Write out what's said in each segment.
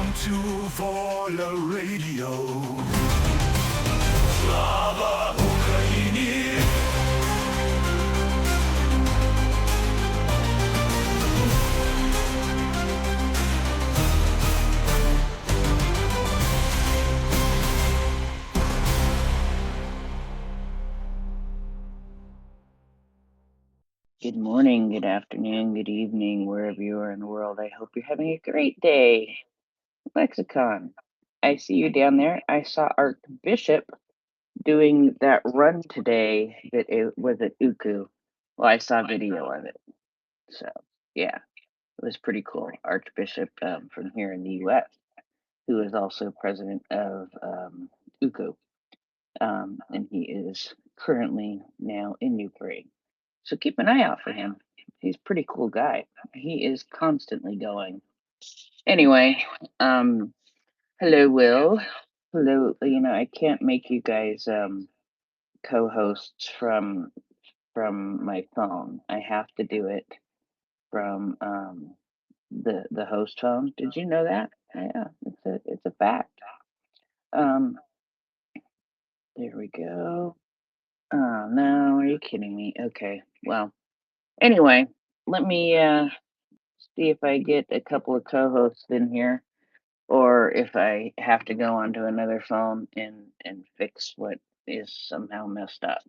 Welcome to Volya Radio. Slava Ukraini. Good morning, good afternoon, good evening, wherever you are in the world. I hope you're having a great day. Lexicon, I see you down there. I saw Archbishop doing that run today that it was at Uku. Well, I saw video of it. So, yeah, it was pretty cool. Archbishop from here in the US, who is also president of Uku. And he is currently now in Ukraine. So keep an eye out for him. He's a pretty cool guy. He is constantly going. Anyway, hello, Will. Hello. I can't make you guys co-hosts from my phone. I have to do it from the host phone. Did you know that? Yeah, it's a fact. Um, there we go. Oh no, are you kidding me? Okay, well, anyway, let me see if I get a couple of co-hosts in here, or if I have to go onto another phone and fix what is somehow messed up,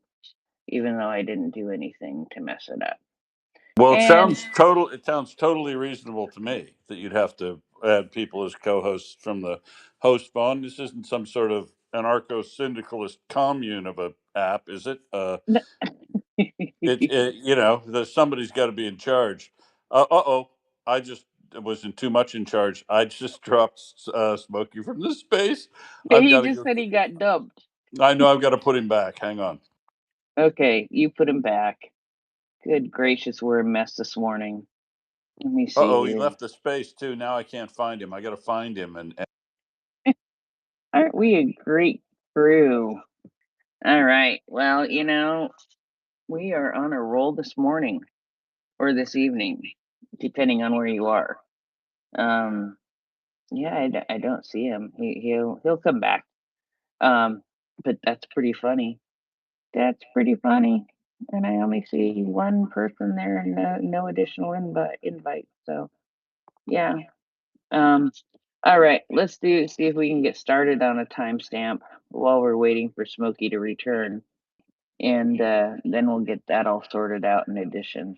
even though I didn't do anything to mess it up. Well, And it sounds totally reasonable to me that you'd have to add people as co-hosts from the host phone. This isn't some sort of anarcho-syndicalist commune of a app, is it? Somebody's got to be in charge. Oh, I just wasn't too much in charge. I just dropped Smokey from the space. I've he got to just go. said he got dumped. I know I've got to put him back. Hang on. Okay, you put him back. Good gracious, we're a mess this morning. Let me see Oh, he here. left the space too. Now I can't find him. I got to find him and Aren't we a great crew? All right. Well, we are on a roll this morning or this evening, depending on where you are. Yeah, I don't see him. He'll come back. But that's pretty funny. That's pretty funny. And I only see one person there and no additional invite. So yeah. Um, all right, see if we can get started on a timestamp while we're waiting for Smokey to return, and then we'll get that all sorted out in addition.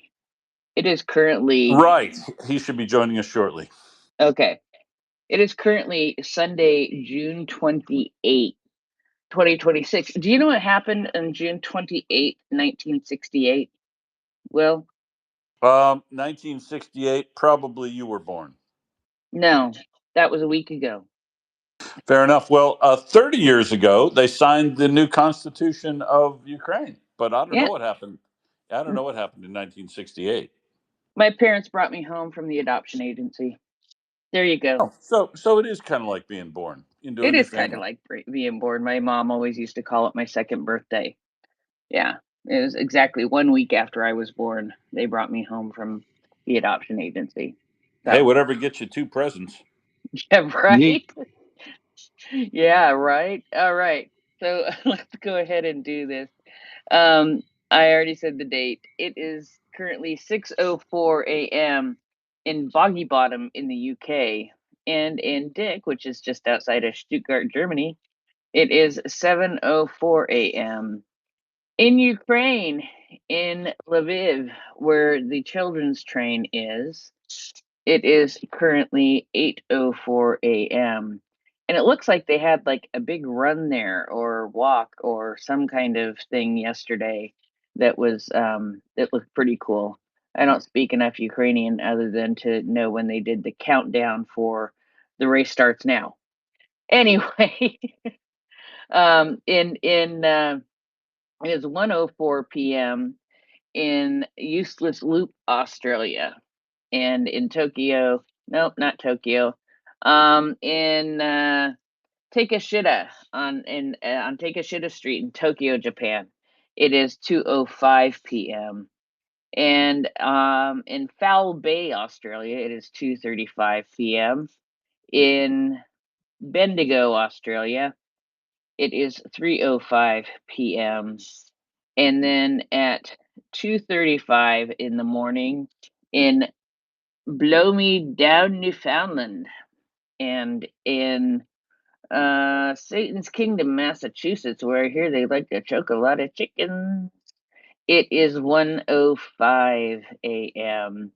It is currently right. He should be joining us shortly. okay. It is currently Sunday, June 28th, 2026. Do you know what happened on June 28th, 1968? Will? 1968. Probably you were born. No, that was a week ago. Fair enough. Well, 30 years ago, they signed the new constitution of Ukraine. But I don't know Yeah. what happened. I don't know what happened in 1968. My parents brought me home from the adoption agency. There you go. Oh, so it is kind of like being born into a It new is kind of family. like being born. My mom always used to call it my second birthday. Yeah, it was exactly 1 week after I was born. They brought me home from the adoption agency. Hey, So, whatever gets you two presents. yeah, right? Yeah, right. All right. So let's go ahead and do this. Um, I already said the date. It is currently 6:04 a.m. in Boggy Bottom in the UK, and in Dick, which is just outside of Stuttgart, Germany, it is 7:04 a.m. In Ukraine, in Lviv, where the children's train is, it is currently 8:04 a.m. And it looks like they had like a big run there or walk or some kind of thing yesterday that looked pretty cool. I don't speak enough Ukrainian other than to know when they did the countdown for the race starts now. Anyway, in it is 1:04 p.m. in Useless Loop, Australia, and in Tokyo. Nope, not Tokyo. In Takeshita on Takeshita Street in Tokyo, Japan. It is 2:05 p.m. And in Foul Bay, Australia, it is 2:35 p.m. In Bendigo, Australia, it is 3:05 p.m. And then at 2:35 in the morning in Blow Me Down, Newfoundland, and in Satan's Kingdom, Massachusetts, where I hear they like to choke a lot of chickens, it is 1:05 a.m.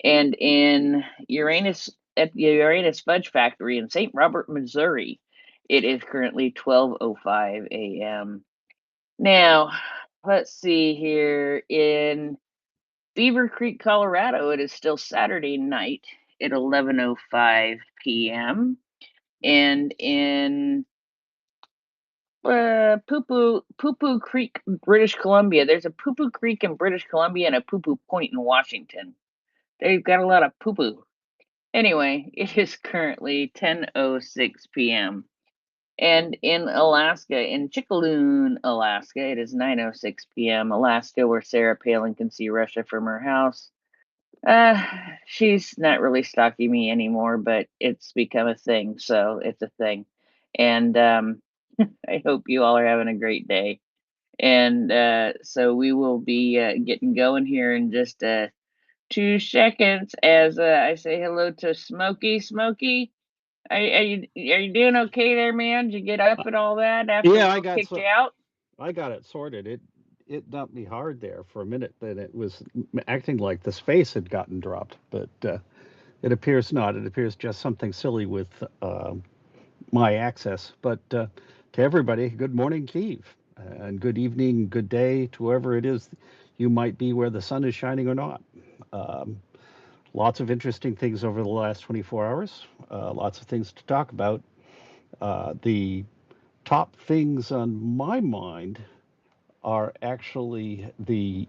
And in Uranus, at the Uranus Fudge Factory in St. Robert, Missouri, it is currently 12:05 a.m. Now, let's see here. In Beaver Creek, Colorado, it is still Saturday night at 11:05 p.m. And in Poo Poo Creek, British Columbia, there's a Poo Poo Creek in British Columbia and a Poo Poo Point in Washington. They've got a lot of poo poo. Anyway, it is currently 10:06 p.m. And in Alaska, in Chickaloon, Alaska, it is 9:06 p.m. Alaska, where Sarah Palin can see Russia from her house. She's not really stalking me anymore, but it's become a thing, so it's a thing. And I hope you all are having a great day. And so we will be getting going here in just 2 seconds as I say hello to Smokey. Smokey, are you doing okay there, man? Did you get up and all that after Yeah, we kicked you out? I got it sorted. It dumped me hard there for a minute, but it was acting like the space had gotten dropped. But it appears not. It appears just something silly with my access. But to everybody, good morning, Kyiv, and good evening, good day to whoever it is you might be, where the sun is shining or not. Um, Lots of interesting things over the last 24 hours. Lots of things to talk about. The top things on my mind are actually the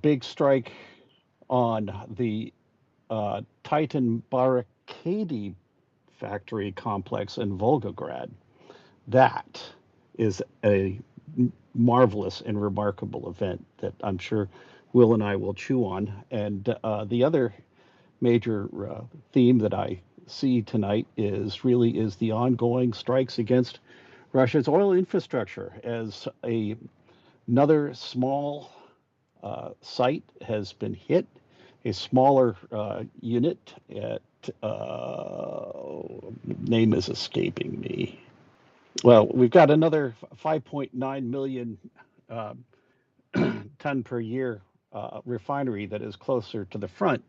big strike on the Titan Barakadi factory complex in Volgograd. That is a marvelous and remarkable event that I'm sure Will and I will chew on. And the other major theme that I see tonight is the ongoing strikes against Russia's oil infrastructure, as another small site has been hit, a smaller unit at name is escaping me. Well, we've got another 5.9 million uh, ton per year refinery that is closer to the front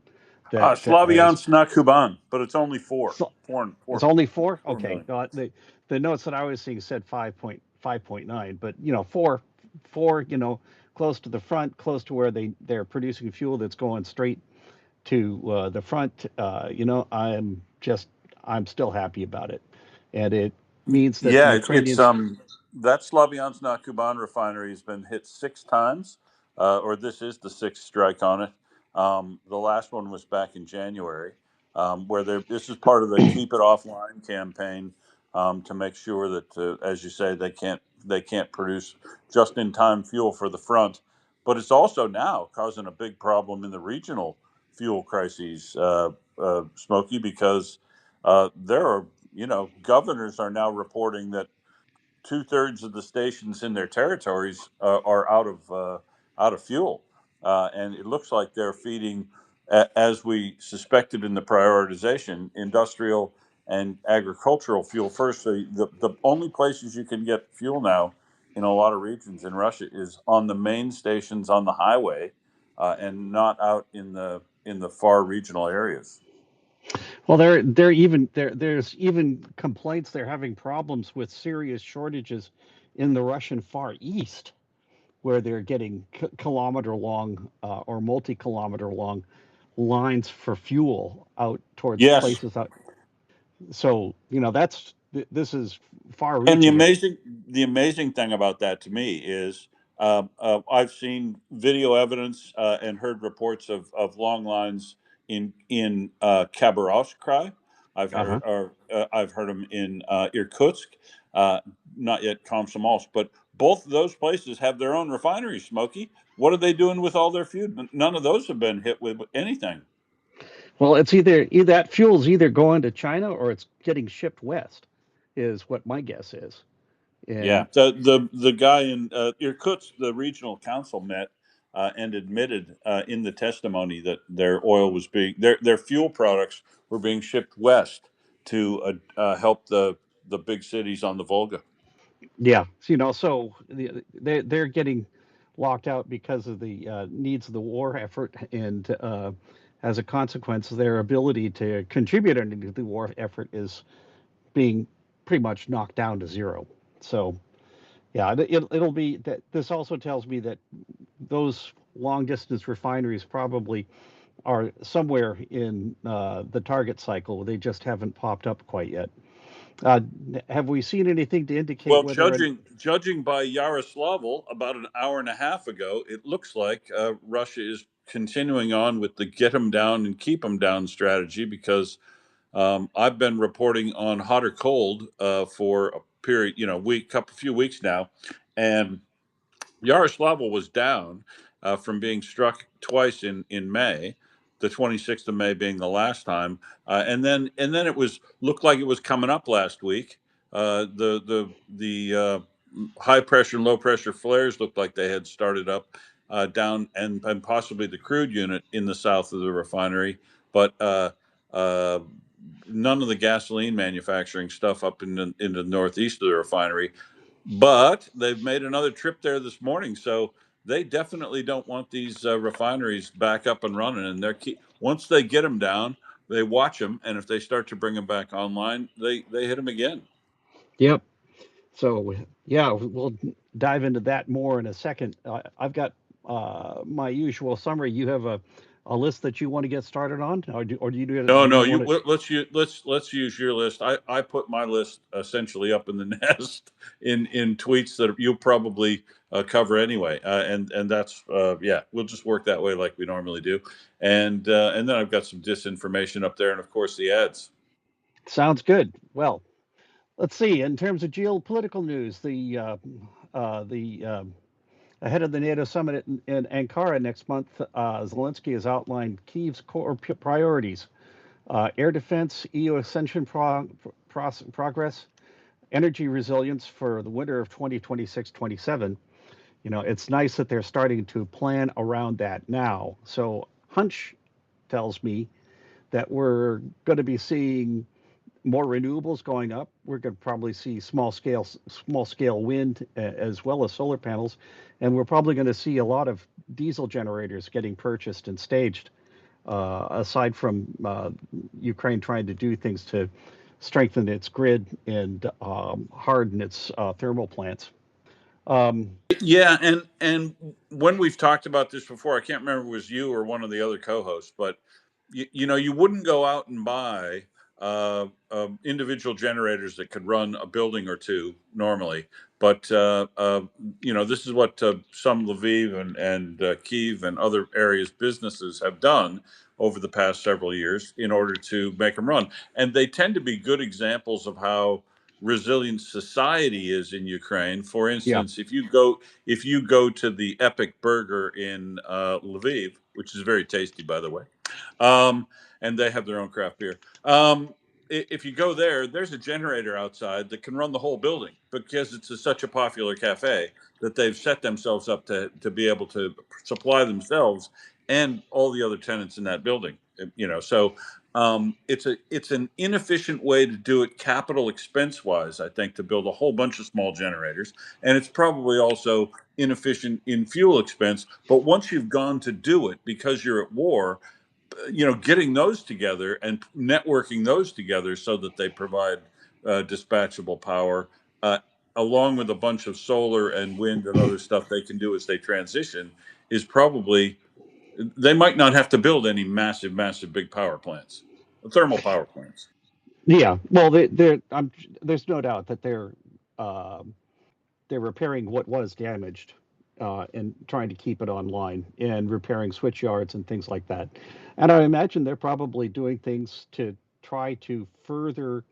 that has. Slaviansk-on-Kuban, but it's only four, So four, it's four, only four. 4 million. Okay, the notes that I was seeing said 5.9, but four, close to the front, close to where they're producing fuel that's going straight to the front. I'm still happy about it, and it means that the Yeah, it's Ukrainians. that Slaviansk-on-Kuban refinery has been hit 6 times, or this is the sixth strike on it. The last one was back in January, where this is part of the Keep It Offline campaign, to make sure that, as you say, they can't produce just in time fuel for the front, but it's also now causing a big problem in the regional fuel crises, Smokey, because there are governors are now reporting that 2/3 of the stations in their territories are out of fuel, and it looks like they're feeding, as we suspected in the prioritization, industrial and agricultural fuel first. So the only places you can get fuel now in a lot of regions in Russia is on the main stations on the highway, and not out in the far regional areas. Well, there's even complaints they're having problems with serious shortages in the Russian Far East, where they're getting kilometer long or multi-kilometer long lines for fuel out towards Yes, places out. So this is and the far-reaching. amazing the amazing thing about that to me is, I've seen video evidence, and heard reports of long lines in Khabarovsk Krai. Uh-huh. I've heard them in Irkutsk, uh, not yet Komsomolsk, but both of those places have their own refineries. Smokey, what are they doing with all their fuel? None of those have been hit with anything. Well, it's either that fuel's either going to China or it's getting shipped west, is what my guess is. Yeah, And the guy in Irkutsk, the regional council met and admitted in the testimony that their oil was being their fuel products were being shipped west to help the big cities on the Volga. yeah, so they're getting locked out because of the needs of the war effort, and as a consequence, their ability to contribute into the war effort is being pretty much knocked down to zero. So yeah, it'll be that. This also tells me that those long distance refineries probably are somewhere in the target cycle. They just haven't popped up quite yet. Uh, have we seen anything to indicate Well, whether an judging by Yaroslavl about an hour and a half ago, it looks like Russia is continuing on with the get them down and keep them down strategy because I've been reporting on hot or cold for a period, few weeks now, and Yaroslavl was down from being struck twice in May, the 26th of May being the last time, and then it was looked like it was coming up last week. The high pressure and low pressure flares looked like they had started up down and possibly the crude unit in the south of the refinery, but uh, none of the gasoline manufacturing stuff up in the northeast of the refinery. But they've made another trip there this morning, so they definitely don't want these refineries back up and running. And once they get them down, they watch them, and if they start to bring them back online, they hit them again. Yep. So yeah, we'll dive into that more in a second. I've got my usual summary. You have a list that you want to get started on, or do you No, do no. you want to? Let's use your list. I put my list essentially up in the nest in tweets that you'll probably cover anyway, and that's yeah. We'll just work that way like we normally do, and then I've got some disinformation up there, and of course the ads. Sounds good. Well, let's see. In terms of geopolitical news, the ahead of the NATO summit in Ankara next month, Zelensky has outlined Kyiv's core priorities: air defense, EU accession progress, energy resilience for the winter of 2026-27. It's nice that they're starting to plan around that now. So, hunch tells me that we're going to be seeing more renewables going up. We're going to probably see small scale wind as well as solar panels, and we're probably going to see a lot of diesel generators getting purchased and staged. Aside from Ukraine trying to do things to strengthen its grid and harden its thermal plants. Um, Yeah, and when we've talked about this before, I can't remember if it was you or one of the other co-hosts, but you wouldn't go out and buy individual generators that could run a building or two normally, but this is what some Lviv and Kyiv and other areas businesses have done over the past several years in order to make them run, and they tend to be good examples of how resilient society is in Ukraine. For yeah, instance, if you go to the Epic Burger in Lviv, which is very tasty, by the way, um, and they have their own craft beer. If you go there, there's a generator outside that can run the whole building because such a popular cafe that they've set themselves up to be able to supply themselves and all the other tenants in that building. So it's an inefficient way to do it capital expense wise, I think, to build a whole bunch of small generators, and it's probably also inefficient in fuel expense. But once you've gone to do it because you're at war, getting those together and networking those together so that they provide dispatchable power, uh, along with a bunch of solar and wind and other stuff they can do as they transition, is probably they might not have to build any massive big power plants, thermal power plants. yeah. Well, there's no doubt that um they're repairing what was damaged and trying to keep it online and repairing switch yards and things like that. And I imagine they're probably doing things to try to further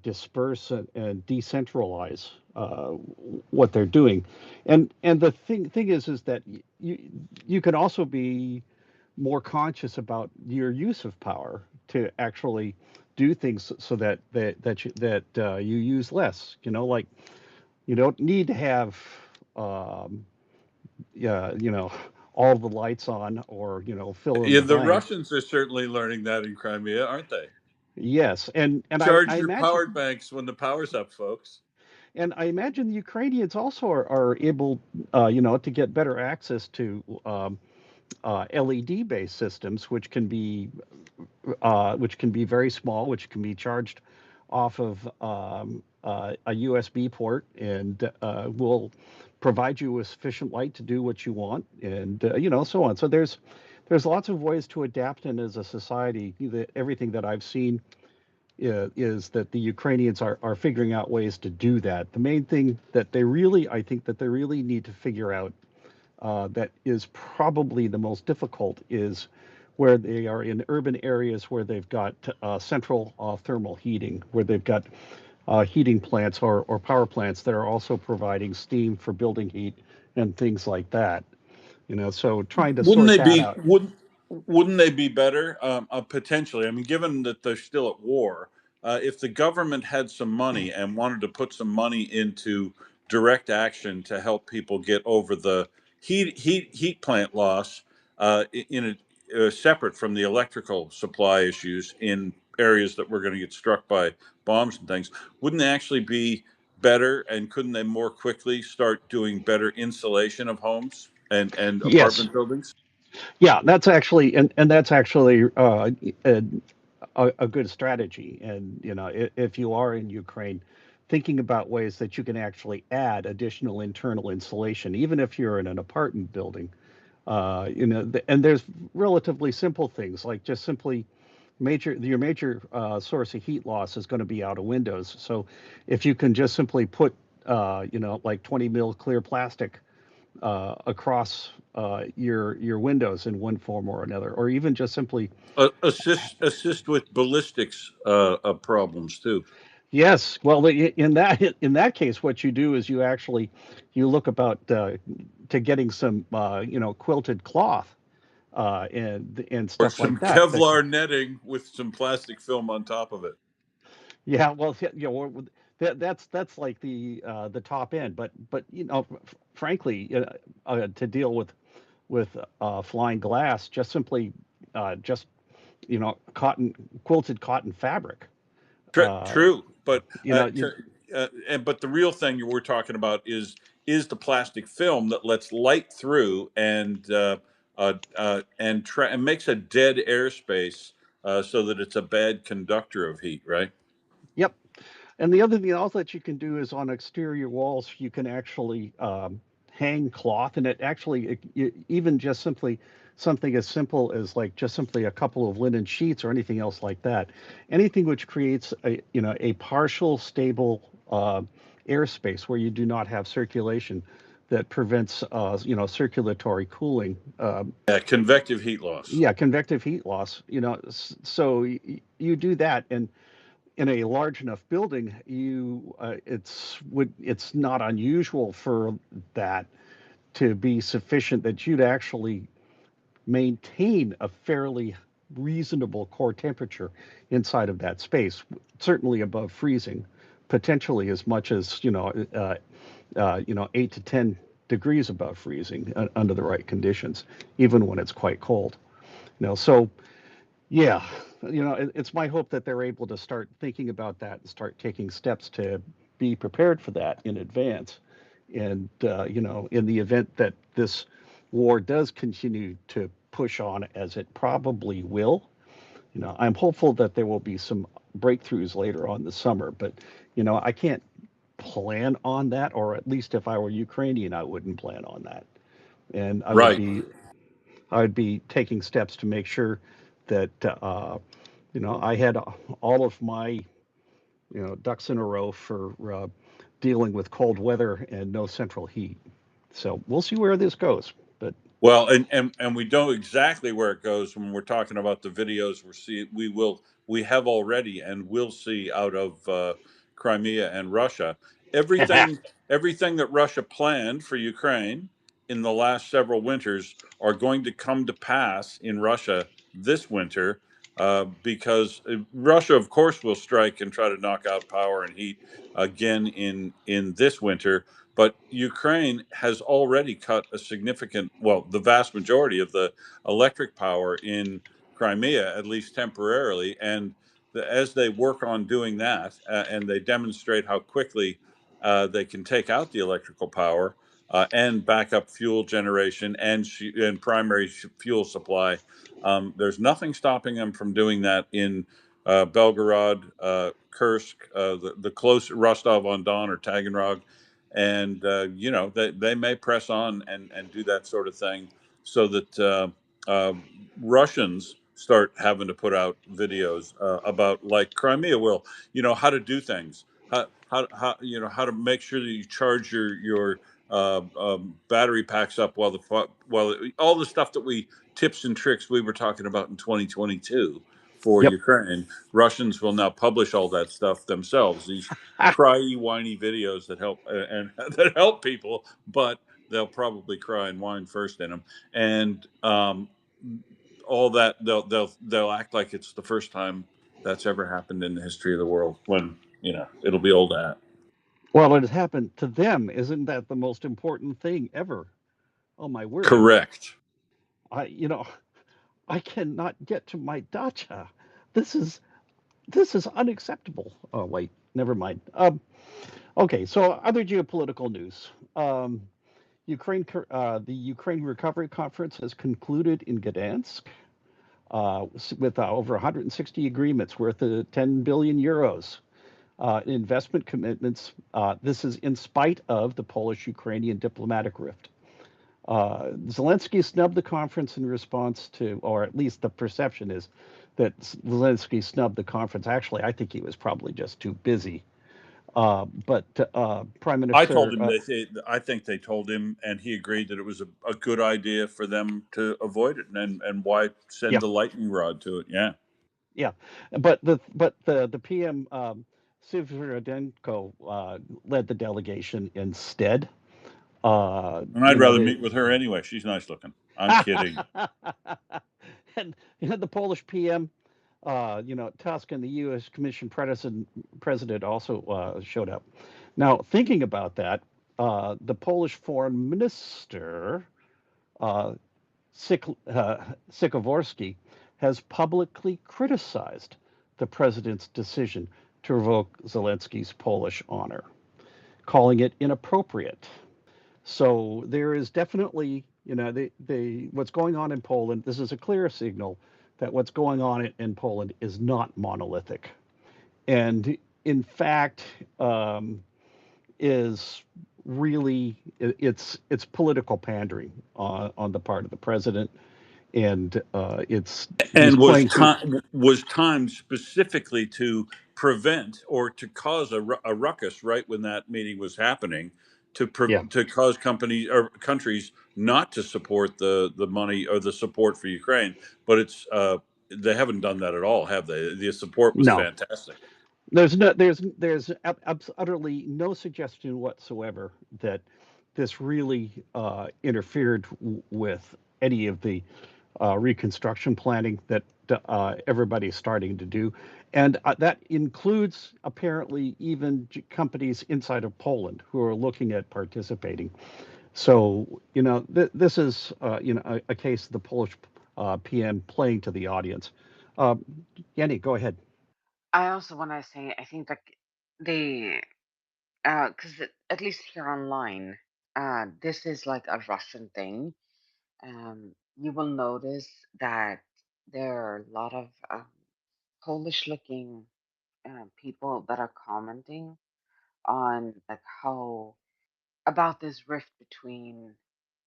disperse and decentralize what they're doing. And the thing is that you can also be more conscious about your use of power to actually do things so that you use less. Like you don't need to have um, yeah, all the lights on or fill in Yeah, the the blank. Russians are certainly learning that in Crimea, aren't they? Yes, and I Charge your imagine power banks when the power's up, folks. the Ukrainians also are able, to get better access to LED-based systems, which can be very small, which can be charged off of a USB port, and will provide you with sufficient light to do what you want, and so on. So there's lots of ways to adapt, and as a society, everything that I've seen is that the Ukrainians are figuring out ways to do that. The main thing that I think that they really need to figure out that is probably the most difficult is where they are in urban areas where they've got central thermal heating, where they've got heating plants or power plants that are also providing steam for building heat and things like that. So trying to Wouldn't sort they that be out. wouldn't they be better potentially? I mean, given that they're still at war, if the government had some money and wanted to put some money into direct action to help people get over the heat plant loss in separate from the electrical supply issues in areas that were going to get struck by bombs and things, wouldn't they actually be better? And couldn't they more quickly start doing better insulation of homes and Yes, apartment buildings? yeah, that's actually and that's actually a, a good strategy. And if you are in Ukraine, thinking about ways that you can actually add additional internal insulation, even if you're in an apartment building. And there's relatively simple things like just simply your major source of heat loss is going to be out of windows. So if you can just simply put like 20 mil clear plastic across your windows in one form or another, or even just simply. Assist with ballistics problems too. Yes, well, in that case, what you do is you look about to getting some quilted cloth and Or stuff like some that. Kevlar netting with some plastic film on top of it. Yeah, well, that's like the top end, but frankly, to deal with flying glass, just simply just cotton quilted cotton fabric. Uh, True, but you know, you, but the real thing you were talking about is the plastic film that lets light through and makes a dead airspace so that it's a bad conductor of heat, right? yep. And the other thing also that you can do is on exterior walls, you can actually hang cloth, and even just simply something as simple as like just simply a couple of linen sheets or anything else like that. Anything which creates a partial stable airspace where you do not have circulation that prevents circulatory cooling. Yeah, convective heat loss. Yeah, convective heat loss. So you do that, and in a large enough building, it's not unusual for that to be sufficient that you'd actually maintain a fairly reasonable core temperature inside of that space, certainly above freezing, potentially as much as 8 to 10 degrees above freezing under the right conditions, even when it's quite cold. So yeah, it's my hope that they're able to start thinking about that and start taking steps to be prepared for that in advance. And, in the event that this war does continue to push on, as it probably will, I'm hopeful that there will be some breakthroughs later on this summer. But, I can't plan on that, or at least if I were Ukrainian, I wouldn't plan on that. And Right. I would be taking steps to make sure that I had all of my ducks in a row for dealing with cold weather and no central heat. So we'll see where this goes. But Well, and we know exactly where it goes when we're talking about the videos we have already and will see out of Crimea and Russia. Everything everything that Russia planned for Ukraine in the last several winters are going to come to pass in Russia this winter, because Russia, of course, will strike and try to knock out power and heat again in this winter. But Ukraine has already cut a significant, well, the vast majority of the electric power in Crimea, at least temporarily. And as they work on doing that, and they demonstrate how quickly they can take out the electrical power, and backup fuel generation and primary fuel supply. There's nothing stopping them from doing that in Belgorod, Kursk, the close Rostov on Don or Taganrog, and they may press on and do that sort of thing so that Russians start having to put out videos about, like Crimea will, how to do things, how to make sure that you charge your battery packs up while all the stuff that tips and tricks we were talking about in 2022 for Yep. Ukraine. Russians will now publish all that stuff themselves. These cryy, whiny videos that help and that help people, but they'll probably cry and whine first in them, and all that they'll act like it's the first time that's ever happened in the history of the world. When it'll be old hat. Well, it has happened to them. Isn't that the most important thing ever? Oh my word! Correct. I, you know, I cannot get to my dacha. This is this is unacceptable. Oh wait, never mind. Okay, so other geopolitical news. The Ukraine Recovery Conference has concluded in Gdansk with over 160 agreements worth 10 billion euros. Investment commitments. This is in spite of the Polish-Ukrainian diplomatic rift. Zelensky snubbed the conference in response to, or at least the perception is that Zelensky snubbed the conference. Actually, I think he was probably just too busy. But Prime I told Minister, him I think they told him, and he agreed that it was a good idea for them to avoid it, and why send yeah, the lightning rod to it? Yeah, yeah, but the PM Siveridenko led the delegation instead. and I'd rather meet with her anyway. She's nice looking. I'm kidding. and the Polish PM, Tusk and the U.S. Commission president also showed up. Now, thinking about that, the Polish foreign minister, uh, Sikorski, has publicly criticized the president's decision to revoke Zelensky's Polish honor, calling it inappropriate. So there is definitely, what's going on in Poland. This is a clear signal that what's going on in Poland is not monolithic, and in fact, is really it's political pandering on the part of the president, and he's And playing to. was timed specifically to prevent or to cause a ruckus right when that meeting was happening, Yeah, to cause companies or countries not to support the money or the support for Ukraine. But they haven't done that at all, have they? The support was no, fantastic. there's utterly no suggestion whatsoever that this really interfered with any of the reconstruction planning that everybody's starting to do. And that includes apparently even companies inside of Poland who are looking at participating. So, this is, a case of the Polish PM playing to the audience. Yanni, go ahead. I also want to say, I think that they, because at least here online, this is like a Russian thing. You will notice that there are a lot of Polish-looking people that are commenting on like how about this rift between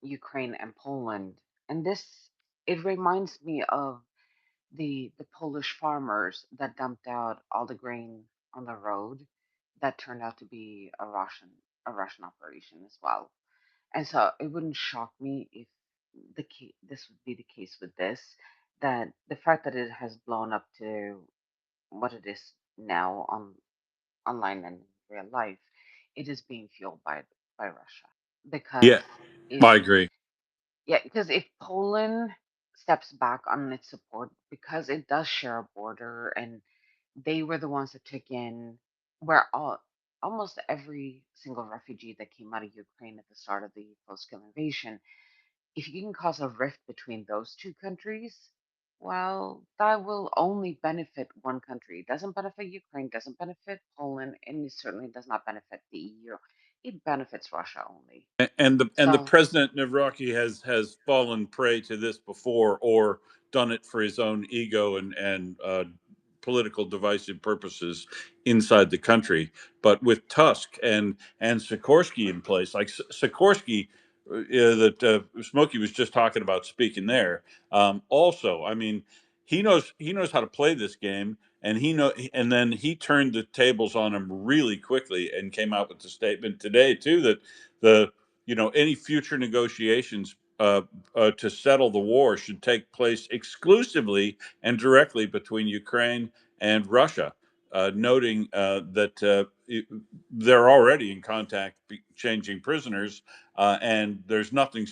Ukraine and Poland, and this it reminds me of the Polish farmers that dumped out all the grain on the road that turned out to be a Russian operation as well. And so it wouldn't shock me if this would be the case with this, that the fact that it has blown up to what it is now online and in real life, it is being fueled by Russia. Yeah, because if I agree. yeah, because if Poland steps back on its support because it does share a border and they were the ones that took in where almost every single refugee that came out of Ukraine at the start of the full-scale invasion, if you can cause a rift between those two countries, well, that will only benefit one country. It doesn't benefit Ukraine, doesn't benefit Poland, and it certainly does not benefit the EU. It benefits Russia only. And the So, president Navraki has fallen prey to this before, or done it for his own ego and political divisive purposes inside the country. But with Tusk and Sikorsky in place, like Sikorsky, that Smokey was just talking about speaking there. Also, I mean, he knows how to play this game, and and then he turned the tables on him really quickly and came out with the statement today too that the any future negotiations to settle the war should take place exclusively and directly between Ukraine and Russia, noting that they're already in contact, changing prisoners, and there's nothing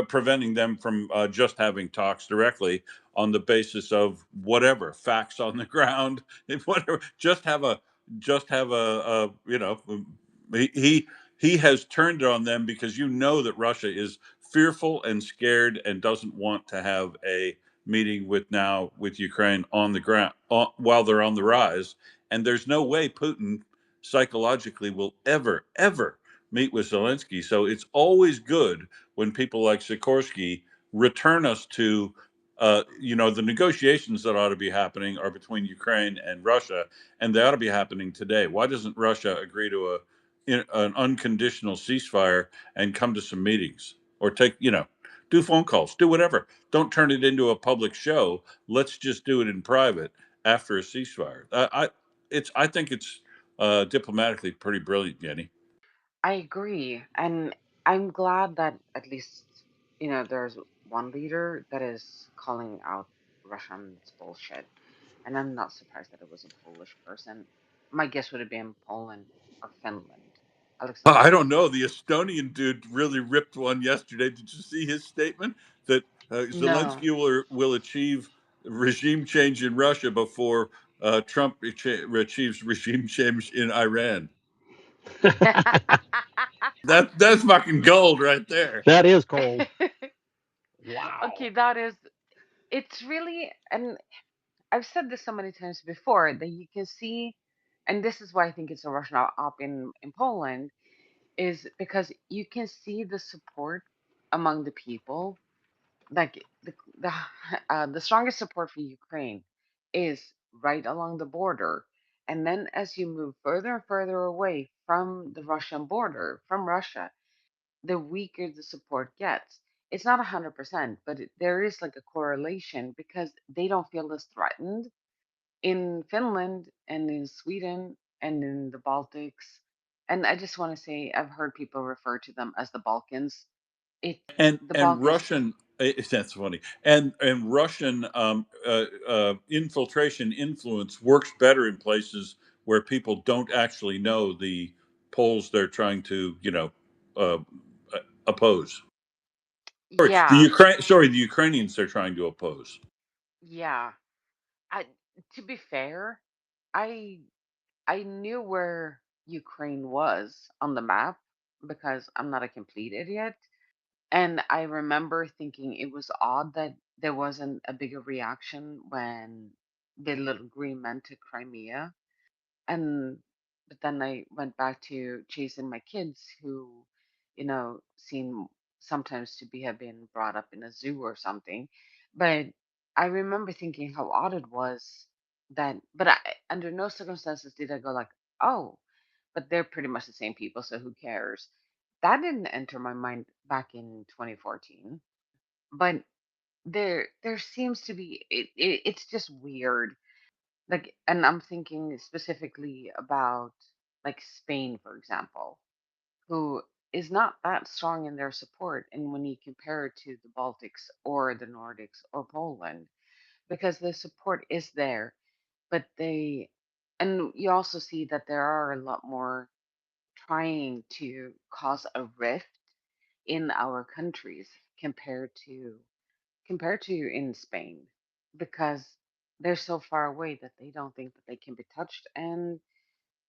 preventing them from just having talks directly on the basis of whatever facts on the ground, if whatever, just have a he he has turned it on them because that Russia is fearful and scared and doesn't want to have a meeting with Ukraine on the ground while they're on the rise. And there's no way Putin psychologically will ever meet with Zelensky. So it's always good when people like Sikorsky return us to the negotiations that ought to be happening are between Ukraine and Russia, and they ought to be happening today. Why doesn't Russia agree to an unconditional ceasefire and come to some meetings, or do phone calls, do whatever? Don't turn it into a public show. Let's just do it in private after a ceasefire. I think it's diplomatically pretty brilliant, Jenny. I agree. And I'm glad that at least, there's one leader that is calling out Russia's bullshit. And I'm not surprised that it was a Polish person. My guess would have been Poland or Finland. I Alexander. don't know. The Estonian dude really ripped one yesterday. Did you see his statement that No. Zelensky will achieve regime change in Russia before Trump achieves regime change in Iran? That's fucking gold right there. That is cold. Wow. Okay, it's really, and I've said this so many times before that you can see, and this is why I think it's a Russian op in Poland, is because you can see the support among the people. Like the the strongest support for Ukraine is right along the border, and then as you move further and further away from the Russian border, from Russia, the weaker the support gets. It's not 100%, but there is like a correlation because they don't feel as threatened in Finland and in Sweden and in the Baltics. And I just want to say, I've heard people refer to them as the Balkans. It and the and Balkans, Russian. That's funny. And Russian infiltration influence works better in places where people don't actually know the polls they're trying to uh, oppose. yeah, The Ukrainians they're trying to oppose. yeah. I, to be fair, I I knew where Ukraine was on the map because I'm not a complete idiot. And I remember thinking it was odd that there wasn't a bigger reaction when the little green men took Crimea. And but then I went back to chasing my kids who, seem sometimes to be have been brought up in a zoo or something. But I remember thinking how odd it was that, but under no circumstances did I go like, oh, but they're pretty much the same people, so who cares? That didn't enter my mind back in 2014. But there seems to be it's just weird, like, and I'm thinking specifically about like Spain, for example, who is not that strong in their support. And when you compare it to the Baltics or the Nordics or Poland, because the support is there, but and you also see that there are a lot more trying to cause a rift. in our countries compared to in Spain, because they're so far away that they don't think that they can be touched, and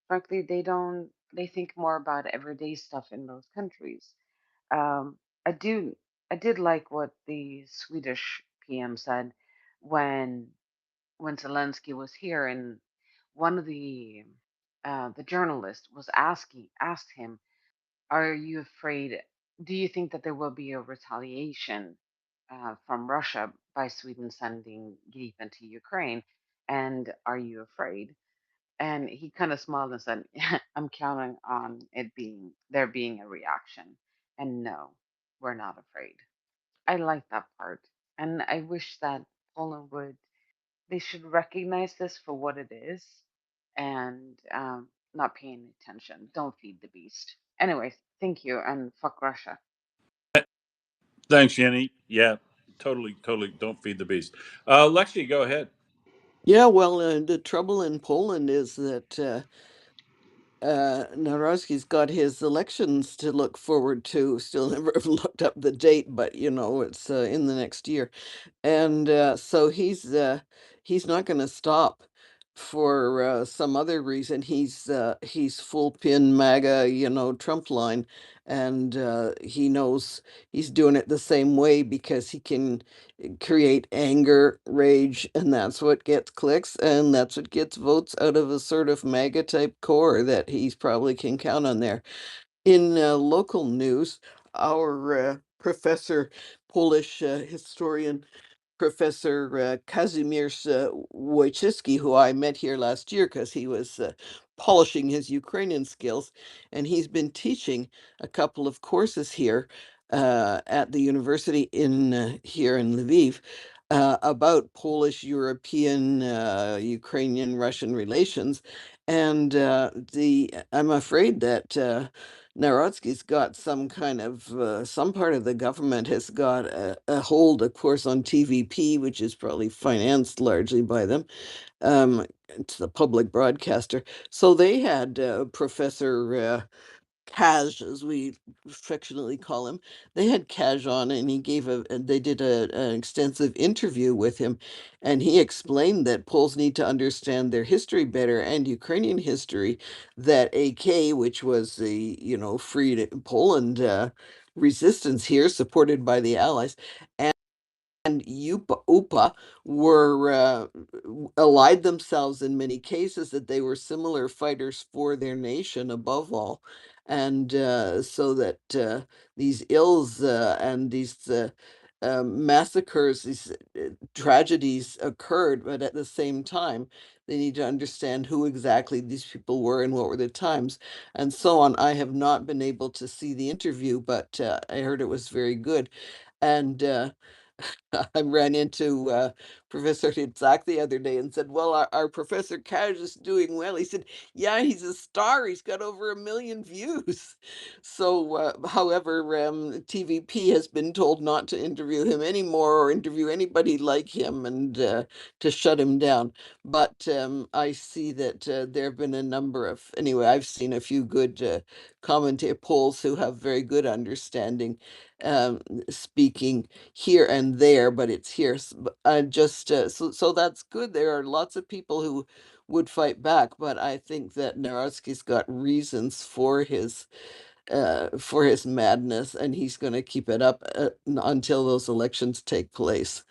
frankly they think more about everyday stuff in those countries. um, I do I did like what the Swedish PM said when Zelensky was here, and one of the journalist was asked him, "Are you afraid? Do you think that there will be a retaliation from Russia by Sweden sending Gripen to Ukraine? And are you afraid?" And he kind of smiled and said, "I'm counting on there being a reaction. And no, we're not afraid." I like that part. And I wish that Poland they should recognize this for what it is, and not pay any attention. Don't feed the beast. Anyways, thank you, and fuck Russia. Thanks, Jenny. Yeah, totally, totally. Don't feed the beast. Lexi, go ahead. Yeah, well, the trouble in Poland is that Narowski's got his elections to look forward to. Still never have looked up the date, but it's in the next year. And so he's not going to stop for some other reason. He's full pin MAGA, Trump line, and he knows he's doing it the same way because he can create anger, rage, and that's what gets clicks, and that's what gets votes out of a sort of MAGA type core that he's probably can count on there. In local news, our professor, Polish historian Professor Kazimierz Wojcicki, who I met here last year because he was polishing his Ukrainian skills, and he's been teaching a couple of courses here at the university in here in Lviv about Polish, European, Ukrainian, Russian relations, and the I'm afraid that. Narodsky's got some kind of some part of the government has got a hold, of course, on TVP, which is probably financed largely by them. It's the public broadcaster. So they had Professor Kaj, as we affectionately call him. They had Kaj on, and they did an extensive interview with him, and he explained that Poles need to understand their history better and Ukrainian history. That AK, which was the freed Poland resistance here, supported by the Allies, and UPA were allied themselves in many cases, that they were similar fighters for their nation above all, and so that these ills and these massacres, these tragedies occurred, but at the same time they need to understand who exactly these people were and what were the times and so on. I have not been able to see the interview, but I heard it was very good. And I ran into Professor Hitzak the other day and said, "Well, our Professor Kaj is doing well." He said, "Yeah, he's a star. He's got over 1 million views." So, however, TVP has been told not to interview him anymore or interview anybody like him, and to shut him down. But I see that there have been a number of, anyway, I've seen a few good commentator polls who have very good understanding, speaking here and there, but it's here. Just so that's good. There are lots of people who would fight back, but I think that Narodsky's got reasons for his madness, and he's going to keep it up until those elections take place,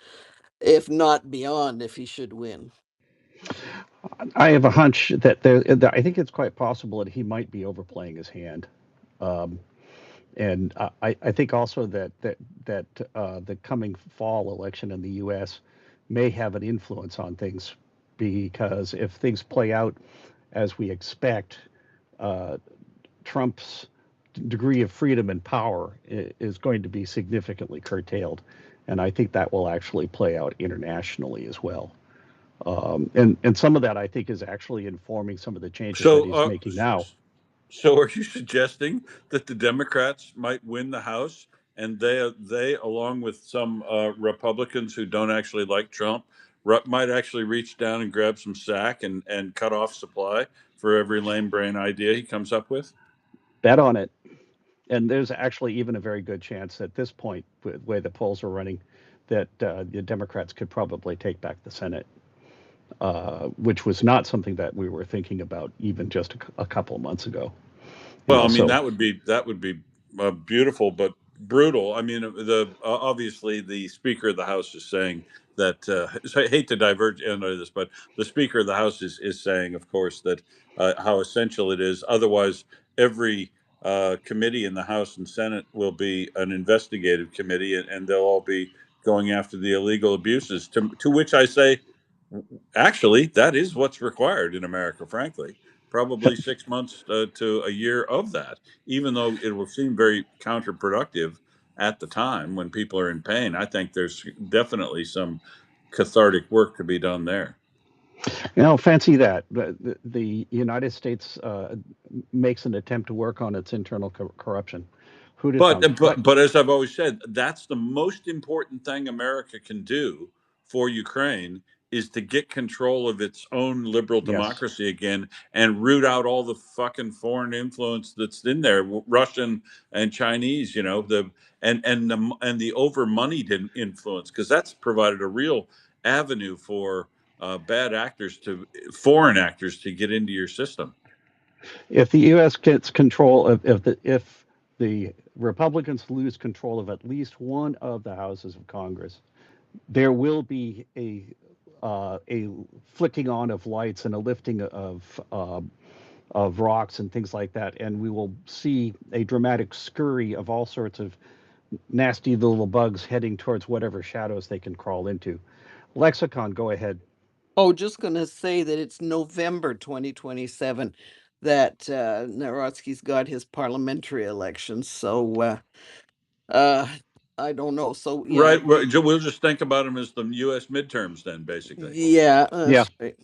if not beyond, if he should win. I have a hunch that I think it's quite possible that he might be overplaying his hand. Um, And I think also that the coming fall election in the U.S. may have an influence on things, because if things play out as we expect, uh, Trump's degree of freedom and power is going to be significantly curtailed, and I think that will actually play out internationally as well. And some of that I think is actually informing some of the changes that So, he's making now. so are you suggesting that the Democrats might win the House, and they along with some Republicans who don't actually like Trump, might actually reach down and grab some sack and cut off supply for every lame brain idea he comes up with? Bet on it. And there's actually even a very good chance at this point, with the way the polls are running, that the Democrats could probably take back the Senate, which was not something that we were thinking about even just a couple of months ago. Well, I mean, So that would be beautiful, but brutal. I mean, the obviously the Speaker of the House is saying that. So I hate to diverge into this, but the Speaker of the House is saying, of course, that how essential it is. Otherwise, every committee in the House and Senate will be an investigative committee, and they'll all be going after the illegal abuses. To which I say, actually, that is what's required in America, frankly. Probably 6 months to a year of that, even though it will seem very counterproductive at the time when people are in pain. I think there's definitely some cathartic work to be done there. fancy that. The United States makes an attempt to work on its internal corruption. Who'd have But thunk? But but as I've always said, that's the most important thing America can do for Ukraine is to get control of its own liberal yes, democracy again and root out all the fucking foreign influence that's in there, Russian and Chinese, the and the over moneyed influence, because that's provided a real avenue for bad actors to foreign actors to get into your system. if the U.S. gets control of if the Republicans lose control of at least one of the houses of Congress, there will be a flicking on of lights and a lifting of rocks and things like that, and we will see a dramatic scurry of all sorts of nasty little bugs heading towards whatever shadows they can crawl into. Lexicon, go ahead. Oh, just going to say that it's November 2027 that Narodsky's got his parliamentary elections. So uh, I don't know. So yeah, Right. We'll just think about them as the U.S. midterms then, basically. yeah, Yeah, that's right.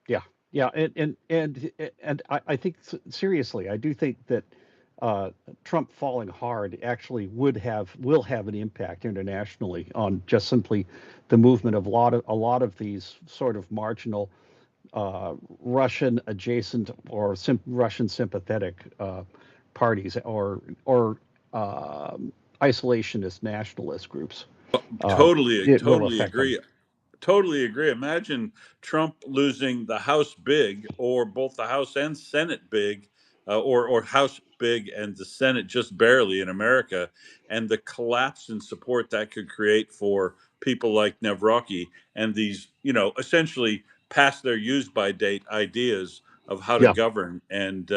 yeah, yeah, and I think seriously, I do think that Trump falling hard actually will have an impact internationally on just simply the movement of a lot of these sort of marginal Russian adjacent or Russian sympathetic parties or isolationist nationalist groups. It will Totally affect them. agree. Totally agree. Imagine Trump losing the House big, or both the House and Senate big, or House big and the Senate just barely in America, and the collapse in support that could create for people like Navrocki and these, essentially past their use by date ideas of how to Yeah, govern, and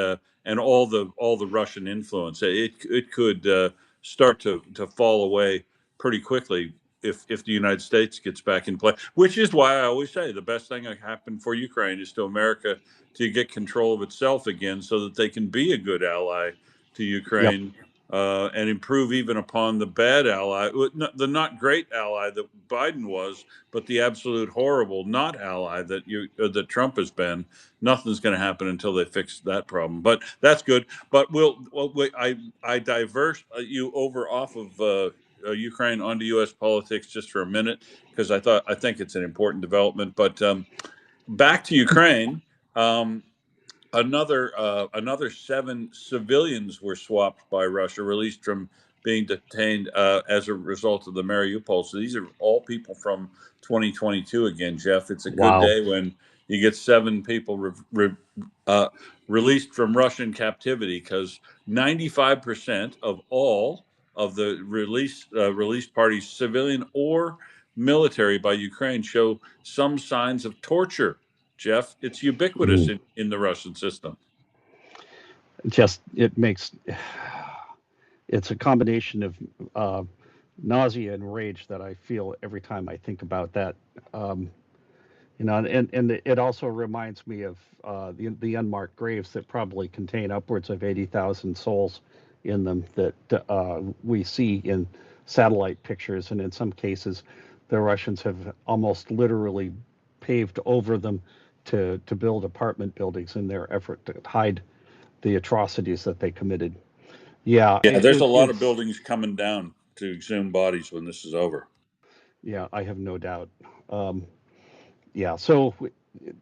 all the Russian influence. It could start to fall away pretty quickly if the United States gets back in play, which is why I always say the best thing that happened for Ukraine is to America to get control of itself again, so that they can be a good ally to yep. Ukraine, and improve even upon the bad ally, the not great ally that Biden was, but the absolute horrible not ally that Trump has been. Nothing's going to happen until they fix that problem. But that's good. But wait, I diverse you over off of. Ukraine onto U.S. politics just for a minute, because I think it's an important development. But back to Ukraine, um, another 7 civilians were swapped by Russia, released from being detained as a result of the Mariupol. So these are all people from 2022 again, Jeff. It's a good Wow. day when you get 7 people uh, released from Russian captivity, because 95% of all of the released parties, civilian or military, by Ukraine, show some signs of torture. Jeff, it's ubiquitous Mm. in the Russian system. Just it makes it's a combination of uh, nausea and rage that I feel every time I think about that. Um, and it also reminds me of the unmarked graves that probably contain upwards of 80,000 souls in them that we see in satellite pictures, and in some cases, the Russians have almost literally paved over them to build apartment buildings in their effort to hide the atrocities that they committed. Yeah, Yeah, there's a lot of it's buildings coming down to exhume bodies when this is over. yeah, I have no doubt. Um, yeah, so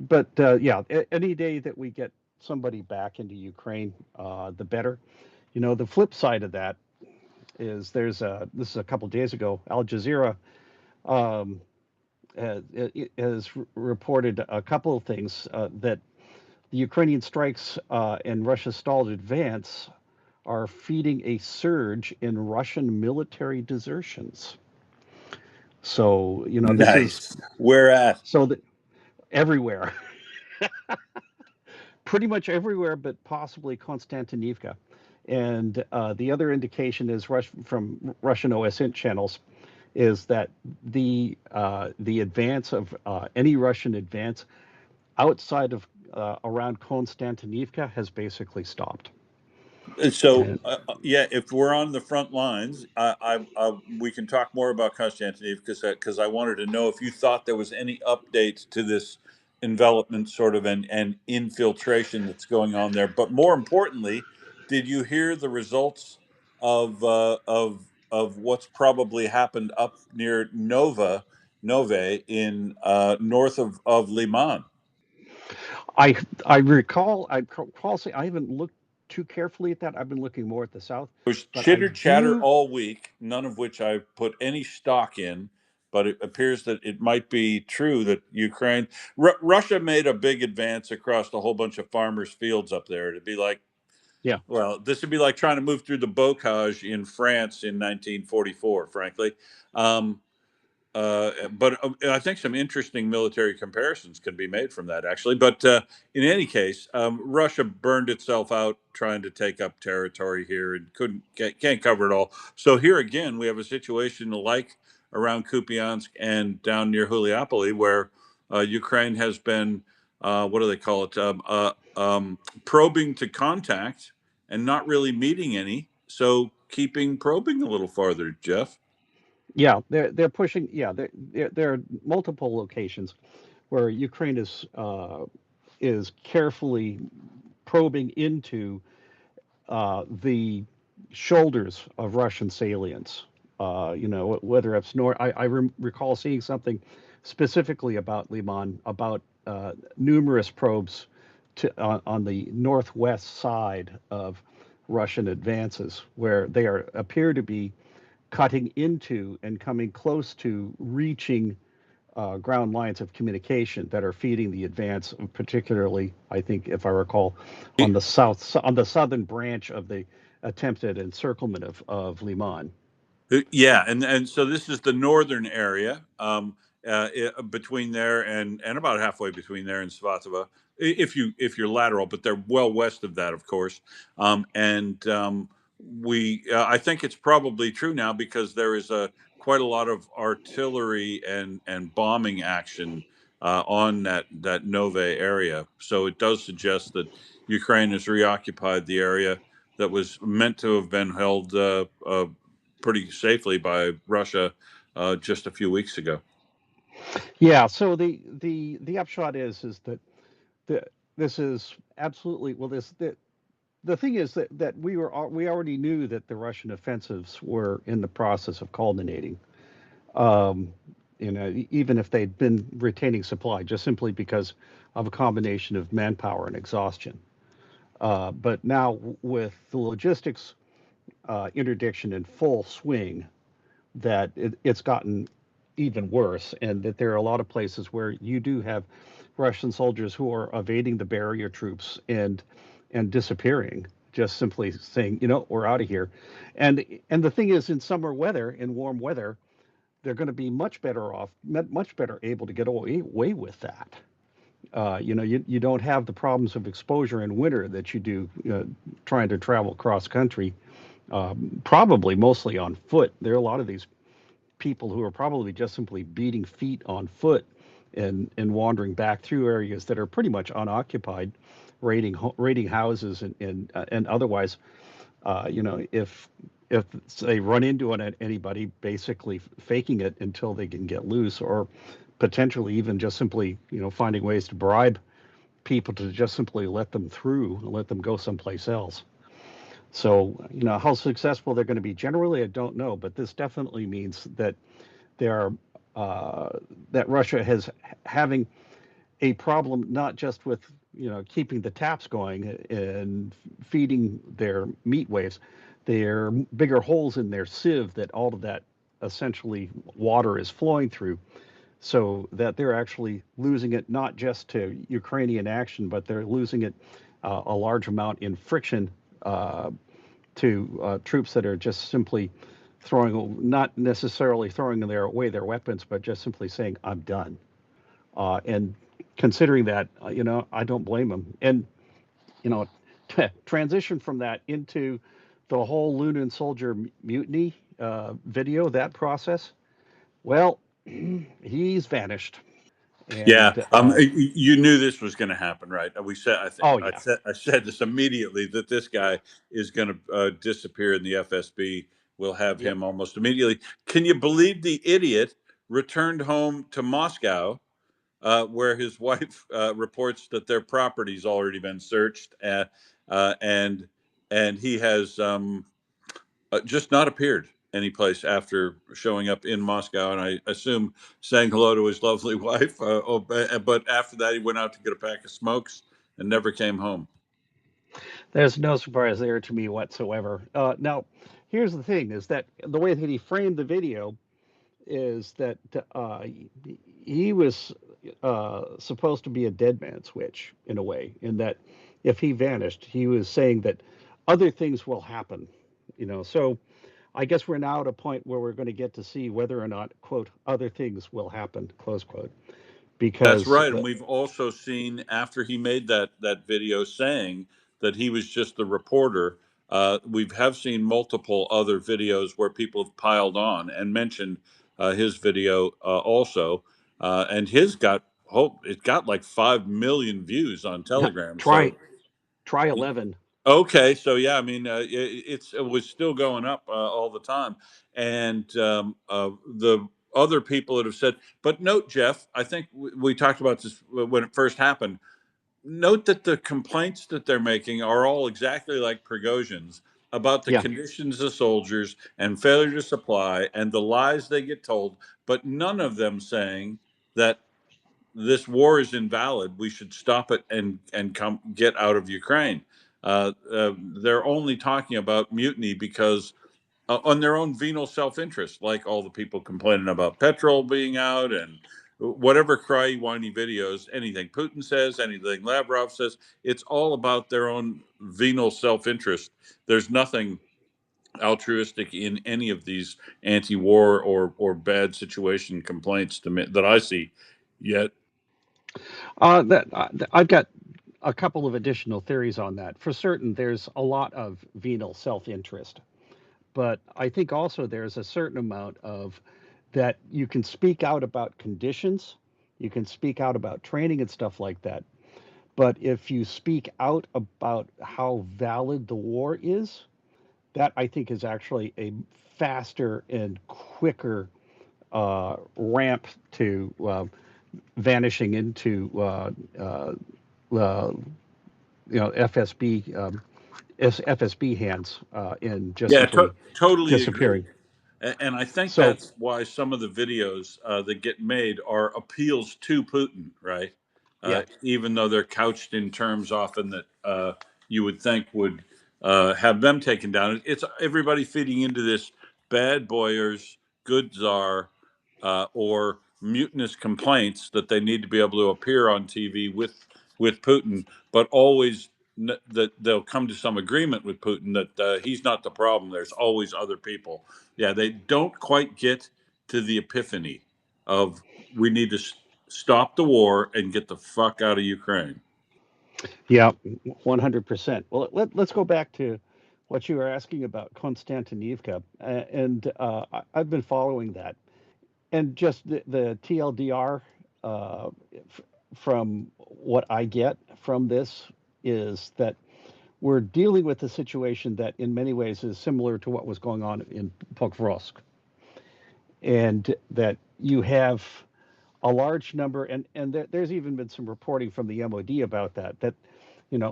but yeah, any day that we get somebody back into Ukraine, the better. The flip side of that is this is a couple days ago, Al Jazeera um, has reported a couple of things that the Ukrainian strikes and Russia's stalled advance are feeding a surge in Russian military desertions. So, this is Nice. Where at? so that everywhere, pretty much everywhere, but possibly Konstantinivka. And the other indication is from Russian OSN channels is that the advance of any Russian advance outside of around Konstantinivka has basically stopped. So, And yeah, if we're on the front lines, we can talk more about Konstantinov because I wanted to know if you thought there was any updates to this envelopment sort of and infiltration that's going on there. But more importantly, did you hear the results of what's probably happened up near Nove in north of Liman? I recall saying I haven't looked too carefully at that. I've been looking more at the south, There's but I chitter chatter do. all week, none of which I've put any stock in, but it appears that it might be true that Russia made a big advance across a whole bunch of farmers' fields up there. It'd be like, Yeah. well, this would be like trying to move through the Bocage in France in 1944, frankly. Um, but I think some interesting military comparisons can be made from that, actually. But in any case, Russia burned itself out trying to take up territory here and can't cover it all. So here again, we have a situation like around Kupiansk and down near Huliopoli, where Ukraine has been what do they call it? Probing to contact and not really meeting any. So keeping probing a little farther, Jeff. Yeah, they're pushing. Yeah, there are multiple locations where Ukraine is carefully probing into the shoulders of Russian salients. Whether it's north. I recall seeing something specifically about Liman about numerous probes on the northwest side of Russian advances, where they appear to be cutting into and coming close to reaching ground lines of communication that are feeding the advance, particularly, I think, if I recall, on the southern branch of the attempted encirclement of Liman. Yeah, and so this is the northern area between there and about halfway between there and Svatova, if you're lateral, but they're well west of that, of course. And we I think it's probably true now because there is a quite a lot of artillery and bombing action on that Nove area. So it does suggest that Ukraine has reoccupied the area that was meant to have been held pretty safely by Russia just a few weeks ago. Yeah. So the upshot is that the, this is absolutely well. The thing is that we already knew that the Russian offensives were in the process of culminating. Um, even if they'd been retaining supply, just simply because of a combination of manpower and exhaustion. But now with the logistics interdiction in full swing, that it's gotten even worse, and that there are a lot of places where you do have Russian soldiers who are evading the barrier troops and disappearing, just simply saying, we're out of here. And the thing is, in summer weather, in warm weather, they're going to be much better off, much better able to get away with that. You don't have the problems of exposure in winter that you do trying to travel cross country, probably mostly on foot. There are a lot of these people who are probably just simply beating feet on foot and wandering back through areas that are pretty much unoccupied, raiding houses and otherwise. If they run into anybody, basically faking it until they can get loose, or potentially even just simply finding ways to bribe people to just simply let them through and let them go someplace else. So, how successful they're going to be generally, I don't know, but this definitely means that there are that Russia has having a problem not just with keeping the taps going and feeding their meat waves. There are bigger holes in their sieve that all of that essentially water is flowing through, so that they're actually losing it not just to Ukrainian action, but they're losing it a large amount in friction to troops that are just simply throwing, not necessarily throwing away their weapons, but just simply saying, "I'm done." And considering that, I don't blame them. And you know, transition from that into the whole Lunan soldier mutiny video, that process. Well, he's vanished, Yeah, and you knew this was going to happen, right? We said, I think, oh yeah, I said this immediately that this guy is going to disappear in the FSB. We'll have yep. him almost immediately. Can you believe the idiot returned home to Moscow, where his wife reports that their property's already been searched, and he has just not appeared anyplace after showing up in Moscow, and I assume saying hello to his lovely wife. But after that, he went out to get a pack of smokes and never came home. There's no surprise there to me whatsoever. Now, here's the thing: is that the way that he framed the video is that he was supposed to be a dead man switch in a way, in that if he vanished, he was saying that other things will happen. So I guess we're now at a point where we're going to get to see whether or not, quote, other things will happen, close quote, That's because right, and we've also seen after he made that video saying that he was just the reporter. We have seen multiple other videos where people have piled on and mentioned his video also, and his got it got like 5 million views on Telegram. try So try 11. okay, so yeah, I mean, it was still going up all the time, and the other people that have said. But note, Jeff, I think we talked about this when it first happened. Note that the complaints that they're making are all exactly like Prigozhin's about the Yeah. conditions of soldiers and failure to supply and the lies they get told, but none of them saying that this war is invalid. We should stop it and come get out of Ukraine. They're only talking about mutiny because on their own venal self-interest, like all the people complaining about petrol being out and whatever cry whiny videos, anything Putin says, anything Lavrov says, it's all about their own venal self-interest. There's nothing altruistic in any of these anti-war or bad situation complaints to me that I see yet. I've got a couple of additional theories on that. For certain, there's a lot of venal self-interest, but I think also there's a certain amount of that you can speak out about conditions, you can speak out about training and stuff like that. But if you speak out about how valid the war is, that I think is actually a faster and quicker ramp to vanishing into uh, FSB FSB hands and just Yeah, simply totally agree. disappearing. And I think So that's why some of the videos that get made are appeals to Putin, right? yeah, Even though they're couched in terms often that you would think would have them taken down. It's everybody feeding into this bad boyers, good czar, or mutinous complaints that they need to be able to appear on TV with Putin, but always that they'll come to some agreement with Putin that he's not the problem. There's always other people. Yeah, they don't quite get to the epiphany of we need to stop the war and get the fuck out of Ukraine. yeah, 100%. Well, let's go back to what you were asking about Konstantinivka, and I've been following that, and just the TLDR from what I get from this is that we're dealing with a situation that in many ways is similar to what was going on in Pokrovsk, and that you have a large number, and there's even been some reporting from the MOD about that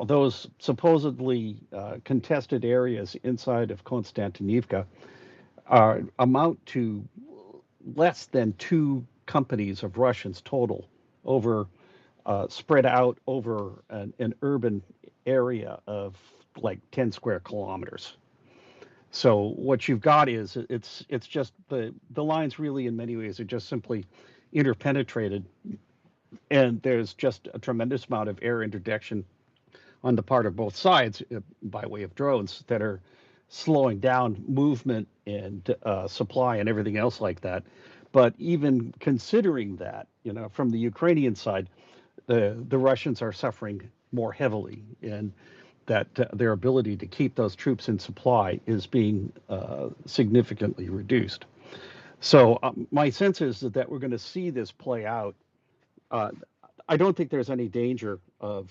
those supposedly contested areas inside of Konstantinivka are amount to less than two companies of Russians total over spread out over an urban area of like 10 square kilometers. So what you've got is it's just the lines really in many ways are just simply interpenetrated, and there's just a tremendous amount of air interdiction on the part of both sides by way of drones that are slowing down movement and supply and everything else like that. But even considering that, from the Ukrainian side, the Russians are suffering more heavily, and that their ability to keep those troops in supply is being significantly reduced. So my sense is that we're going to see this play out. Uh, I don't think there's any danger of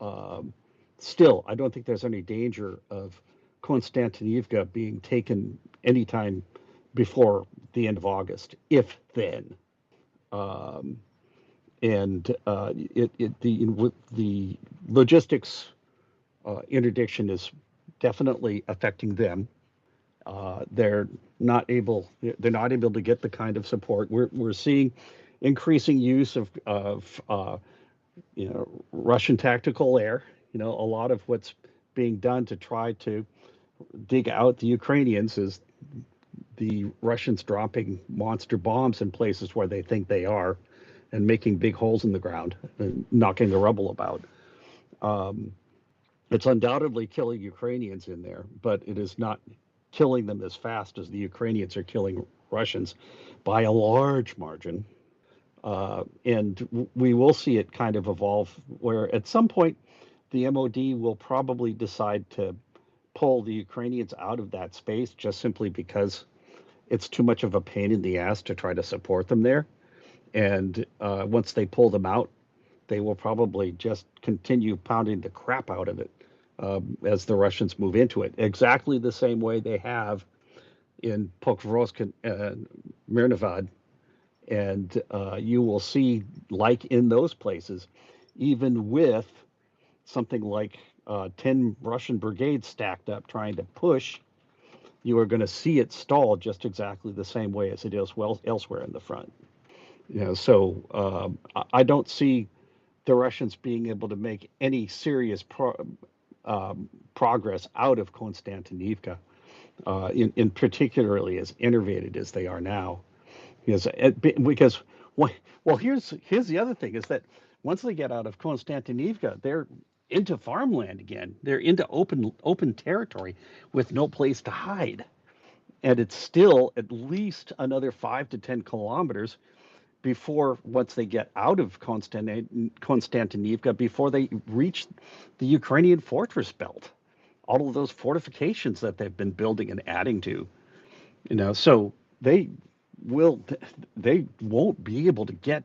um, still. I don't think there's any danger of Konstantinivka being taken anytime before the end of August, if then. Um, and the logistics interdiction is definitely affecting them. They're not able to get the kind of support. We're seeing increasing use of Russian tactical air. A lot of what's being done to try to dig out the Ukrainians is the Russians dropping monster bombs in places where they think they are, and making big holes in the ground and knocking the rubble about. Um, it's undoubtedly killing Ukrainians in there, but it is not killing them as fast as the Ukrainians are killing Russians by a large margin. And we will see it kind of evolve where at some point the MOD will probably decide to pull the Ukrainians out of that space just simply because it's too much of a pain in the ass to try to support them there. And once they pull them out, they will probably just continue pounding the crap out of it as the Russians move into it, exactly the same way they have in Pokrovsk and Mirnovad. And you will see, like in those places, even with something like 10 Russian brigades stacked up trying to push, you are going to see it stall just exactly the same way as it is elsewhere in the front. So I don't see the Russians being able to make any serious progress out of Konstantinivka, in particularly as innervated as they are now. Because well, here's the other thing is that once they get out of Konstantinivka, they're into farmland again. They're into open territory with no place to hide, and it's still at least another 5 to 10 kilometers before once they get out of Konstantinivka, before they reach the Ukrainian fortress belt, all of those fortifications that they've been building and adding to. So they will they won't be able to get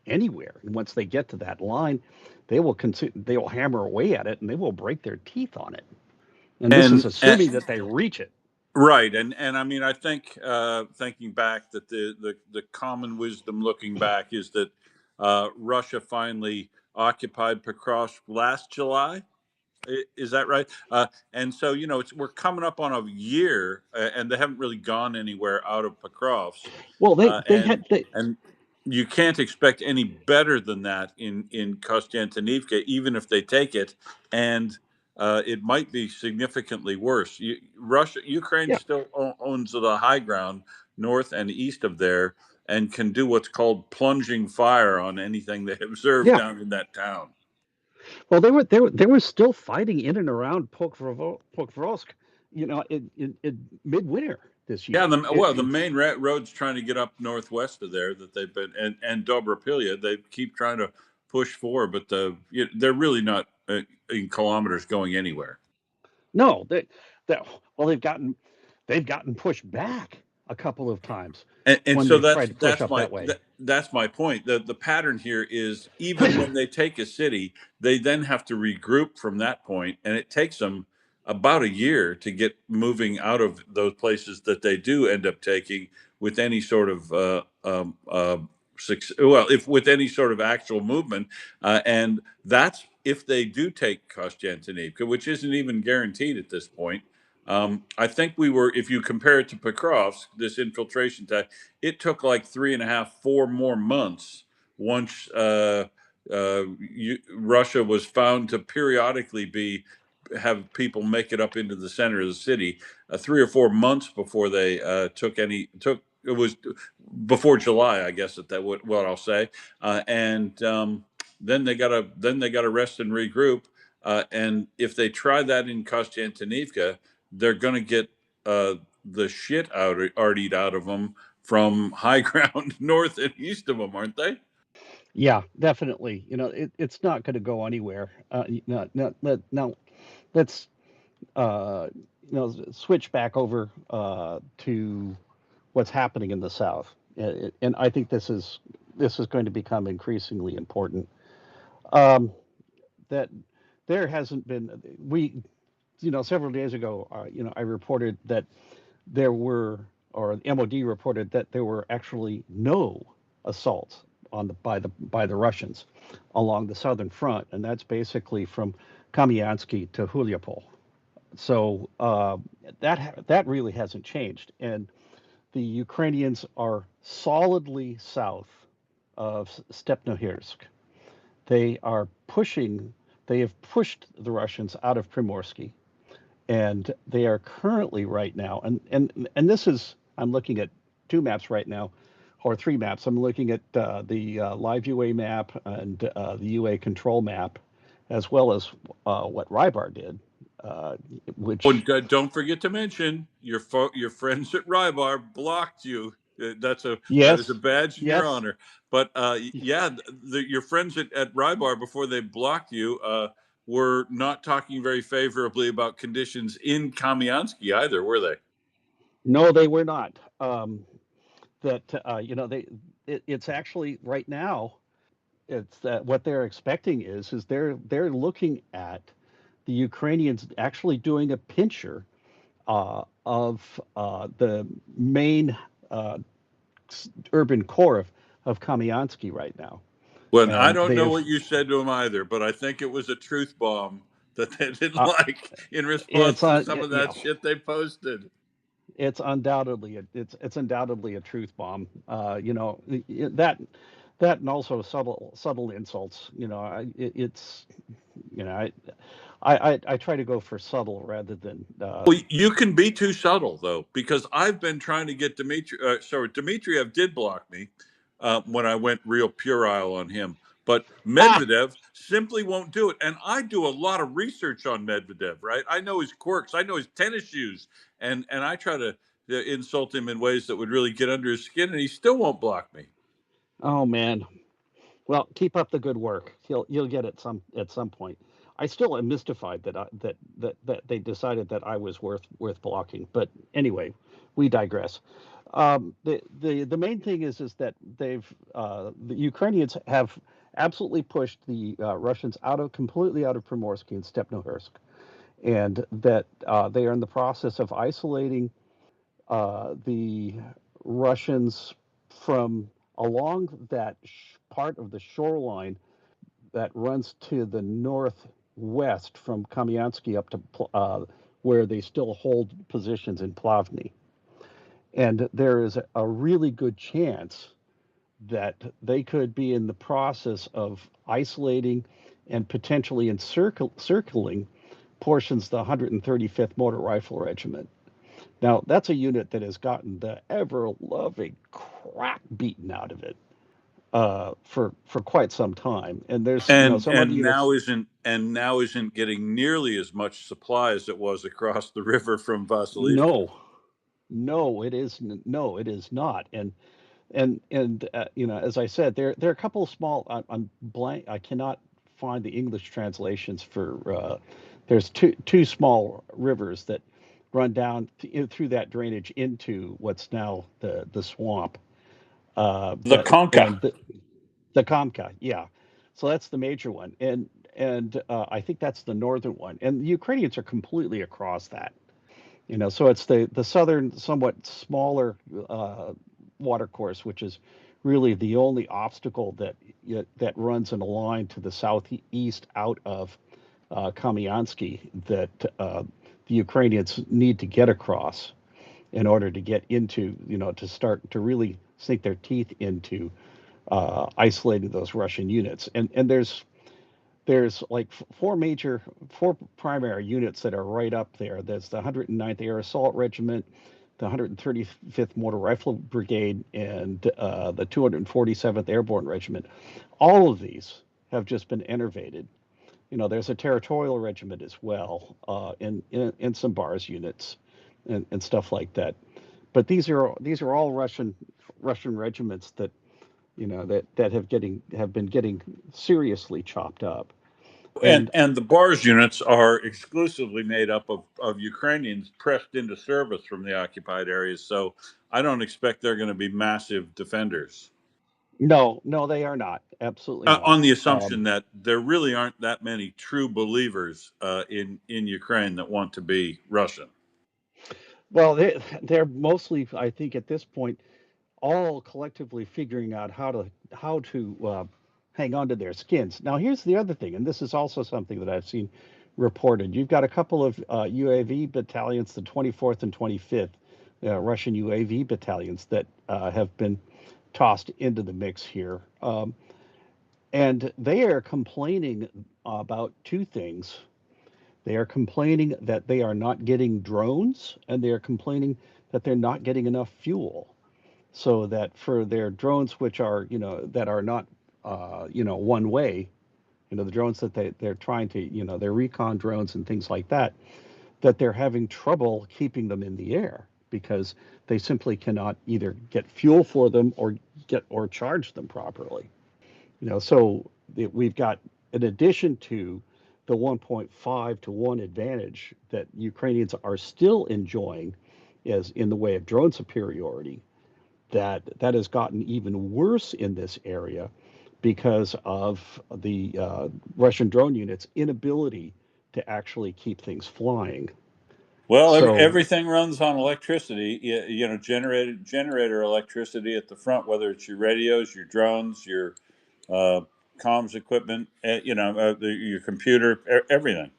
anywhere. And once they get to that line, they will hammer away at it and they will break their teeth on it. And this is And assuming that they reach it. right, and I mean, I think thinking back that the common wisdom looking back is that Russia finally occupied Pokrovsk last July. Is that right? And so we're coming up on a year, and they haven't really gone anywhere out of Pokrovsk, Well, uh, and and you can't expect any better than that in Kostiantynivka, even if they take it, and it might be significantly worse. Ukraine yeah, still owns the high ground north and east of there, and can do what's called plunging fire on anything they observe yeah. down in that town. Well, they were still fighting in and around Pokrovsk, in midwinter this Yeah, year. the main roads trying to get up northwest of there that they've been and Dobropilia, they keep trying to push forward, but they're really not in kilometers going anywhere. No, they well they've gotten pushed back a couple of times And when so they've tried to push that's up my that way. that's my point. The pattern here is even when they take a city, they then have to regroup from that point, and it takes them about a year to get moving out of those places that they do end up taking with any sort of well, if with any sort of actual movement, and that's if they do take Kostiantynivka, which isn't even guaranteed at this point. I think we were, if you compare it to Pokrovsk, this infiltration tactic, it took like 3.5, 4 more months once Russia was found to periodically have people make it up into the center of the city 3 or 4 months before they took it was before July, I guess that what I'll say, and then they got to rest and regroup. And if they try that in Kostiantynivka, they're going to get the shit artied out of them from high ground north and east of them, aren't they? Yeah, definitely. It's not going to go anywhere. Now, let's switch back over to what's happening in the South, and I think this is going to become increasingly important. Um, that there hasn't been several days ago, I reported that there were, or the MOD reported that there were actually no assaults by the Russians along the southern front, and that's basically from Kamyansky to Huliapol. So that really hasn't changed, and the Ukrainians are solidly south of Stepnohirsk. They are pushing. They have pushed the Russians out of Primorsky, and they are currently right now, and this is, I'm looking at two maps right now, or three maps. I'm looking at the live UA map and the UA control map, as well as what Rybar did, Oh, which don't forget to mention your friends at Rybar blocked you. That is a yes, badge in your yes, honor. But yeah, your friends at Rybar, before they blocked you, were not talking very favorably about conditions in Kamyansky either, were they? no, they were not. That it's actually right now. It's that what they're expecting is they're looking at the Ukrainians actually doing a pincher of the main uh, urban core of Kamyansky right now, Well, I and don't know they've what you said to them either, but I think it was a truth bomb that they didn't uh, like in it's response to on some of yeah that shit they posted. it's undoubtedly a truth bomb. That and also subtle insults. It's I try to go for subtle rather than Well, you can be too subtle though, because I've been trying to get Dmitriev did block me when I went real puerile on him, but ah Medvedev simply won't do it. And I do a lot of research on Medvedev, right? I know his quirks, I know his tennis shoes, and I try to insult him in ways that would really get under his skin, and he still won't block me. oh man. Well, keep up the good work. You'll get it at some point. I still am mystified that they decided that I was worth blocking. But anyway, we digress. The main thing is that the Ukrainians have absolutely pushed the Russians completely out of Primorsky and Stepnohursk, and that they are in the process of isolating the Russians from along that part of the shoreline that runs to the northwest from Kamyansky up to where they still hold positions in Plavny. And there is a really good chance that they could be in the process of isolating and potentially circling portions of the 135th Motor Rifle Regiment. Now, that's a unit that has gotten the ever-loving crap beaten out of it for quite some time. And there's, and some other and units. now isn't getting nearly as much supply as it was across the river from Vasilivka. No, no, it is no, it is not. And as I said, there are a couple of small. I'm blank. I cannot find the English translations for. There's two small rivers that run down through that drainage into what's now the swamp. The That Conca. and the Kamka, yeah. So that's the major one, and I think that's the northern one. And the Ukrainians are completely across that. So it's the southern, somewhat smaller water course, which is really the only obstacle that runs in a line to the southeast out of Kamyansky that the Ukrainians need to get across in order to get into, to start to really sink their teeth into isolating those Russian units. And there's like four primary units that are right up there. There's the 109th Air Assault Regiment, the 135th Motor Rifle Brigade, and the 247th Airborne Regiment. All of these have just been enervated. There's a territorial regiment as well, in some bars units and stuff like that. But these are all Russian regiments that have been getting seriously chopped up. And And the bars units are exclusively made up of Ukrainians pressed into service from the occupied areas. So I don't expect they're going to be massive defenders. no, no, they are not. Absolutely not. On the assumption that there really aren't that many true believers in Ukraine that want to be Russian. Well, they're mostly, I think, at this point, all collectively figuring out how to hang on to their skins. Now, here's the other thing, and this is also something that I've seen reported. You've got a couple of UAV battalions, the 24th and 25th Russian UAV battalions that have been tossed into the mix here. And they are complaining about two things. They are complaining that they are not getting drones, and they are complaining that they're not getting enough fuel. So that for their drones, which are, that are not, one way, the drones that they're trying to, their recon drones and things like that they're having trouble keeping them in the air because they simply cannot either get fuel for them or charge them properly. So we've got, in addition to the 1.5 to 1 advantage that Ukrainians are still enjoying as in the way of drone superiority, that has gotten even worse in this area because of the Russian drone units' inability to actually keep things flying. Well, So everything runs on electricity. Generator electricity at the front, whether it's your radios, your drones, your uh, comms equipment, your computer, everything.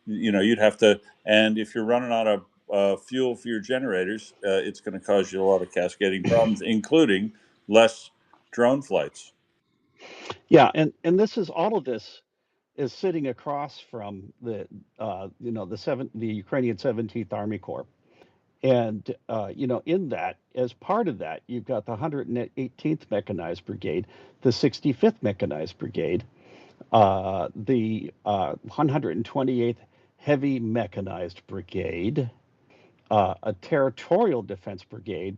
You'd have to, and if you're running out of fuel for your generators, it's going to cause you a lot of cascading problems, including less drone flights. yeah, and this is all of this is sitting across from the Ukrainian 17th Army Corps. And, in that, as part of that, you've got the 118th Mechanized Brigade, the 65th Mechanized Brigade, the 128th Heavy Mechanized Brigade, a Territorial Defense Brigade,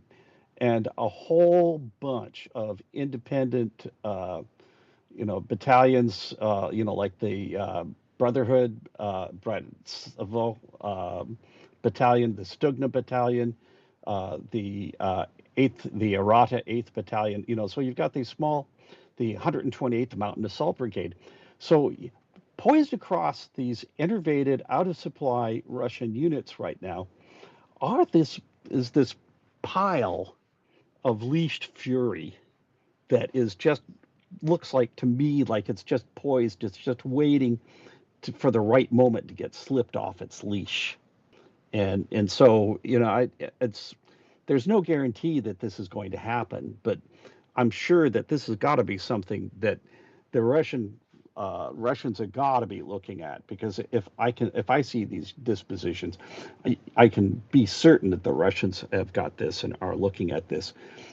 and a whole bunch of independent, battalions, like the Brotherhood, Battalion, the Stugna Battalion, the Arata 8th Battalion. So you've got these small, the 128th Mountain Assault Brigade. So poised across these enervated, out of supply Russian units right now are this pile of leashed fury that is just looks like to me like it's just poised, it's just waiting for the right moment to get slipped off its leash. And so it's there's no guarantee that this is going to happen, but I'm sure that this has got to be something that the Russians have got to be looking at, because if I see these dispositions, I can be certain that the Russians have got this and are looking at this,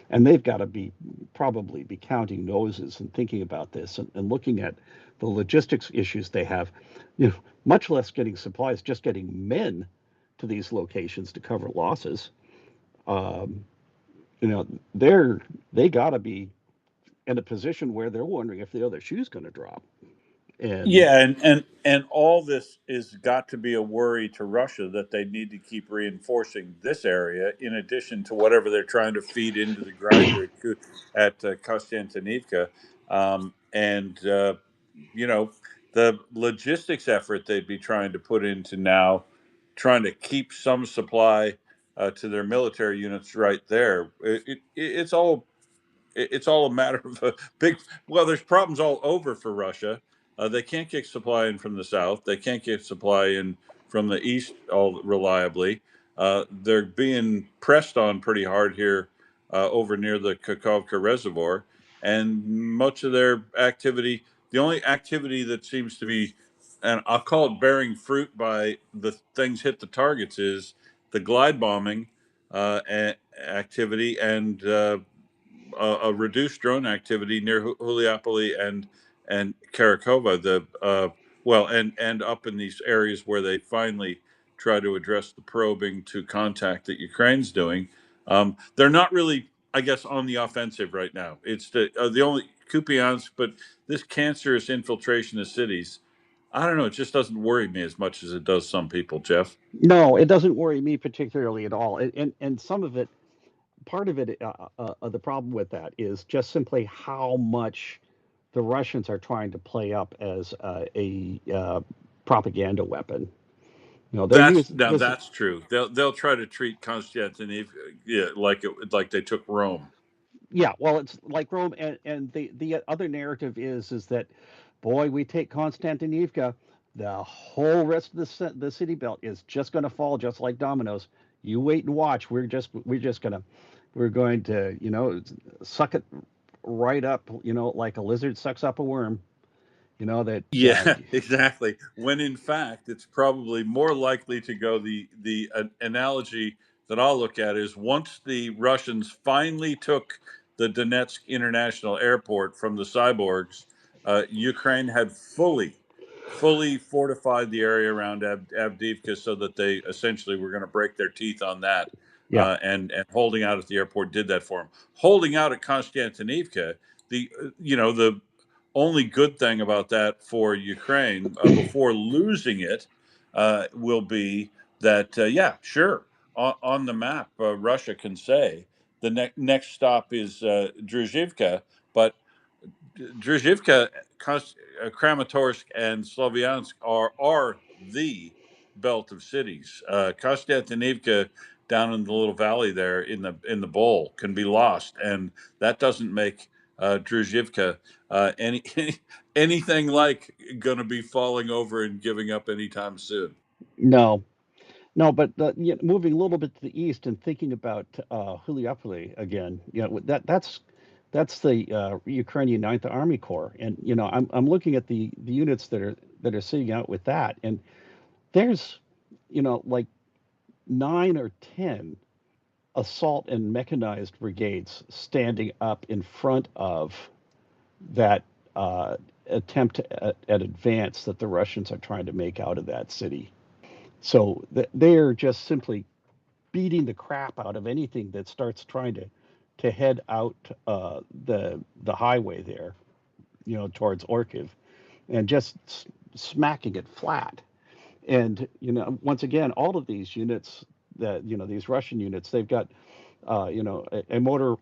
and they've got to probably be counting noses and thinking about this and looking at the logistics issues they have, much less getting supplies, just getting men to these locations to cover losses. Um, you know, they got to be in a position where they're wondering if the other shoe's going to drop. And Yeah, and all this is got to be a worry to Russia that they need to keep reinforcing this area in addition to whatever they're trying to feed into the grinder at Kostiantynivka, and the logistics effort they'd be trying to put into now, trying to keep some supply to their military units right there. It's all a matter of a big. Well, there's problems all over for Russia. They can't get supply in from the south. They can't get supply in from the east all reliably. They're being pressed on pretty hard here over near the Kakhovka Reservoir, and much of their activity, the only activity that seems to be, and I'll call it bearing fruit by the things hit the targets, is the glide bombing activity and a reduced drone activity near Huliapoli and Karakova. And up in these areas where they finally try to address the probing to contact that Ukraine's doing. They're not really, I guess, on the offensive right now. It's the only Kupiansk, but this cancerous infiltration of cities, I don't know. It just doesn't worry me as much as it does some people, Jeff. No, it doesn't worry me particularly at all. And some of it, part of it, the problem with that is just simply how much the Russians are trying to play up as a propaganda weapon. You know, they're That's using now this. that's true. They'll try to treat Konstantinov, yeah, like they took Rome. Yeah, well, it's like Rome, and the other narrative is that, boy, we take Constantinivka, the whole rest of the city belt is just going to fall just like dominoes. You wait and watch. We're going to suck it right up, like a lizard sucks up a worm. You know that. Yeah, exactly. When in fact, it's probably more likely to go the analogy that I'll look at is once the Russians finally took the Donetsk International Airport from the cyborgs, Ukraine had fully fortified the area around Avdiivka so that they essentially were going to break their teeth on that. Yeah. And holding out at the airport did that for them. Holding out at Konstantinivka, the only good thing about that for Ukraine before losing it will be that, yeah, sure, on the map, Russia can say the next stop is Druzhivka, but Druzhivka, Kramatorsk, and Slaviansk are the belt of cities. Konstantinivka down in the little valley there in the bowl can be lost, and that doesn't make Druzhivka anything like going to be falling over and giving up anytime soon. No, no, but moving a little bit to the east and thinking about Huliopoli again, that's the Ukrainian Ninth Army Corps, and I'm looking at the units that are sitting out with that, and there's like 9 or 10 assault and mechanized brigades standing up in front of that attempt at advance that the Russians are trying to make out of that city. So they're just simply beating the crap out of anything that starts trying to head out the highway there, towards Orkiv, and just smacking it flat. And once again, all of these units these Russian units, they've got a motor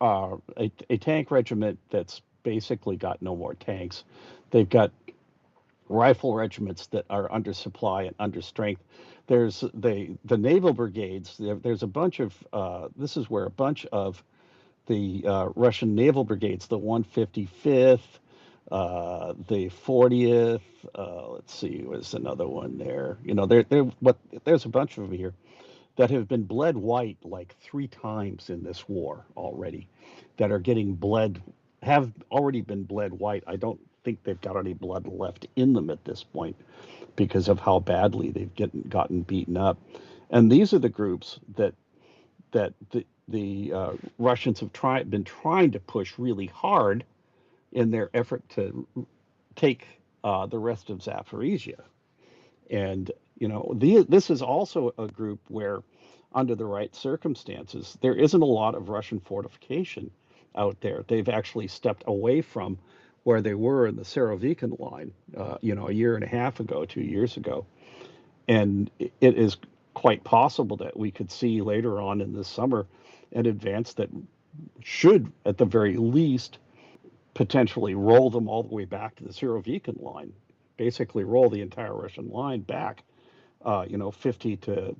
a tank regiment that's basically got no more tanks. They've got rifle regiments that are under supply and under strength. There's the naval brigades. There's a bunch of this is where a bunch of the Russian naval brigades, the 155th, the 40th. Let's see, was another one there. There's a bunch of them here that have been bled white like 3 times in this war already, that are getting bled, have already been bled white. I don't think they've got any blood left in them at this point because of how badly they've gotten beaten up. And these are the groups that the Russians have been trying to push really hard in their effort to take the rest of Zaporizhia. And this is also a group where, under the right circumstances, there isn't a lot of Russian fortification out there. They've actually stepped away from where they were in the Serovikin line, a year and a half ago, 2 years ago. And it is quite possible that we could see later on in this summer an advance that should, at the very least, potentially roll them all the way back to the Serovikin line, basically roll the entire Russian line back, 50 to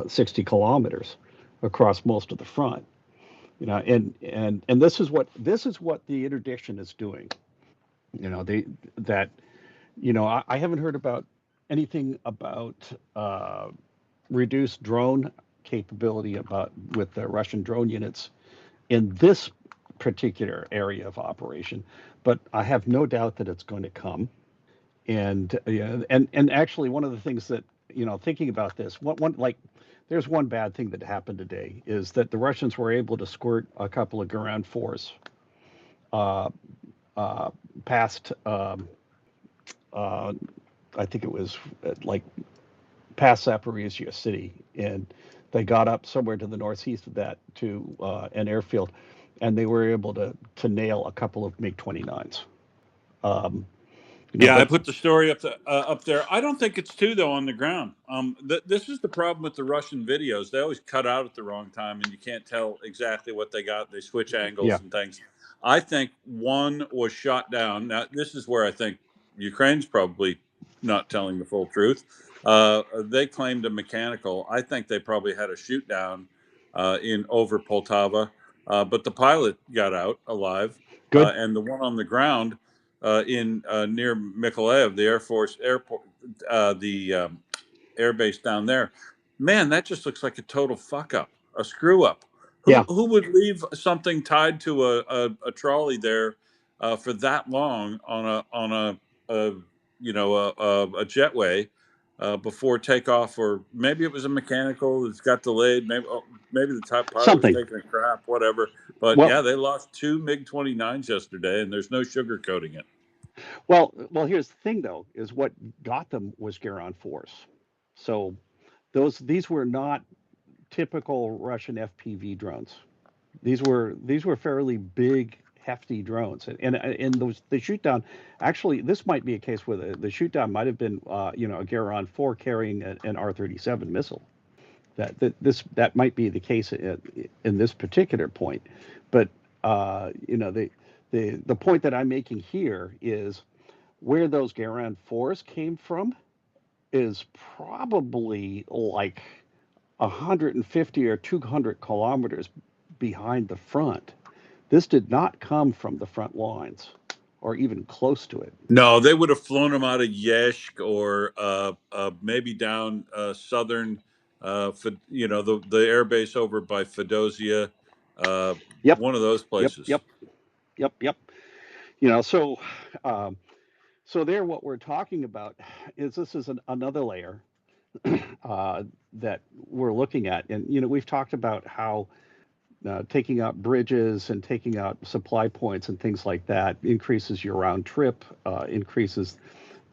60 kilometers across most of the front. And this is what the interdiction is doing. They that I haven't heard about anything about reduced drone capability about with the Russian drone units in this particular area of operation. But I have no doubt that it's going to come. And yeah, and actually, one of the things that thinking about this, one like, there's one bad thing that happened today is that the Russians were able to squirt a couple of ground force uh, past. Uh, I think it was like past Zaporizhia city, and they got up somewhere to the northeast of that to an airfield, and they were able to nail a couple of MiG-29s. Um, Yeah, I but put the story up there. I don't think it's two though on the ground. This is the problem with the Russian videos. They always cut out at the wrong time, and you can't tell exactly what they got. They switch yeah, angles and things. I think one was shot down. Now, this is where I think Ukraine's probably not telling the full truth. They claimed a mechanical. I think they probably had a shoot down in over Poltava, but the pilot got out alive, good. and the one on the ground in near Mykolaiv, the Air Force airport, the air base down there. Man, that just looks like a total fuck up, a screw up. Yeah, Who would leave something tied to a trolley there for that long a a jetway before takeoff, or maybe it was a mechanical that's got delayed. Maybe the top pilot was something. taking a crap, whatever. But Well, yeah, they lost two MiG-29s yesterday, and there's no sugarcoating it. well. Here's the thing, though, is what got them was Garon force. So these were not typical Russian FPV drones. These were fairly big, hefty drones, and those the shoot down. Actually, this might be a case where the shoot down might have been a Garon 4 carrying an R-37 missile. That might be the case in this particular point, but the point that I'm making here is where those Garan 4s came from is probably like 150 or 200 kilometers behind the front. This did not come from the front lines or even close to it. No, they would have flown them out of Yezhk or maybe down southern, the air base over by Fedosia, uh, Yep, one of those yep, places. yep, yep. So um, so there, what we're talking about is this is another layer that we're looking at, and we've talked about how taking out bridges and taking out supply points and things like that increases your round trip, increases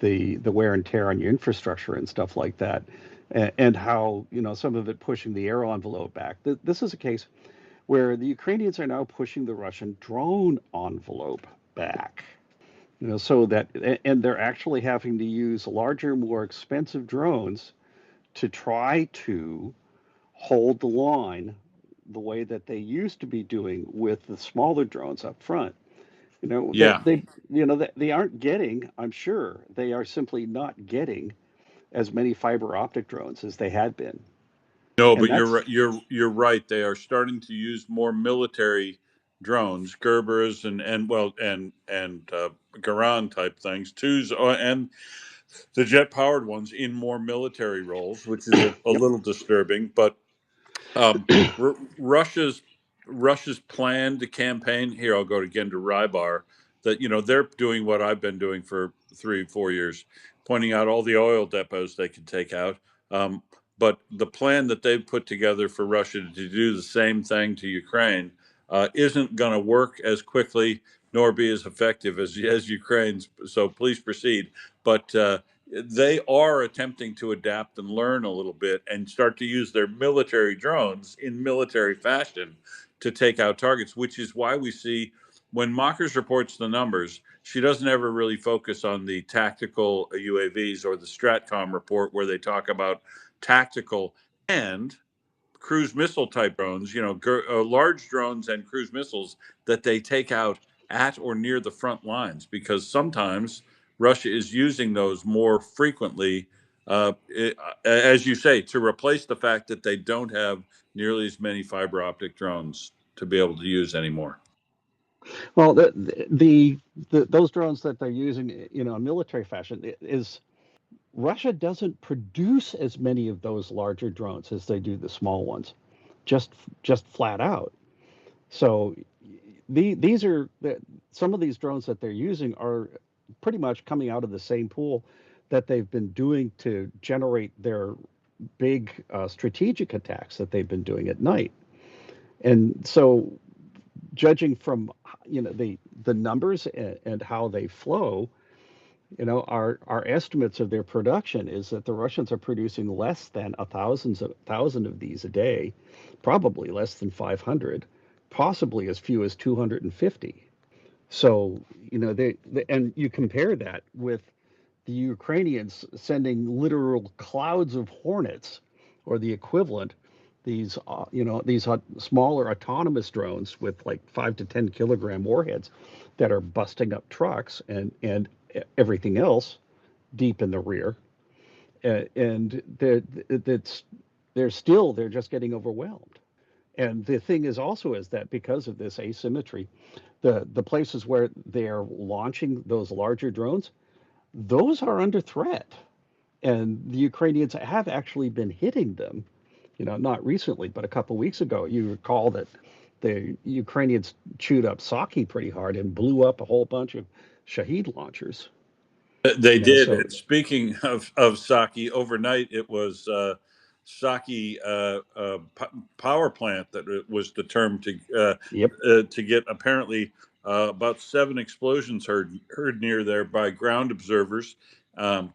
the wear and tear on your infrastructure and stuff like that, and how some of it pushing the air envelope back. This is a case where the Ukrainians are now pushing the Russian drone envelope back. So that, and they're actually having to use larger, more expensive drones to try to hold the line the way that they used to be doing with the smaller drones up front. They Yeah. they aren't getting, I'm sure, they are simply not getting as many fiber optic drones as they had been. No, And but you're that's right. You're right. They are starting to use more military drones, Gerbers and Garan type things, twos, and the jet powered ones in more military roles, which is a yep. little disturbing. But R- Russia's Russia's planned campaign here. I'll go again to Rybar. That they're doing what I've been doing for 3 4 years, pointing out all the oil depots they can take out. Um, but the plan that they've put together for Russia to do the same thing to Ukraine isn't going to work as quickly nor be as effective as Ukraine's. So please proceed. But they are attempting to adapt and learn a little bit and start to use their military drones in military fashion to take out targets, which is why we see when Mockers reports the numbers, she doesn't ever really focus on the tactical UAVs or the Stratcom report where they talk about tactical and cruise missile type drones, large drones and cruise missiles that they take out at or near the front lines, because sometimes Russia is using those more frequently, as you say, to replace the fact that they don't have nearly as many fiber optic drones to be able to use anymore. Well, those drones that they're using, in military fashion is Russia doesn't produce as many of those larger drones as they do the small ones, just flat out. So these are some of these drones that they're using are pretty much coming out of the same pool that they've been doing to generate their big strategic attacks that they've been doing at night. And so, judging from the numbers and how they flow, our estimates of their production is that the Russians are producing less than a thousand of these a day, probably less than 500, possibly as few as 250. So, and you compare that with the Ukrainians sending literal clouds of hornets or the equivalent, these smaller autonomous drones with like 5 to 10 kilogram warheads that are busting up trucks and everything else deep in the rear. And they're just getting overwhelmed. And the thing is also is that because of this asymmetry, the places where they're launching those larger drones, those are under threat. And the Ukrainians have actually been hitting them, not recently, but a couple of weeks ago. You recall that the Ukrainians chewed up Saki pretty hard and blew up a whole bunch of Shahed launchers. They did. So And speaking of Saki, overnight it was Saki power plant that it was the term yep, to get apparently about 7 explosions heard near there by ground observers. And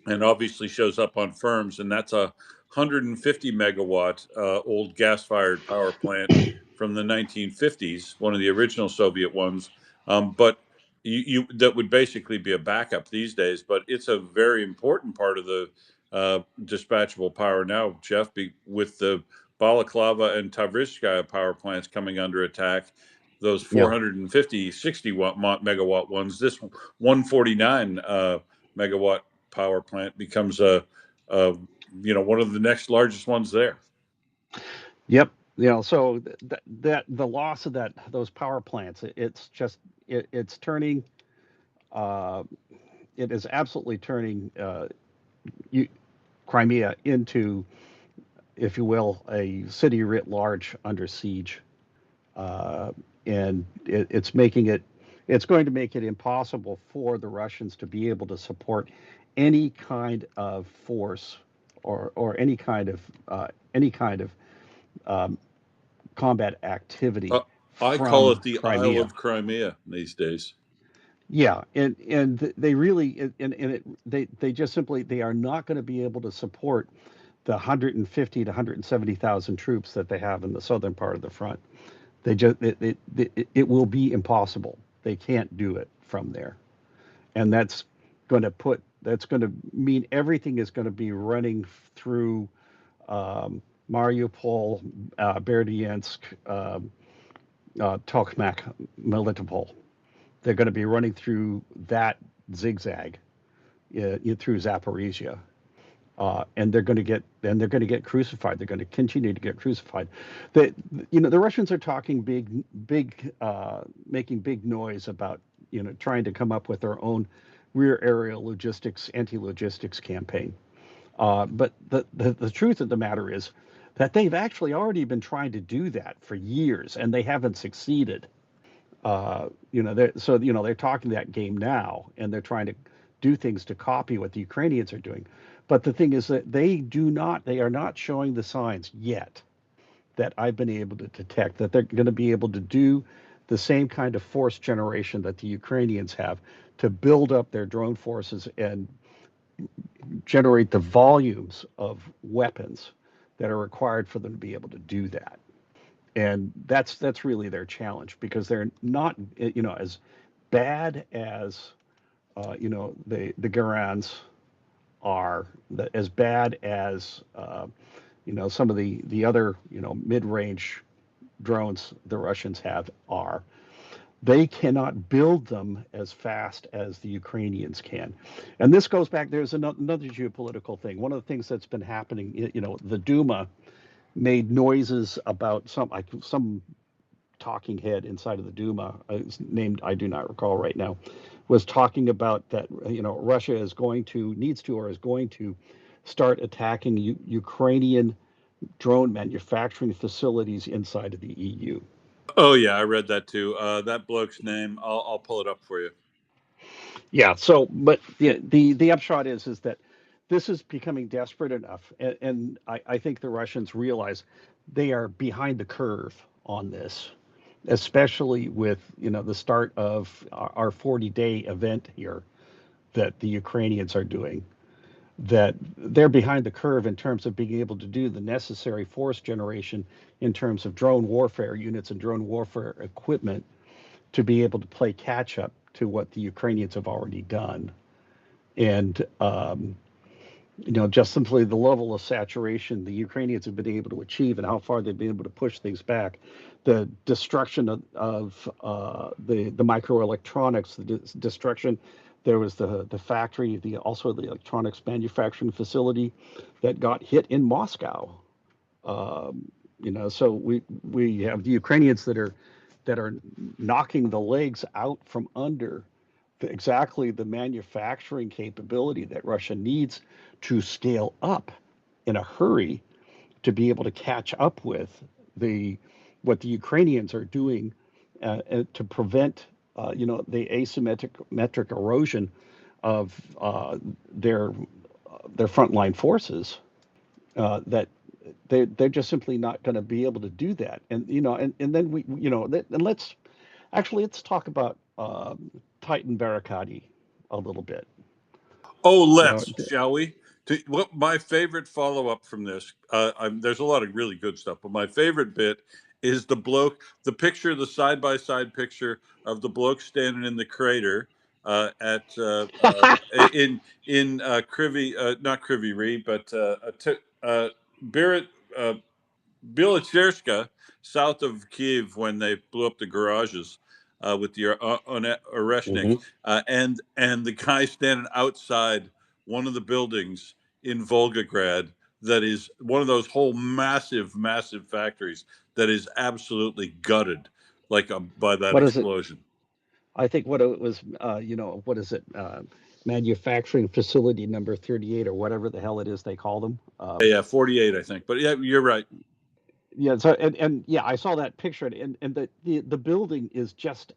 obviously shows up on firms, and that's a 150 megawatt old gas-fired power plant from the 1950s, one of the original Soviet ones. But you that would basically be a backup these days, but it's a very important part of the dispatchable power now, Jeff, with the Balaclava and Tavrizhskaya power plants coming under attack. Those yeah, 450, 60 megawatt ones, this 149 megawatt power plant becomes one of the next largest ones there. yep. So that the loss of those power plants, it's turning, uh, it is absolutely turning Crimea into, if you will, a city writ large under siege. And it's going to make it impossible for the Russians to be able to support any kind of force or any kind of um, combat activity I call from it the Isle Crimea. of Crimea these days. Yeah, and they really they just simply they are not going to be able to support the 150 to 170,000 troops that they have in the southern part of the front. It will be impossible. They can't do it from there, and that's going to mean everything is going to be running through Mariupol, Berdiansk, Tokmak, Melitopol. They're going to be running through that zigzag through Zaporizhia, and they're going to get crucified. They're going to continue to get crucified. The Russians are talking making big noise about trying to come up with their own rear area logistics, anti-logistics campaign. But the truth of the matter is that they've actually already been trying to do that for years, and they haven't succeeded. They're talking that game now, and they're trying to do things to copy what the Ukrainians are doing. But the thing is that they are not showing the signs yet that I've been able to detect that they're going to be able to do the same kind of force generation that the Ukrainians have to build up their drone forces and generate the volumes of weapons that are required for them to be able to do that. And that's really their challenge, because they're not as bad as the Garans are, as bad as some of the other mid-range drones the Russians have are. They cannot build them as fast as the Ukrainians can. And this goes back, there's another geopolitical thing. One of the things that's been happening, the Duma made noises about some talking head inside of the Duma, named I do not recall right now, was talking about that Russia is going to start attacking Ukrainian drone manufacturing facilities inside of the EU. Oh yeah, I read that too. That bloke's name, I'll pull it up for you. Yeah. So, but the upshot is that this is becoming desperate enough, and I think the Russians realize they are behind the curve on this, especially with the start of our 40-day event here that the Ukrainians are doing. That they're behind the curve in terms of being able to do the necessary force generation in terms of drone warfare units and drone warfare equipment to be able to play catch up to what the Ukrainians have already done. And, just simply the level of saturation the Ukrainians have been able to achieve and how far they've been able to push things back, the destruction of the microelectronics, the destruction. There was the factory, also the electronics manufacturing facility that got hit in Moscow. So we have the Ukrainians that are knocking the legs out from under exactly the manufacturing capability that Russia needs to scale up in a hurry to be able to catch up with the what the Ukrainians are doing to prevent the asymmetric erosion of their frontline forces that they're just simply not going to be able to do that. And then and let's talk about Titan Barakati a little bit. Oh, You know, let's, shall we? What my favorite follow up from this? There's a lot of really good stuff, but my favorite bit is the picture, the side by side picture of the bloke standing in the crater at not Kryvyi Rih, but Birit, uh, Bielotserska, south of Kyiv, when they blew up the garages with the Oreshnik, Mhm. and the guy standing outside one of the buildings in Volgograd that is one of those whole massive, massive factories that is absolutely gutted, by that What is it? explosion. I think what it was, what is it? Manufacturing facility number 38 or whatever the hell it is they call them. Yeah, 48, I think. But yeah, you're right. Yeah, so and yeah, I saw that picture and the building is just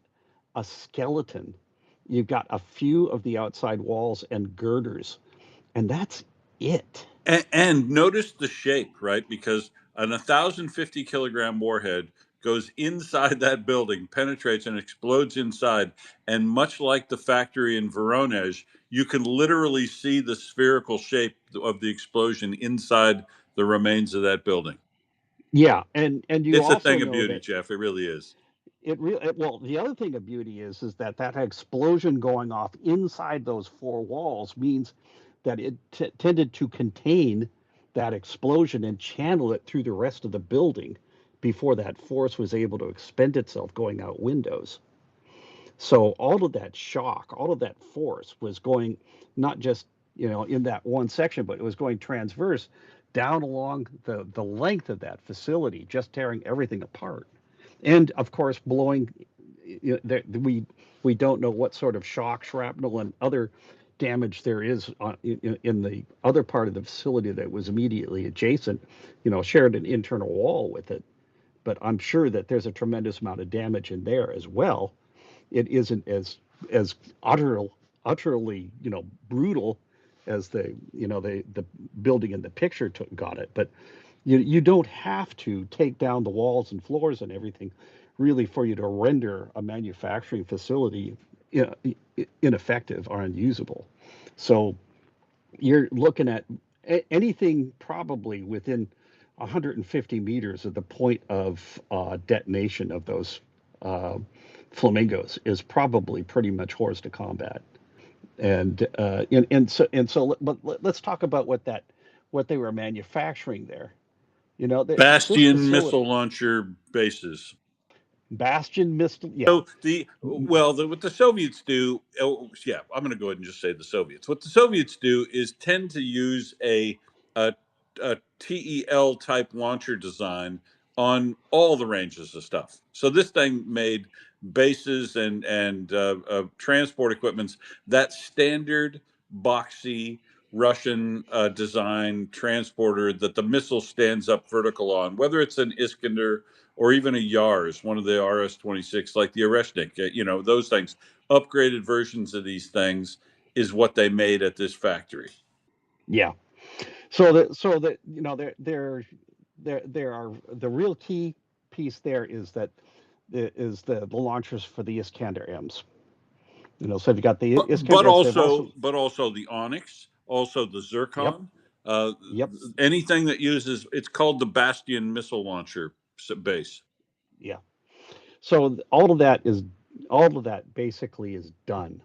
a skeleton. You've got a few of the outside walls and girders, and that's it. And notice the shape, right? Because an 1,050 kilogram warhead goes inside that building, penetrates and explodes inside. And much like the factory in Voronezh, you can literally see the spherical shape of the explosion inside the remains of that building. Yeah, and you It's a also thing of know beauty, that Jeff. It really is. well, the other thing of beauty is that explosion going off inside those four walls means that it tended to contain that explosion and channel it through the rest of the building before that force was able to expend itself going out windows. So all of that shock, all of that force was going not just in that one section, but it was going transverse down along the length of that facility, just tearing everything apart. And of course, blowing. We don't know what sort of shock, shrapnel, and other damage there is in the other part of the facility that was immediately adjacent. Shared an internal wall with it, but I'm sure that there's a tremendous amount of damage in there as well. It isn't as utterly brutal as the building in the picture got it, but you don't have to take down the walls and floors and everything really for you to render a manufacturing facility ineffective or unusable. So you're looking at anything probably within 150 meters of the point of detonation of those uh, flamingos is probably pretty much horse to combat. But let's talk about what they were manufacturing there. This Bastion facility, missile launcher bases. Bastion missile, yeah. So what the Soviets do, yeah, I'm going to go ahead and just say the Soviets. What the Soviets do is tend to use a, a TEL type launcher design on all the ranges of stuff. So this thing made bases and transport equipments that standard boxy Russian design transporter that the missile stands up vertical on, whether it's an Iskander or even a Yars, one of the RS-26, like the Oreshnik, those things. Upgraded versions of these things is what they made at this factory. Yeah. So that there are the real key piece there is that the launchers for the Iskander M's. So you've got the But Iskanders. They've also also the Onyx, also the Yep, Zircon, uh, yep, anything that uses, it's called the Bastion missile launcher base. yeah. So all of that basically is done.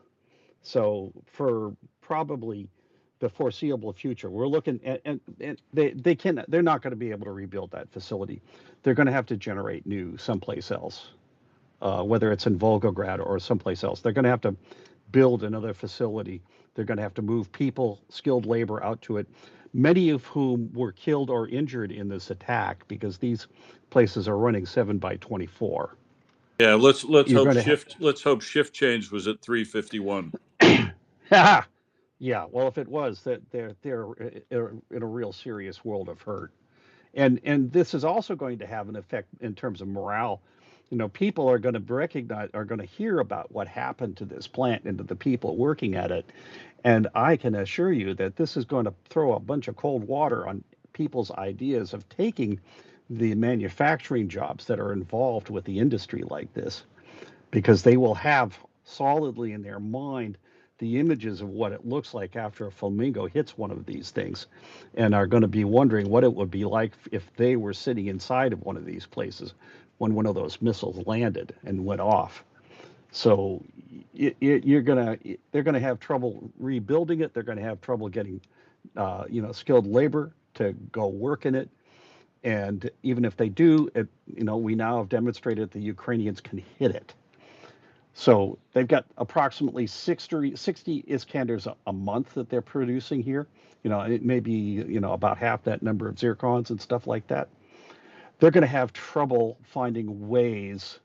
So for probably the foreseeable future, we're looking at, and they're not going to be able to rebuild that facility. They're going to have to generate new someplace else, whether it's in Volgograd or someplace else. They're going to have to build another facility. They're going to have to move people, skilled labor out to it, many of whom were killed or injured in this attack because these places are running 7 by 24. Yeah, let's You're hope going to have, shift change was at 3:51. yeah. Well, if it was, that they're in a real serious world of hurt, and this is also going to have an effect in terms of morale. People are going to are going to hear about what happened to this plant and to the people working at it. And I can assure you that this is going to throw a bunch of cold water on people's ideas of taking the manufacturing jobs that are involved with the industry like this, because they will have solidly in their mind the images of what it looks like after a flamingo hits one of these things, and are going to be wondering what it would be like if they were sitting inside of one of these places when one of those missiles landed and went off. So they're gonna have trouble rebuilding it. They're gonna have trouble getting, skilled labor to go work in it. And even if they do, we now have demonstrated the Ukrainians can hit it. So they've got approximately 60 Iskanders a month that they're producing here. It may be, about half that number of zircons and stuff like that. They're going to have trouble finding ways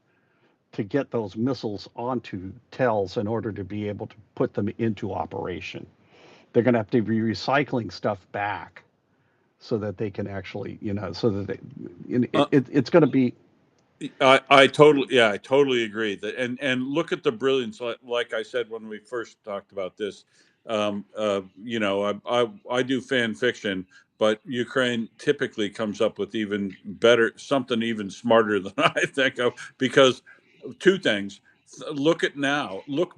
to get those missiles onto TELs in order to be able to put them into operation. They're going to have to be recycling stuff back so that they can actually, so that it's going to be. I totally agree that, and look at the brilliance. Like I said when we first talked about this, I do fan fiction, but Ukraine typically comes up with even better, something even smarter than I think of, because two things. Look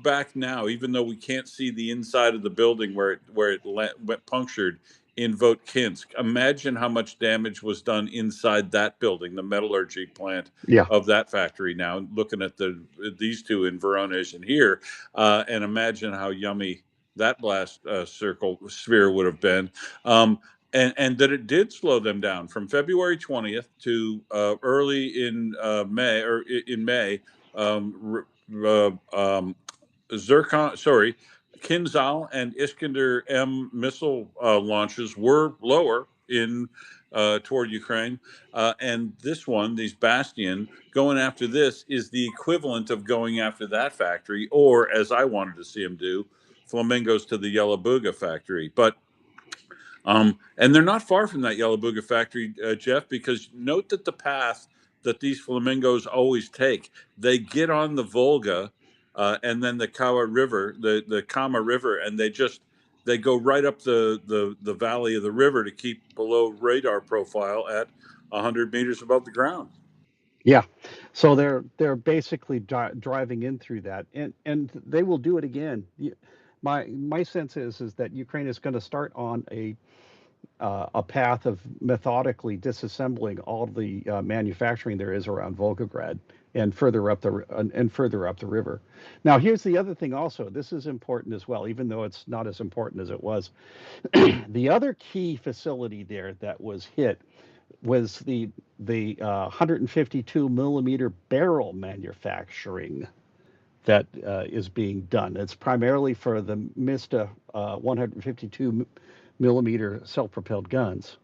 back now, even though we can't see the inside of the building where it went punctured in Votkinsk. Imagine how much damage was done inside that building, the metallurgy plant Yeah. of that factory. Now, looking at these two in Voronezh and here, and imagine how yummy that blast circle sphere would have been. And that it did slow them down from February 20th to early in May, or in May. Zircon, sorry, Kinzhal and Iskander M missile launches were lower in toward Ukraine, and this one, these Bastion, going after this is the equivalent of going after that factory, or as I wanted to see them do, flamingos to the Yelabuga factory. But and they're not far from that Yelabuga factory, Jeff, because note that the path that these flamingos always take, they get on the Volga and then the Kawa River, the Kama River, and they go right up the valley of the river to keep below radar profile at 100 meters above the ground. Yeah. So they're basically driving in through that, and they will do it again. My sense is that Ukraine is going to start on a path of methodically disassembling all the manufacturing there is around Volgograd and further up the river. Now, here's the other thing. Also, this is important as well, even though it's not as important as it was. The other key facility there that was hit was the 152 millimeter barrel manufacturing that is being done. It's primarily for the Mista 152 millimeter self-propelled guns.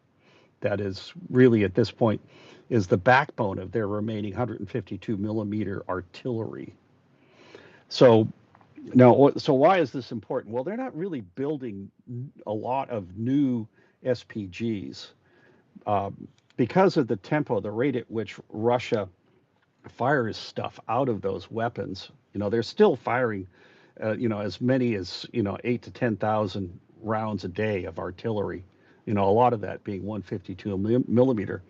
That is really at this point is the backbone of their remaining 152 millimeter artillery. So Now, so why is this important? Well, they're not really building a lot of new SPGs because of the tempo, the rate at which Russia fires stuff out of those weapons. They're still firing, as many as 8 to 10,000 rounds a day of artillery. A lot of that being 152 millimeter.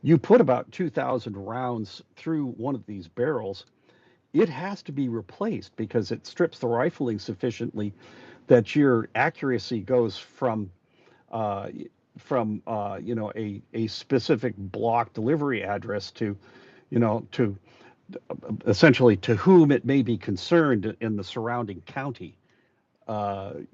You put about 2,000 rounds through one of these barrels, it has to be replaced because it strips the rifling sufficiently that your accuracy goes uh, from a specific block delivery address to essentially to whom it may be concerned in the surrounding county. So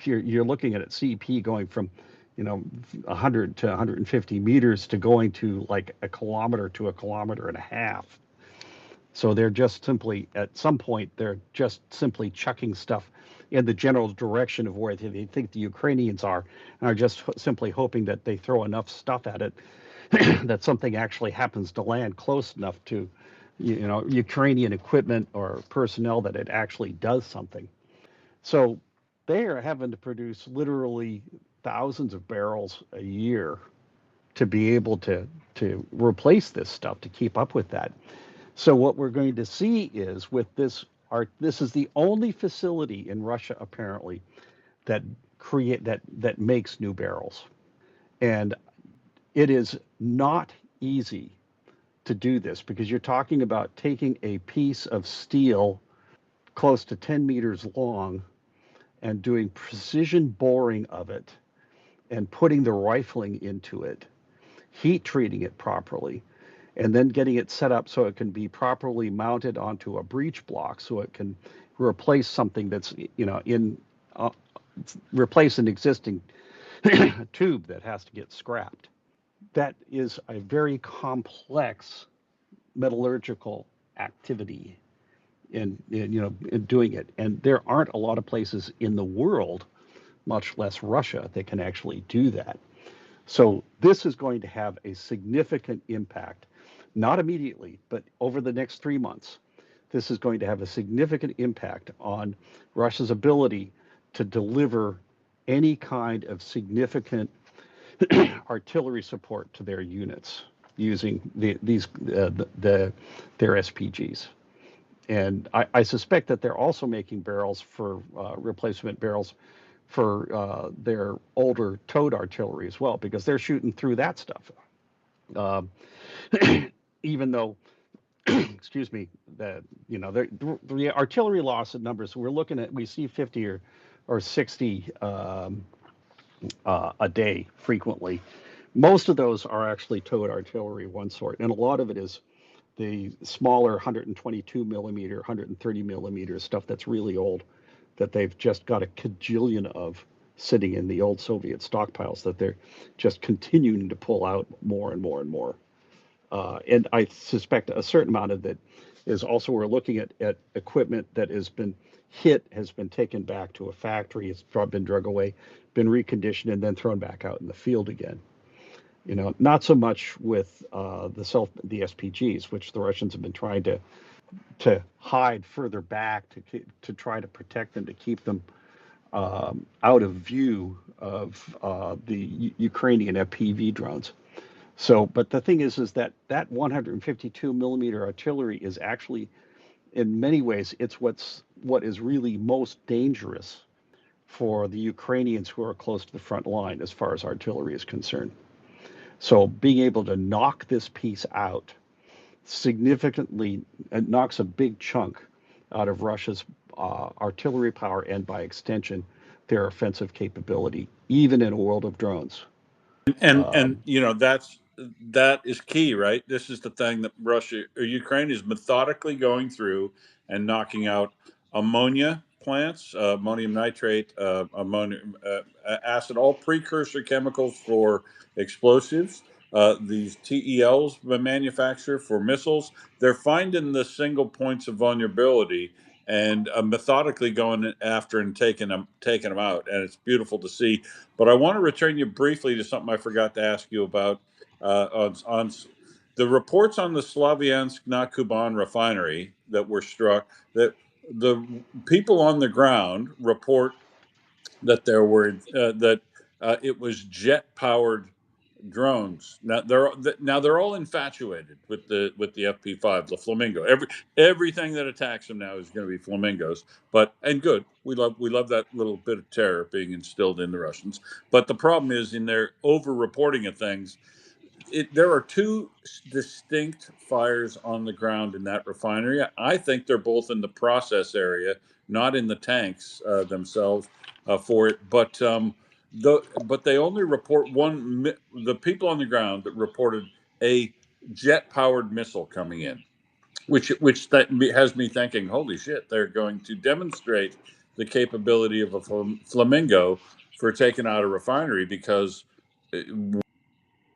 you're looking at CP going from 100 to 150 meters to going to like a kilometer to a kilometer and a half. So they're just simply, at some point, they're just simply chucking stuff in the general direction of where they think the Ukrainians and are just simply hoping that they throw enough stuff at it that something actually happens to land close enough to, Ukrainian equipment or personnel that it actually does something. So they are having to produce literally thousands of barrels a year to be able to replace this stuff to keep up with that. So what we're going to see is with this is the only facility in Russia apparently that that makes new barrels, and it is not easy to do this because you're talking about taking a piece of steel close to 10 meters long and doing precision boring of it and putting the rifling into it, heat treating it properly, and then getting it set up so it can be properly mounted onto a breech block so it can replace something that's in uh, replace an existing tube that has to get scrapped. That is a very complex metallurgical activity in doing it, and there aren't a lot of places in the world, much less Russia, that can actually do that. So this is going to have a significant impact, not immediately, but over the next 3 months. This is going to have a significant impact on Russia's ability to deliver any kind of significant artillery support to their units using their SPGs. And I suspect that they're also making barrels for replacement barrels for their older towed artillery as well, because they're shooting through that stuff. Uh, Even though, excuse me, the artillery loss numbers we're looking at, we see 50 or 60 a day frequently. Most of those are actually towed artillery of one sort, and a lot of it is the smaller 122 millimeter, 130 millimeter stuff that's really old, that they've just got a cajillion of sitting in the old Soviet stockpiles that they're just continuing to pull out more and more and more. And I suspect a certain amount of it is also we're looking at equipment that has been taken back to a factory, it's been drug away, been reconditioned, and then thrown back out in the field again. Not so much with the SPGs, which the Russians have been trying to hide further back to try to protect them, to keep them out of view of the Ukrainian FPV drones. So, but the thing is that 152 millimeter artillery is actually, in many ways, it's what is really most dangerous for the Ukrainians who are close to the front line as far as artillery is concerned. So, being able to knock this piece out significantly, it knocks a big chunk out of Russia's artillery power and, by extension, their offensive capability, even in a world of drones. And that is key, right? This is the thing that Russia or Ukraine is methodically going through and knocking out ammonia plants, ammonium nitrate, ammonium acid, all precursor chemicals for explosives. These TELs manufacture for missiles. They're finding the single points of vulnerability and methodically going after and taking them out, and it's beautiful to see. But I want to return you briefly to something I forgot to ask you about on the reports on the Slaviansk-on-Kuban refinery that were struck. That the people on the ground report that there were it was jet powered drones. Now they're all infatuated with the FP5, the Flamingo. Everything that attacks them now is going to be Flamingos. But and good, we love that little bit of terror being instilled in the Russians. But the problem is in their over reporting of things. There are two distinct fires on the ground in that refinery. I think they're both in the process area, not in the tanks themselves for it. But they only report one. The people on the ground that reported a jet-powered missile coming in, which that has me thinking, holy shit, they're going to demonstrate the capability of a flamingo for taking out a refinery because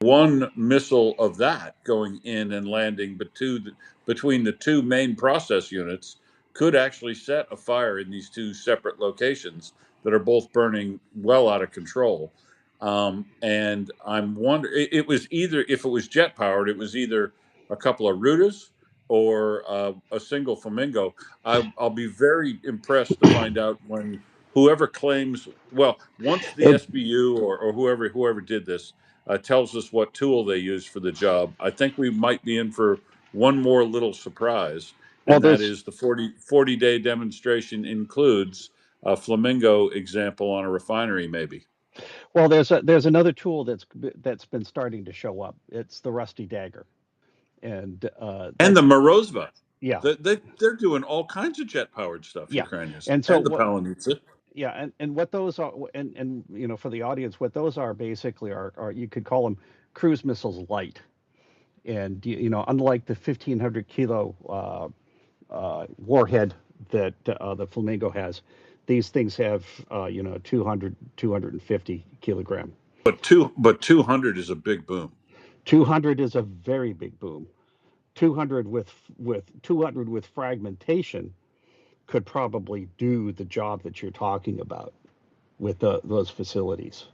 one missile of that going in and landing between the two main process units could actually set a fire in these two separate locations that are both burning well out of control. And I'm wondering, it was either, if it was jet powered, it was either a couple of Rutas or a single Flamingo. I'll be very impressed to find out when whoever claims, well, once the It, SBU or whoever did this tells us what tool they use for the job, I think we might be in for one more little surprise, well, and that there's is the 40-day demonstration includes a flamingo example on a refinery, maybe. there's another tool that's been starting to show up. It's the Rusty Dagger, and And the that's Morozova. yeah, They're doing all kinds of jet powered stuff, yeah. Ukrainians, And so and the what? Palanitsa. Yeah, and what those are, and for the audience, what those are basically are you could call them cruise missiles light, and unlike the 1,500 kilo warhead that the Flamingo has, these things have 250 kilogram. But 200 is a big boom. 200 is a very big boom. 200 with 200 with fragmentation could probably do the job that you're talking about with those facilities.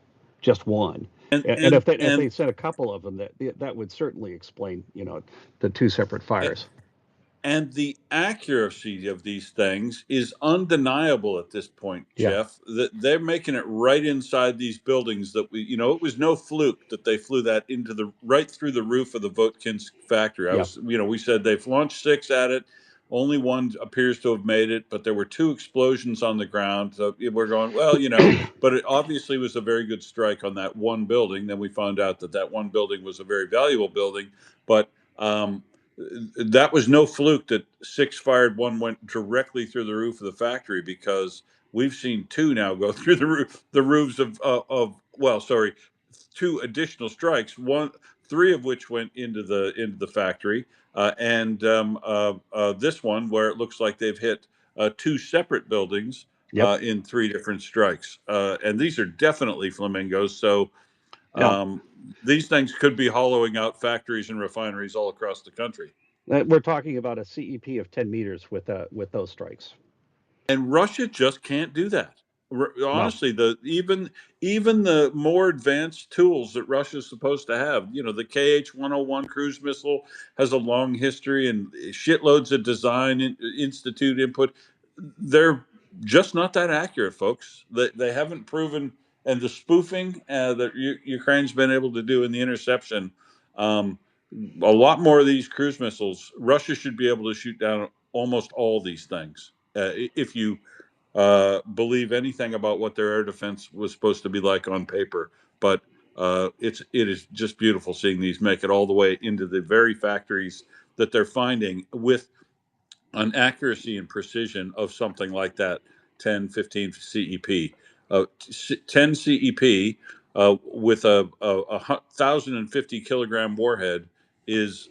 Just one. And And and if and they sent a couple of them, that would certainly explain, the two separate fires. And the accuracy of these things is undeniable at this point, Yeah, Jeff. That they're making it right inside these buildings that it was no fluke that they flew that into the right through the roof of the Votkinsk factory. yeah, We said they've launched 6 at it. Only one appears to have made it, but there were 2 explosions on the ground. So we're going, well, but it obviously was a very good strike on that one building. Then we found out that one building was a very valuable building, but um, that was no fluke that 6 fired, 1 went directly through the roof of the factory, because we've seen 2 now go through the roofs of well, sorry, 2 additional strikes, 3 of which went into the factory, and this one where it looks like they've hit 2 separate buildings yep, in 3 different strikes, and these are definitely flamingos. So yeah. um, these things could be hollowing out factories and refineries all across the country. We're talking about a CEP of 10 meters with those strikes. And Russia just can't do that. No. Honestly, even the more advanced tools that Russia's supposed to have, the KH-101 cruise missile has a long history and shitloads of design institute input. They're just not that accurate, folks. They haven't proven, and the spoofing that Ukraine's been able to do in the interception. Um, a lot more of these cruise missiles, Russia should be able to shoot down almost all these things. If you believe anything about what their air defense was supposed to be like on paper. But it is just beautiful seeing these make it all the way into the very factories that they're finding, with an accuracy and precision of something like that 10, 15 CEP. 10 CEP with a 1,050 kilogram warhead is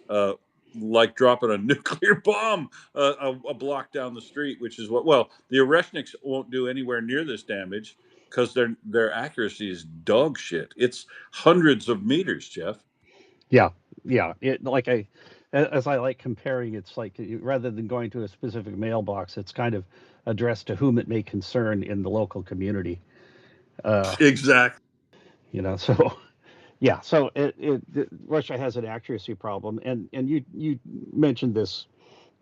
like dropping a nuclear bomb a block down the street, which is well, the Oreshniks won't do anywhere near this damage because their accuracy is dog shit. It's hundreds of meters, Jeff. Yeah, yeah. As I like comparing, it's like rather than going to a specific mailbox, it's kind of addressed to whom it may concern in the local community. Uh, Exactly. so yeah, so Russia has an accuracy problem, and you mentioned this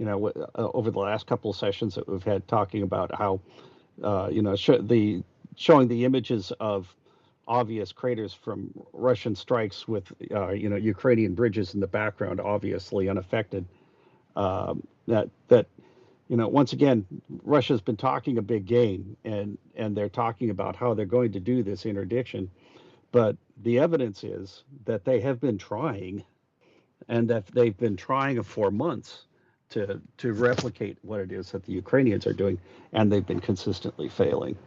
over the last couple of sessions that we've had talking about how showing the images of obvious craters from Russian strikes with Ukrainian bridges in the background, obviously unaffected. That once again, Russia's been talking a big game, and they're talking about how they're going to do this interdiction, but the evidence is that they have been trying, and that they've been trying for months to replicate what it is that the Ukrainians are doing, and they've been consistently failing.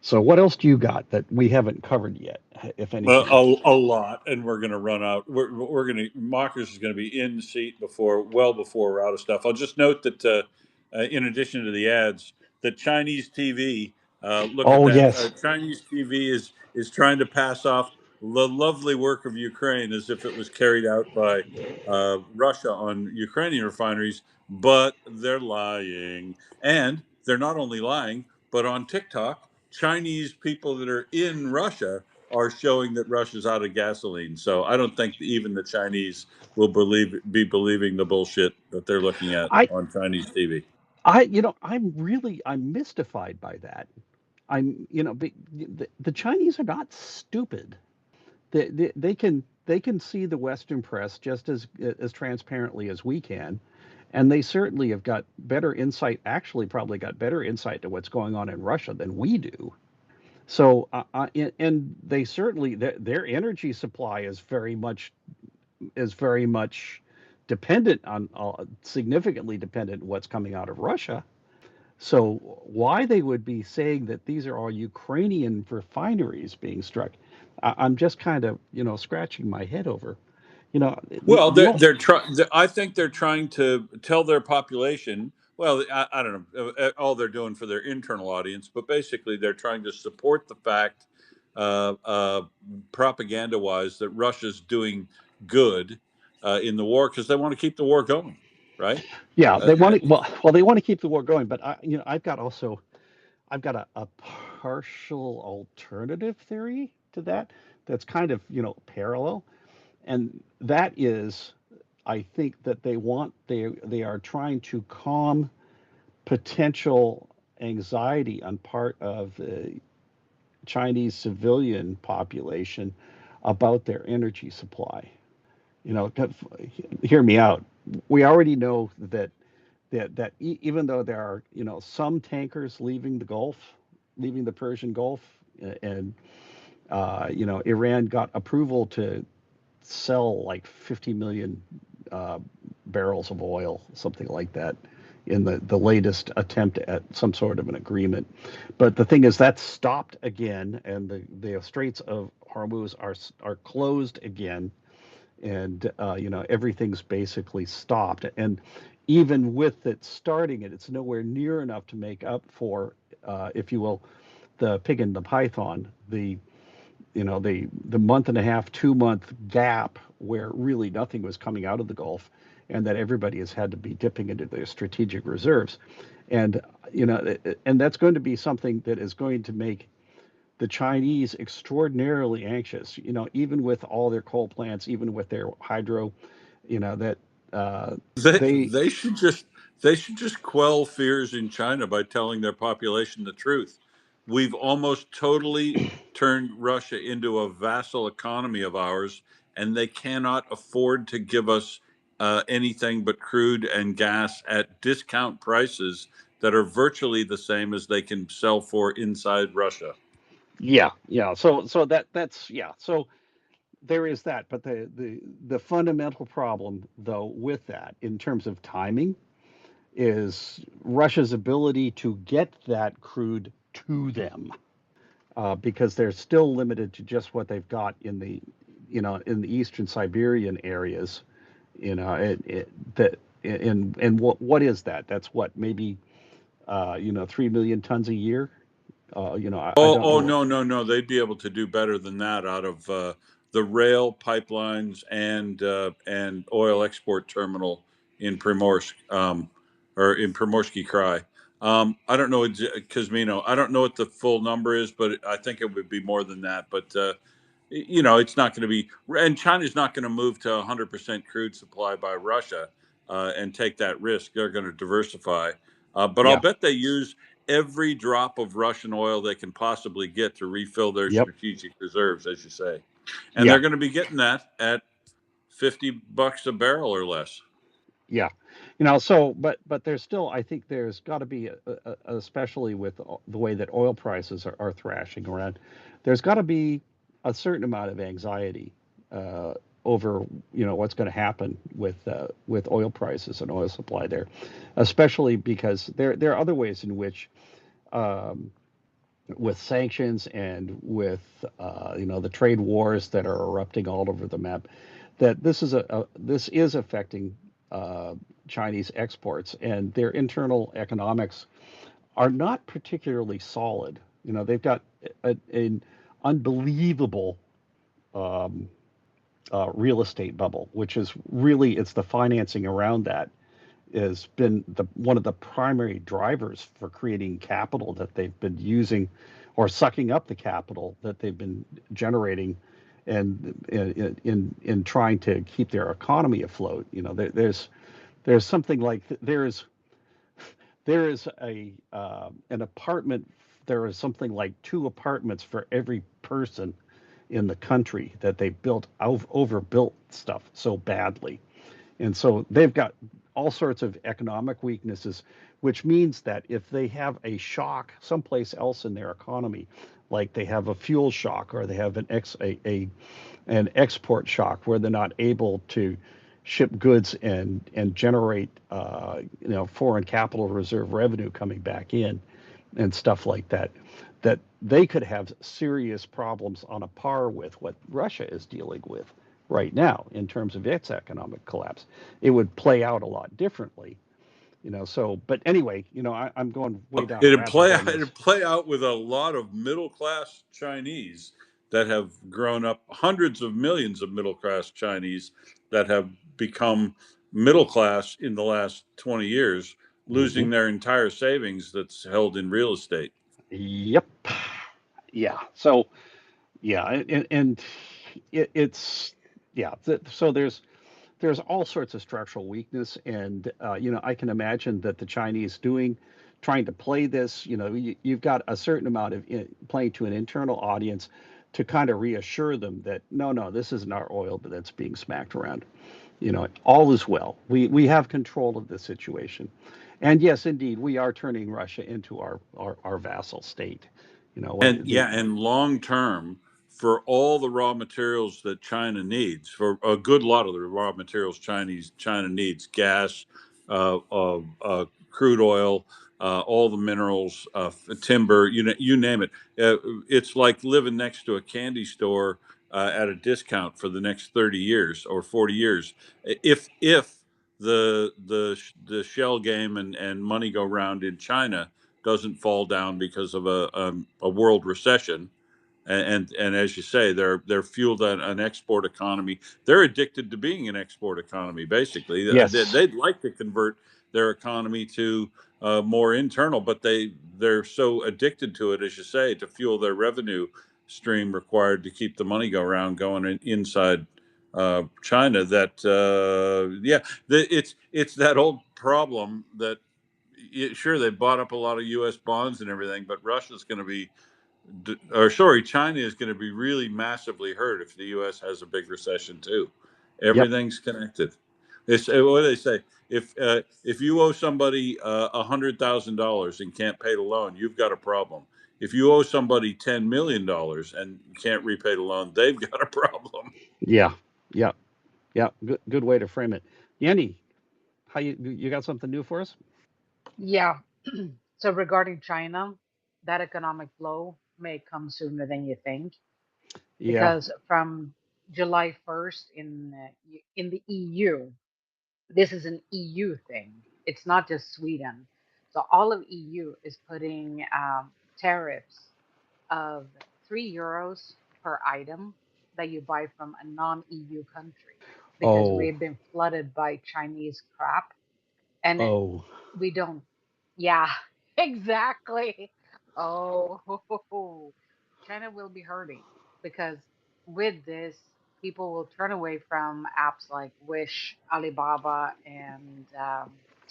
So what else do you got that we haven't covered yet, if anything? A lot, and we're going to run out. We're going to Mockers is going to be in seat well before we're out of stuff. I'll just note that in addition to the ads, the Chinese TV. Look at Oh, that. yes. Chinese TV is trying to pass off the lovely work of Ukraine as if it was carried out by Russia on Ukrainian refineries, but they're lying, and they're not only lying, but on TikTok, Chinese people that are in Russia are showing that Russia's out of gasoline. So I don't think even the Chinese will be believing the bullshit that they're looking at I on Chinese TV. I'm mystified by that. The Chinese are not stupid. They can see the Western press just as transparently as we can, and they certainly have got better insight. Actually, probably got better insight to what's going on in Russia than we do. So, and they certainly their energy supply is very much dependent on significantly dependent on what's coming out of Russia. So why they would be saying that these are all Ukrainian refineries being struck, I'm just kind of scratching my head over. You know the Well, the they're trying. I think they're trying to tell their population. Well, I don't know all they're doing for their internal audience, but basically they're trying to support the fact, propaganda-wise, that Russia's doing good in the war because they want to keep the war going, right? Yeah, Uh, they want to they want to keep the war going, but I've got a partial alternative theory to that that's kind of parallel, and that is I think that they are trying to calm potential anxiety on part of the Chinese civilian population about their energy supply. You know, hear me out. We already know that even though there are some tankers leaving the Gulf, leaving the Persian Gulf, and Iran got approval to sell like 50 million uh, barrels of oil, something like that, in the latest attempt at some sort of an agreement. But the thing is, that's stopped again, and the Straits of Hormuz are closed again, and everything's basically stopped. And even with it starting it's nowhere near enough to make up for, if you will, the pig and the python, the month and a half, 2 month gap where really nothing was coming out of the Gulf, and that everybody has had to be dipping into their strategic reserves, and and that's going to be something that is going to make the Chinese extraordinarily anxious. Even with all their coal plants, even with their hydro, that They they they should just they should just quell fears in China by telling their population the truth. We've almost totally turned Russia into a vassal economy of ours, and they cannot afford to give us anything but crude and gas at discount prices that are virtually the same as they can sell for inside Russia. yeah. So that's yeah. So there is that, but the fundamental problem though with that in terms of timing is Russia's ability to get that crude to them, because they're still limited to just what they've got in the eastern Siberian areas. That and what is that? That's what, maybe 3 million tons a year. I don't Oh know. no, no, no! They'd be able to do better than that out of the rail pipelines and oil export terminal in Primorsk, or in Primorsky Krai. I don't know, Kuzmino. I don't know what the full number is, but I think it would be more than that. But it's not going to be, and China's not going to move to 100% crude supply by Russia and take that risk. They're going to diversify. But I'll Yeah. bet they use every drop of Russian oil they can possibly get to refill their Yep. strategic reserves, as you say. And Yeah. they're going to be getting that at $50 a barrel or less. Yeah. But there's still, I think there's got to be, especially with the way that oil prices are thrashing around, there's got to be a certain amount of anxiety uh, over, what's going to happen with oil prices and oil supply there, especially because there are other ways in which, um, with sanctions and with, the trade wars that are erupting all over the map, that this is affecting uh, Chinese exports, and their internal economics are not particularly solid. They've got an unbelievable um, real estate bubble, which is really, it's the financing around that has been one of the primary drivers for creating capital that they've been using, or sucking up the capital that they've been generating, and in trying to keep their economy afloat. There's something like, there is a an apartment. There is something like two apartments for every person in the country that they built overbuilt stuff so badly, and so they've got all sorts of economic weaknesses, which means that if they have a shock someplace else in their economy, like they have a fuel shock, or they have an export shock where they're not able to ship goods and generate foreign capital reserve revenue coming back in and stuff like that, that they could have serious problems on a par with what Russia is dealing with right now in terms of its economic collapse. It would play out a lot differently, so, but anyway, I'm going way down a It'd rabbit play hole in this. it'd play out with a lot of middle class Chinese that have grown up, hundreds of millions of middle class Chinese that have become middle class in the last 20 years, Hmm. losing their entire savings that's held in real estate. Yep. Yeah. So, yeah, and it's, yeah. So there's all sorts of structural weakness, and I can imagine that the Chinese trying to play this. You've got a certain amount of playing to an internal audience to kind of reassure them that no, no, this isn't our oil, but that's being smacked around. All is well. We have control of the situation, and yes, indeed, we are turning Russia into our vassal state. And The yeah, and long term, for all the raw materials that China needs, for a good lot of the raw materials China needs, gas, crude oil, all the minerals, timber, you name it. It's like living next to a candy store at a discount for the next 30 years or 40 years. If the shell game and money go round in China doesn't fall down because of a world recession. And as you say, they're fueled on an export economy. They're addicted to being an export economy. Basically, yes, they'd like to convert their economy to more internal, but they're so addicted to it, as you say, to fuel their revenue stream required to keep the money go around going inside China. That it's that old problem that sure they bought up a lot of U.S. bonds and everything, but Russia's going to be, or sorry, China is going to be really massively hurt if the U.S. has a big recession too. yep, Everything's connected. It's what do they say? If you owe somebody $100,000 and can't pay the loan, you've got a problem. If you owe somebody $10 million and can't repay the loan, they've got a problem. yeah, yeah, yeah. Good way to frame it. Yanni, how you got something new for us? Yeah. So regarding China, that economic blow may come sooner than you think, Yeah. because from July 1st in the EU, this is an EU thing. It's not just Sweden. So all of EU is putting tariffs of €3 per item that you buy from a non-EU country, because Oh, we've been flooded by Chinese crap, and oh, we don't. Yeah, exactly. Oh, China will be hurting because with this, people will turn away from apps like Wish, Alibaba, and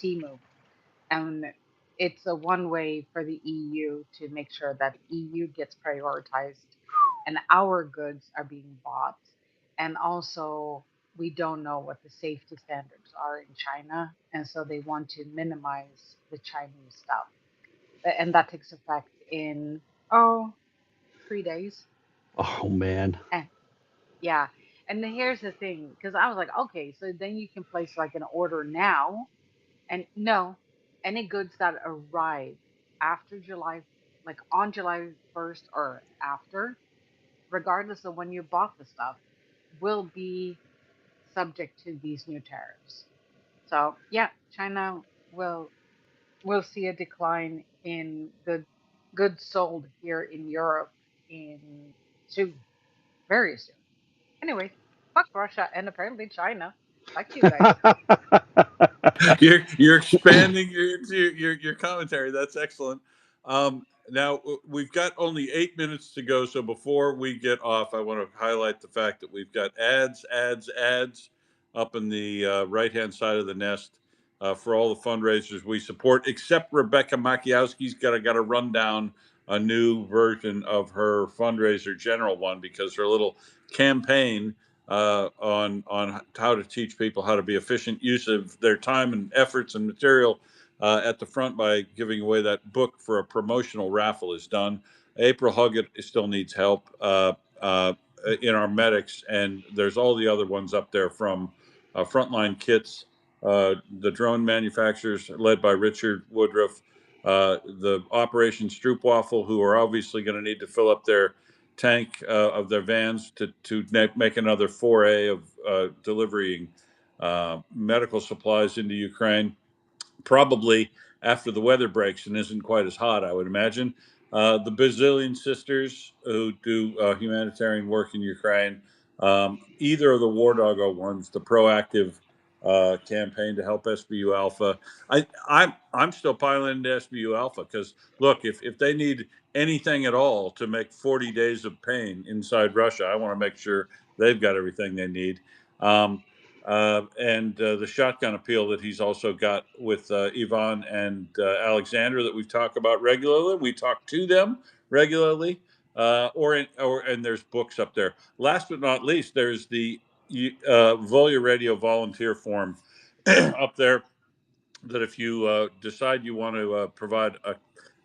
Temu. And it's a one way for the EU to make sure that EU gets prioritized and our goods are being bought. And also, we don't know what the safety standards are in China. And so they want to minimize the Chinese stuff. And that takes effect in, oh, 3 days. Oh man. And yeah. And then here's the thing, because I was like, okay, so then you can place like an order now. And no, any goods that arrive after July, like on July 1st or after, regardless of when you bought the stuff, will be subject to these new tariffs. So yeah, China will will see a decline in the goods sold here in Europe in soon, very soon. Anyways, fuck Russia and apparently China. Back to you guys. You're expanding your commentary. That's excellent. Now we've got only 8 minutes to go, so before we get off, I want to highlight the fact that we've got ads up in the right hand side of the nest for all the fundraisers we support, except Rebecca Makiowski's got to run down a new version of her fundraiser general one because her little campaign on how to teach people how to be efficient use of their time and efforts and material at the front by giving away that book for a promotional raffle is done. April Huggett still needs help in our medics, and there's all the other ones up there from Frontline Kits, the drone manufacturers led by Richard Woodruff, the Operation Stroopwafel, who are obviously going to need to fill up their tank of their vans to make another foray of delivering medical supplies into Ukraine, probably after the weather breaks and isn't quite as hot, I would imagine. The Bazillion Sisters, who do humanitarian work in Ukraine, either of the War Doggo ones, the proactive campaign to help SBU Alpha. I'm still piling into SBU Alpha because look, if they need anything at all to make 40 days of pain inside Russia, I want to make sure they've got everything they need. And the shotgun appeal that he's also got with Ivan and Alexander that we've talked about regularly. We talk to them regularly, and there's books up there. Last but not least, there's the Volya Radio volunteer form up there that if you decide you want to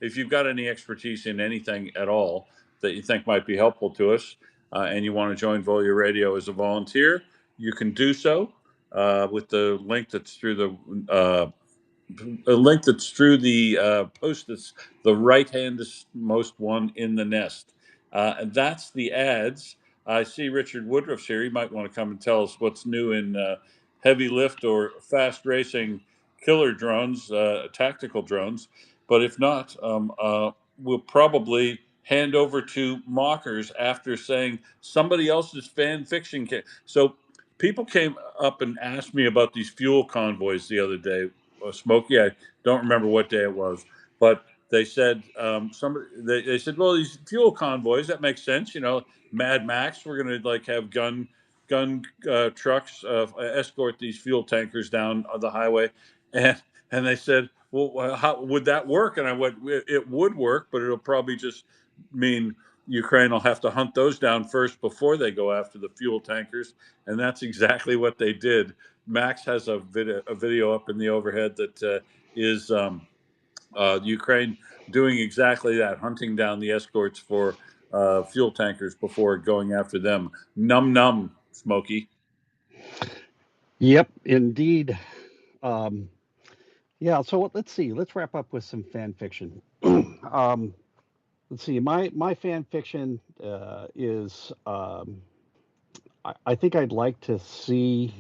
if you've got any expertise in anything at all that you think might be helpful to us, and you want to join Volya Radio as a volunteer, you can do so with the link that's through a link that's through the post that's the right hand most one in the nest. And that's the ads. I see Richard Woodruff's here. He might want to come and tell us what's new in heavy lift or fast racing killer drones, tactical drones. But if not, we'll probably hand over to mockers after saying somebody else's fan fiction. So people came up and asked me about these fuel convoys the other day. Smokey, I don't remember what day it was, but they said they said, well, these fuel convoys, that makes sense, Mad Max, we're going to like have gun trucks escort these fuel tankers down the highway, and they said, well, how would that work? And I went, it would work, but it'll probably just mean Ukraine will have to hunt those down first before they go after the fuel tankers, and that's exactly what they did. Max has a video up in the overhead that is Ukraine doing exactly that, hunting down the escorts for fuel tankers before going after them. Num num, Smokey. Yep, indeed. Um, yeah. So let's see. Let's wrap up with some fan fiction. Let's see. My fan fiction is. I think I'd like to see.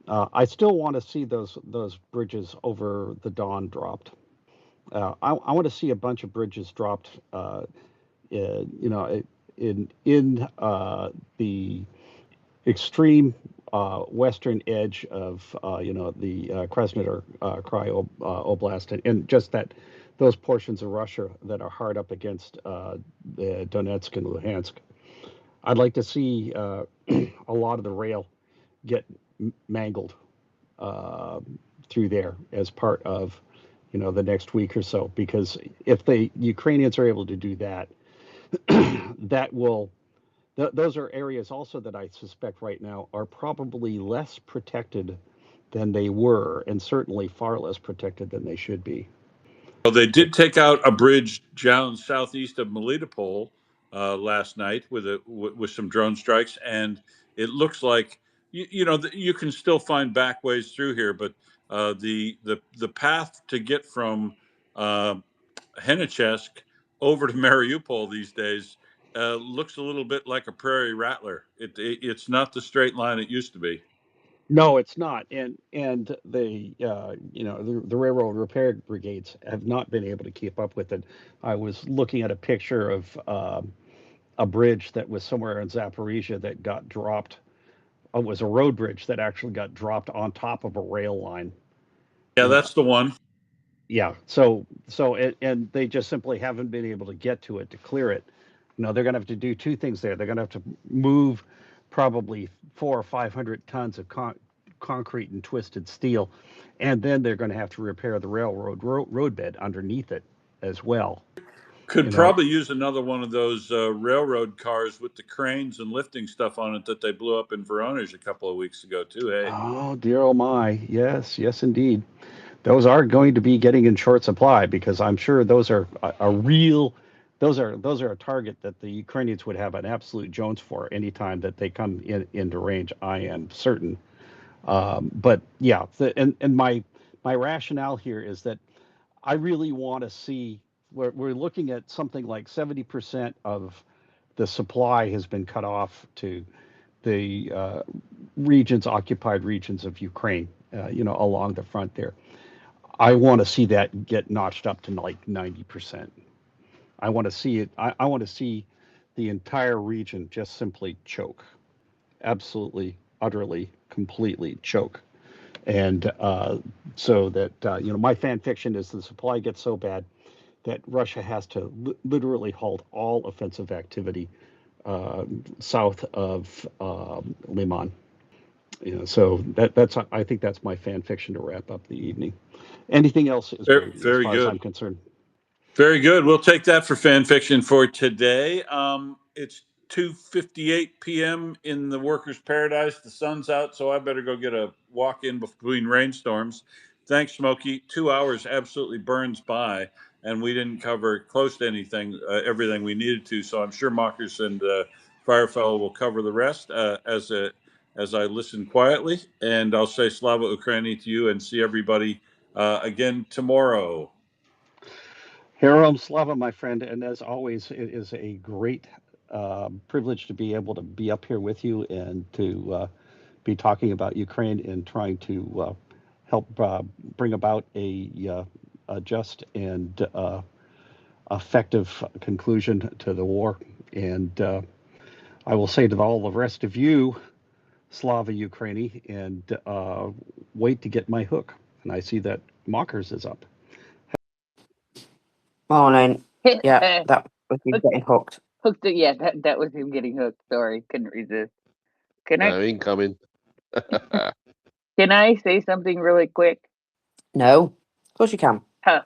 I still want to see those bridges over the Don dropped. I want to see a bunch of bridges dropped. In the extreme western edge of the Krasnodar Krai Oblast, and just that those portions of Russia that are hard up against the Donetsk and Luhansk. I'd like to see a lot of the rail get mangled uh, through there as part of, the next week or so. Because if the Ukrainians are able to do that, that will those are areas also that I suspect right now are probably less protected than they were, and certainly far less protected than they should be. Well, they did take out a bridge down southeast of Melitopol last night with some drone strikes, and it looks like you can still find back ways through here, but the path to get from uh, Henichesk over to Mariupol these days looks a little bit like a prairie rattler. It's not the straight line it used to be. No, it's not, and the the railroad repair brigades have not been able to keep up with it. I was looking at a picture of a bridge that was somewhere in Zaporizhia that got dropped. It was a road bridge that actually got dropped on top of a rail line. Yeah, You know, that's the one. yeah. And they just simply haven't been able to get to it to clear it. They're going to have to do two things there. They're going to have to move probably 400 or 500 tons of concrete and twisted steel, and then they're going to have to repair the railroad roadbed underneath it as well. Could You know, probably use another one of those railroad cars with the cranes and lifting stuff on it that they blew up in Voronezh a couple of weeks ago, too. Hey, oh dear, oh my, yes, yes indeed. Those are going to be getting in short supply because I'm sure those are a real, those are a target that the Ukrainians would have an absolute Jones for anytime that they come into range. I am certain. But yeah, and my rationale here is that I really want to see. We're looking at something like 70% of the supply has been cut off to the occupied regions of Ukraine, along the front there. I want to see that get notched up to like 90%. I want to see it. I want to see the entire region just simply choke, absolutely, utterly, completely choke. And so that, my fan fiction is the supply gets so bad that Russia has to literally halt all offensive activity south of Liman. So that's I think that's my fan fiction to wrap up the evening. Anything else is very, gravy as very far as good. I'm concerned. Very good. We'll take that for fan fiction for today. It's 2:58 p.m. in the workers' paradise. The sun's out, so I better go get a walk in between rainstorms. Thanks, Smokey. 2 hours absolutely burns by, and we didn't cover close to anything, everything we needed to. So I'm sure Mockers and Firefellow will cover the rest as I listen quietly. And I'll say Slava Ukraini to you and see everybody again tomorrow. Herom Slava, my friend, and as always, it is a great privilege to be able to be up here with you and to be talking about Ukraine and trying to help bring about a just and effective conclusion to the war. And I will say to all the rest of you, Slava Ukraini, and wait to get my hook. And I see that Mockers is up. Morning. Yeah, that was you getting Okay. hooked. Hooked it. Yeah, that was him getting hooked. Sorry, couldn't resist. Can I Incoming. can I say something really quick? No, of course you can. Huh.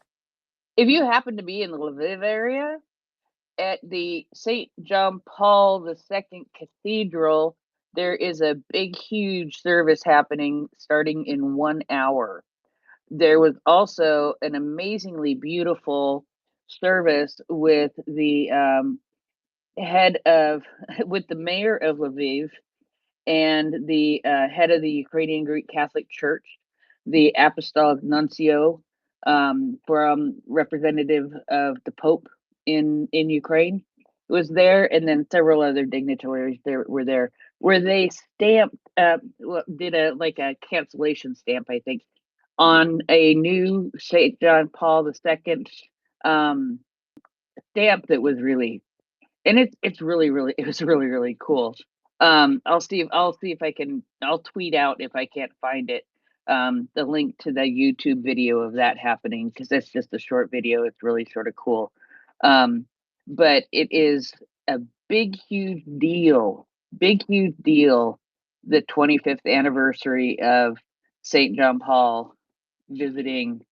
If you happen to be in the Lviv area at the St. John Paul II Cathedral, there is a big, huge service happening starting in 1 hour. There was also an amazingly beautiful service with the head of, with the mayor of Lviv and the head of the Ukrainian Greek Catholic Church, the Apostolic Nuncio, from representative of the Pope in Ukraine was there, and then several other dignitaries there were there, where they stamped, did a like a cancellation stamp, I think, on a new St. John Paul II stamp that was really, and it's really it was really cool. I'll see if I'll tweet out if I can't find it, the link to the YouTube video of that happening, because that's just a short video. It's really sort of cool. But it is a big, huge deal. Big, huge deal. The 25th anniversary of St. John Paul visiting,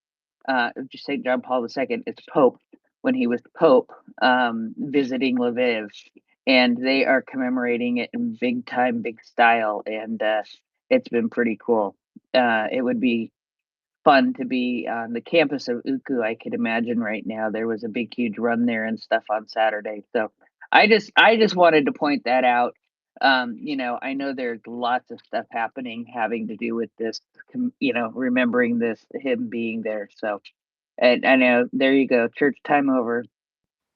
St. John Paul II, it's Pope, when he was Pope, visiting Lviv. And they are commemorating it in big time, big style. And it's been pretty cool. It would be fun to be on the campus of Uku. I could imagine right now there was a big huge run there and stuff on Saturday. So I just wanted to point that out. I know there's lots of stuff happening having to do with this, remembering this, him being there. So, and I know, there you go, church time over. Are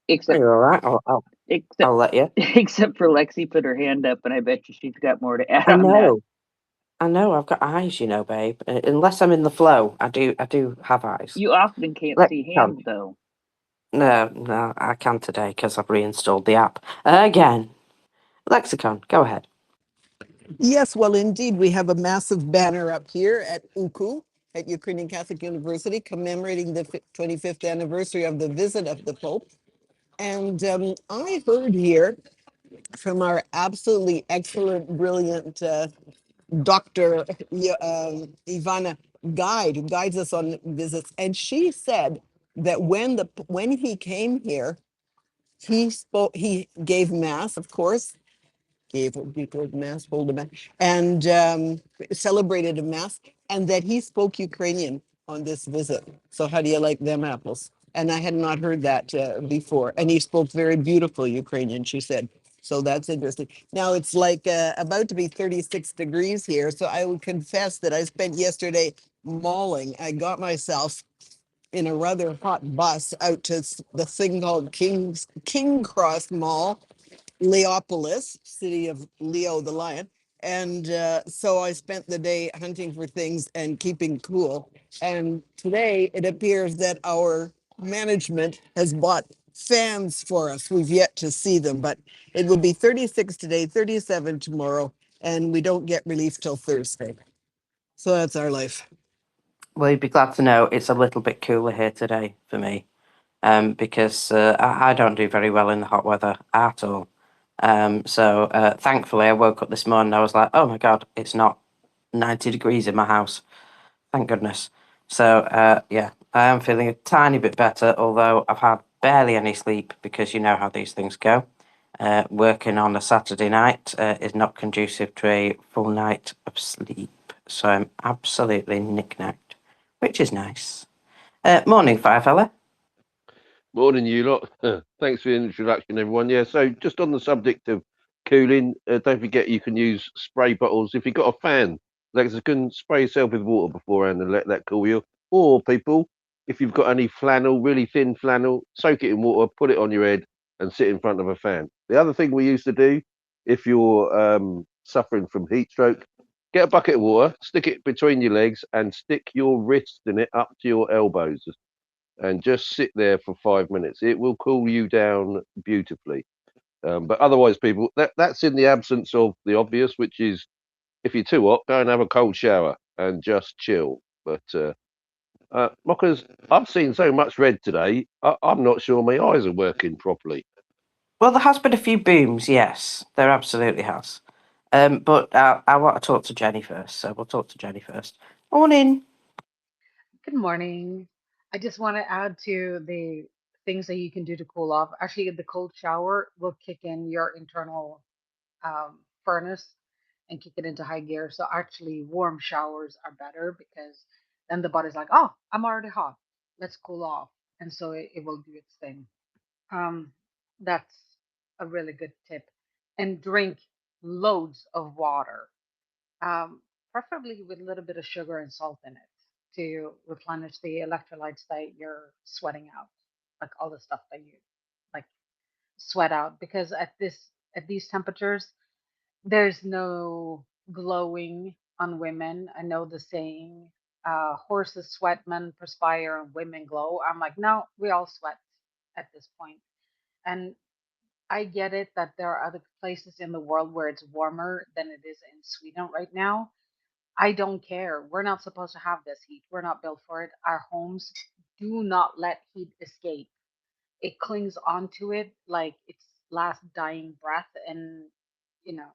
Except you all right? I'll except let you. except for Lexi put her hand up, and I bet you she's got more to add I on that. know. I know. I've got eyes, babe. Unless I'm in the flow, I do have eyes. You often can't Let's see go. hands though. No, no, I can today because I've reinstalled the app again. Lexicon, go ahead. Yes, well, indeed, we have a massive banner up here at UKU, at Ukrainian Catholic University, commemorating the 25th anniversary of the visit of the Pope. And I heard here from our absolutely excellent, brilliant Dr. Ivana Guide, who guides us on visits, and she said that when he came here, he gave mass, of course, gave people mass, hold a mass, and celebrated a mass, and that he spoke Ukrainian on this visit. So how do you like them apples? And I had not heard that before. And he spoke very beautiful Ukrainian, she said. So that's interesting. Now it's like about to be 36 degrees here. So I would confess that I spent yesterday mauling. I got myself in a rather hot bus out to the thing called King Cross Mall, Leopolis, city of Leo the lion. And so I spent the day hunting for things and keeping cool. And today it appears that our management has bought fans for us. We've yet to see them, but it will be 36 today, 37 tomorrow, and we don't get relief till Thursday. So that's our life. Well, you'd be glad to know it's a little bit cooler here today for me, because I don't do very well in the hot weather at all. So thankfully, I woke up this morning. I was like, "Oh my God, it's not 90 degrees in my house." Thank goodness. So yeah, I am feeling a tiny bit better, although I've had barely any sleep because you know how these things go. Working on a Saturday night is not conducive to a full night of sleep, so I'm absolutely knick-knacked, which is nice. Morning, Firefella. Morning, you lot. Thanks for the introduction, everyone. Yeah, so just on the subject of cooling, don't forget you can use spray bottles. If you've got a fan, like you can spray yourself with water beforehand and let that cool you. Or people, if you've got any flannel, really thin flannel, soak it in water, put it on your head, and sit in front of a fan. The other thing we used to do, if you're suffering from heat stroke, get a bucket of water, stick it between your legs, and stick your wrist in it up to your elbows and just sit there for 5 minutes. It will cool you down beautifully. But otherwise, people, that's in the absence of the obvious, which is if you're too hot, go and have a cold shower and just chill. But Mockers, I've seen so much red today, I'm not sure my eyes are working properly. Well, there has been a few booms, yes, there absolutely has. But I want to talk to Jenny first, so we'll talk to Jenny first. Morning. Good morning. I just want to add to the things that you can do to cool off. Actually, the cold shower will kick in your internal furnace and kick it into high gear. So actually, warm showers are better because then the body's like, "Oh, I'm already hot. Let's cool off," and so it will do its thing. Um, that's a really good tip. And drink loads of water, um, preferably with a little bit of sugar and salt in it to replenish the electrolytes that you're sweating out, like all the stuff that you like sweat out. Because at these temperatures, there's no glowing on women. I know the saying, horses sweat, men perspire, and women glow. I'm like, no, we all sweat at this point. And I get it that there are other places in the world where it's warmer than it is in Sweden right now. I don't care. We're not supposed to have this heat. We're not built for it. Our homes do not let heat escape. It clings onto it like it's last dying breath, and you know,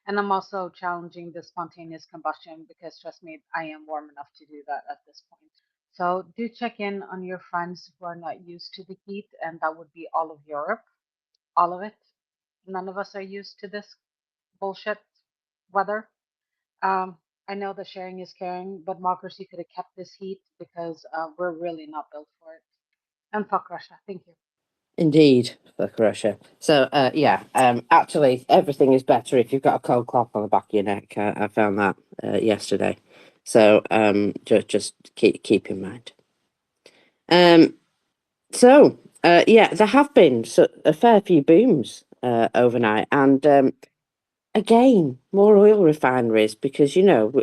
and I'm also challenging the spontaneous combustion because trust me, I am warm enough to do that at this point. So do check in on your friends who are not used to the heat, and that would be all of Europe, all of it. None of us are used to this bullshit weather. Um, I know that sharing is caring, but Marcus, you could have kept this heat because we're really not built for it. And fuck Russia. Thank you. Indeed, for Russia. So, yeah, actually, everything is better if you've got a cold cloth on the back of your neck. I found that yesterday. So, just keep in mind. So, yeah, there have been a fair few booms overnight, and again, more oil refineries because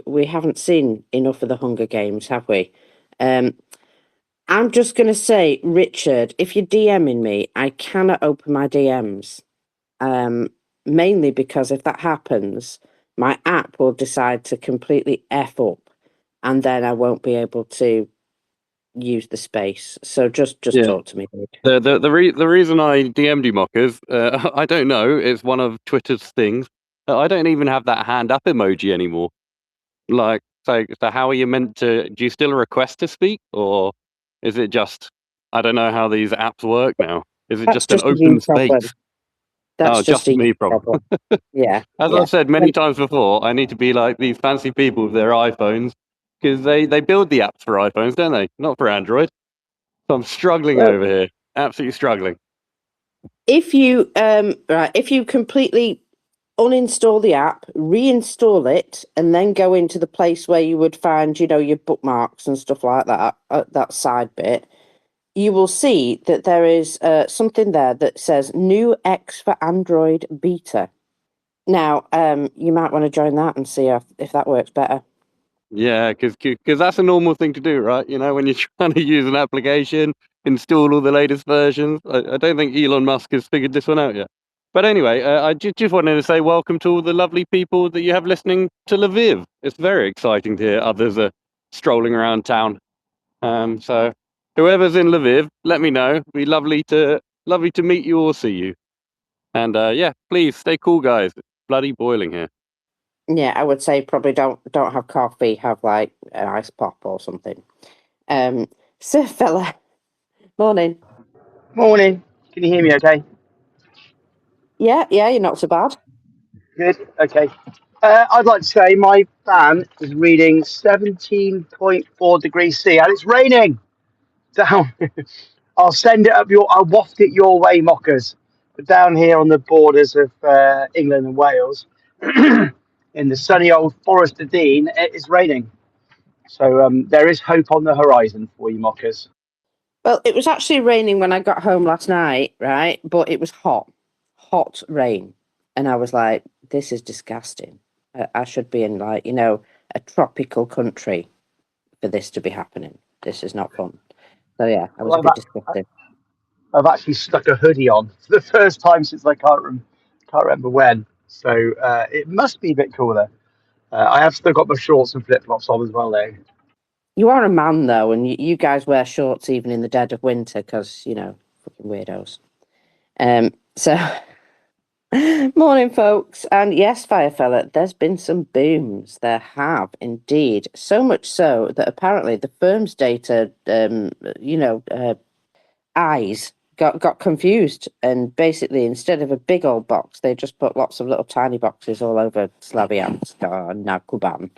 we haven't seen enough of the Hunger Games, have we? I'm just going to say, Richard, if you're DMing me, I cannot open my DMs. Mainly because if that happens, my app will decide to completely F up and then I won't be able to use the space. So just Yeah. talk to me, dude. The reason I DM'd you, Mockers, I don't know. It's one of Twitter's things. I don't even have that hand up emoji anymore. Like, so how are you meant to? Do you still request to speak, or is it just? I don't know how these apps work now. Is it That's just an just a you open problem. space? That's Oh, just just a you me problem. problem. Yeah, As yeah. I've said many times before, I need to be like these fancy people with their iPhones because they build the apps for iPhones, don't they? Not for Android. So I'm struggling Well, over here. Absolutely struggling. if you completely uninstall the app, reinstall it, and then go into the place where you would find, your bookmarks and stuff like that, that side bit, you will see that there is something there that says new X for Android beta. Now, you might want to join that and see if that works better. Yeah, because that's a normal thing to do, right? When you're trying to use an application, install all the latest versions. I don't think Elon Musk has figured this one out yet. But anyway, I just wanted to say welcome to all the lovely people that you have listening to Lviv. It's very exciting to hear others are strolling around town. So whoever's in Lviv, let me know. It'd be lovely to meet you or see you. And yeah, please stay cool, guys. It's bloody boiling here. Yeah, I would say probably don't have coffee, have like an ice pop or something. So fella, morning. Morning. Can you hear me okay? Yeah, you're not so bad. Good. Okay. I'd like to say my fan is reading 17.4 degrees C and it's raining down. I'll waft it your way, mockers. But down here on the borders of England and Wales, in the sunny old Forest of Dean, it is raining. So there is hope on the horizon for you, mockers. Well, it was actually raining when I got home last night, right? But it was hot rain. And I was like, this is disgusting. I should be in like, a tropical country for this to be happening. This is not fun. So yeah, I was a Well, bit disgusted. I've actually stuck a hoodie on for the first time since I can't remember when. So it must be a bit cooler. I have still got my shorts and flip flops on as well, though. You are a man though, and you guys wear shorts even in the dead of winter because, fucking weirdos. So morning, folks. And yes, Firefella, there's been some booms. There have indeed. So much so that apparently the firm's data, eyes got confused. And basically, instead of a big old box, they just put lots of little tiny boxes all over Slaviansk-on-Kuban.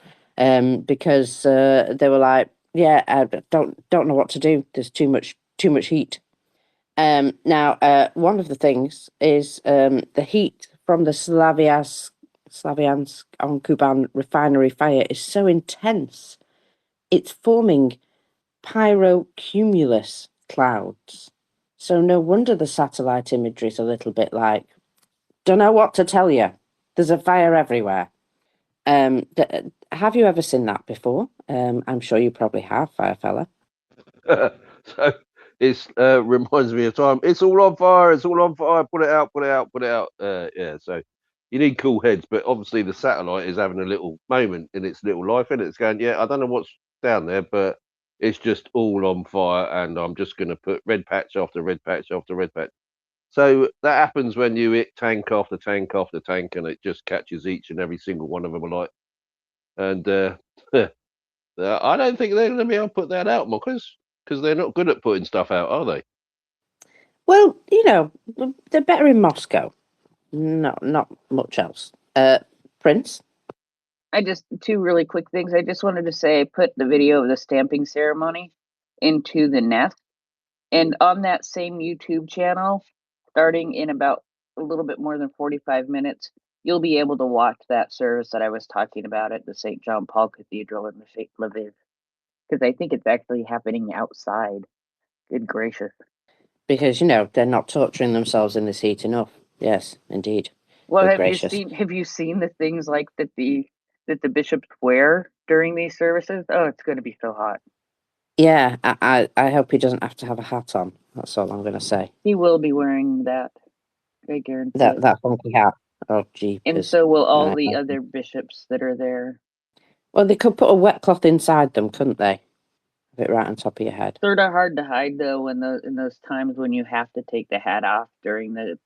Because they were like, yeah, I don't know what to do. There's too much heat. Now, one of the things is the heat from the Slaviansk-on-Kuban refinery fire is so intense, it's forming pyrocumulus clouds. So no wonder the satellite imagery is a little bit like, don't know what to tell you. There's a fire everywhere. Have you ever seen that before? I'm sure you probably have, Firefella. So it's reminds me of time. It's all on fire. It's all on fire. Put it out. Put it out. Put it out. Yeah. So you need cool heads, but obviously the satellite is having a little moment in its little life, and it's going. Yeah, I don't know what's down there, but it's just all on fire, and I'm just going to put red patch after red patch after red patch. So that happens when you hit tank after tank after tank, and it just catches each and every single one of them alight. And I don't think they're going to be able to put that out, Mockers, because they're not good at putting stuff out, are they? Well, they're better in Moscow. Not much else. Prince? Two really quick things. I just wanted to say, I put the video of the stamping ceremony into the nest. And on that same YouTube channel, starting in about a little bit more than 45 minutes, you'll be able to watch that service that I was talking about at the St. John Paul Cathedral in Lviv. Because I think it's actually happening outside. Good gracious. Because, they're not torturing themselves in this heat enough. Yes, indeed. Well, Good have gracious. you seen the things like that the bishops wear during these services? Oh, it's going to be so hot. Yeah, I hope he doesn't have to have a hat on. That's all I'm going to say. He will be wearing that. I guarantee it. That funky hat. Oh, jeepers. And so will all the other bishops that are there. Well, they could put a wet cloth inside them, couldn't they? Have it right on top of your head. Sort of hard to hide though in those times when you have to take the hat off during the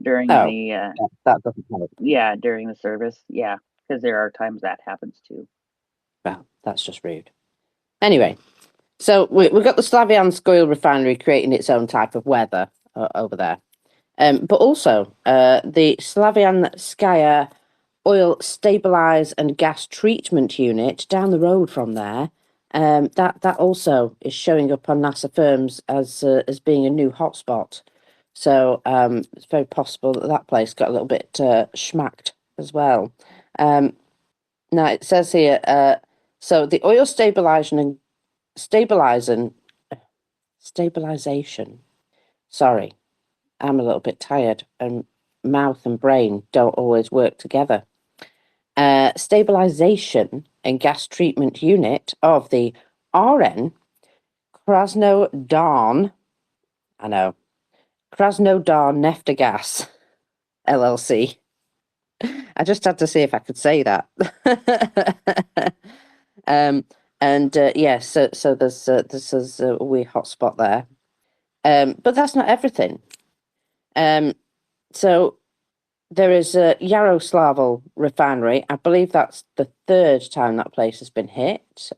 that doesn't help. Yeah, during the service. Yeah, because there are times that happens too. Well, that's just rude. Anyway, so we've got the Slaviansk oil refinery creating its own type of weather over there. But also the Slavianskaya oil stabilize and gas treatment unit down the road from there. That also is showing up on NASA firms as being a new hotspot. So it's very possible that place got a little bit schmacked as well. Now it says here, so the oil stabilization. Sorry, I'm a little bit tired, and mouth and brain don't always work together. Stabilization and gas treatment unit of the RN Krasnodar Neftegas LLC. I just had to see if I could say that. So there's a wee hotspot there. But that's not everything. So there is a Yaroslavl refinery. I believe that's the third time that place has been hit.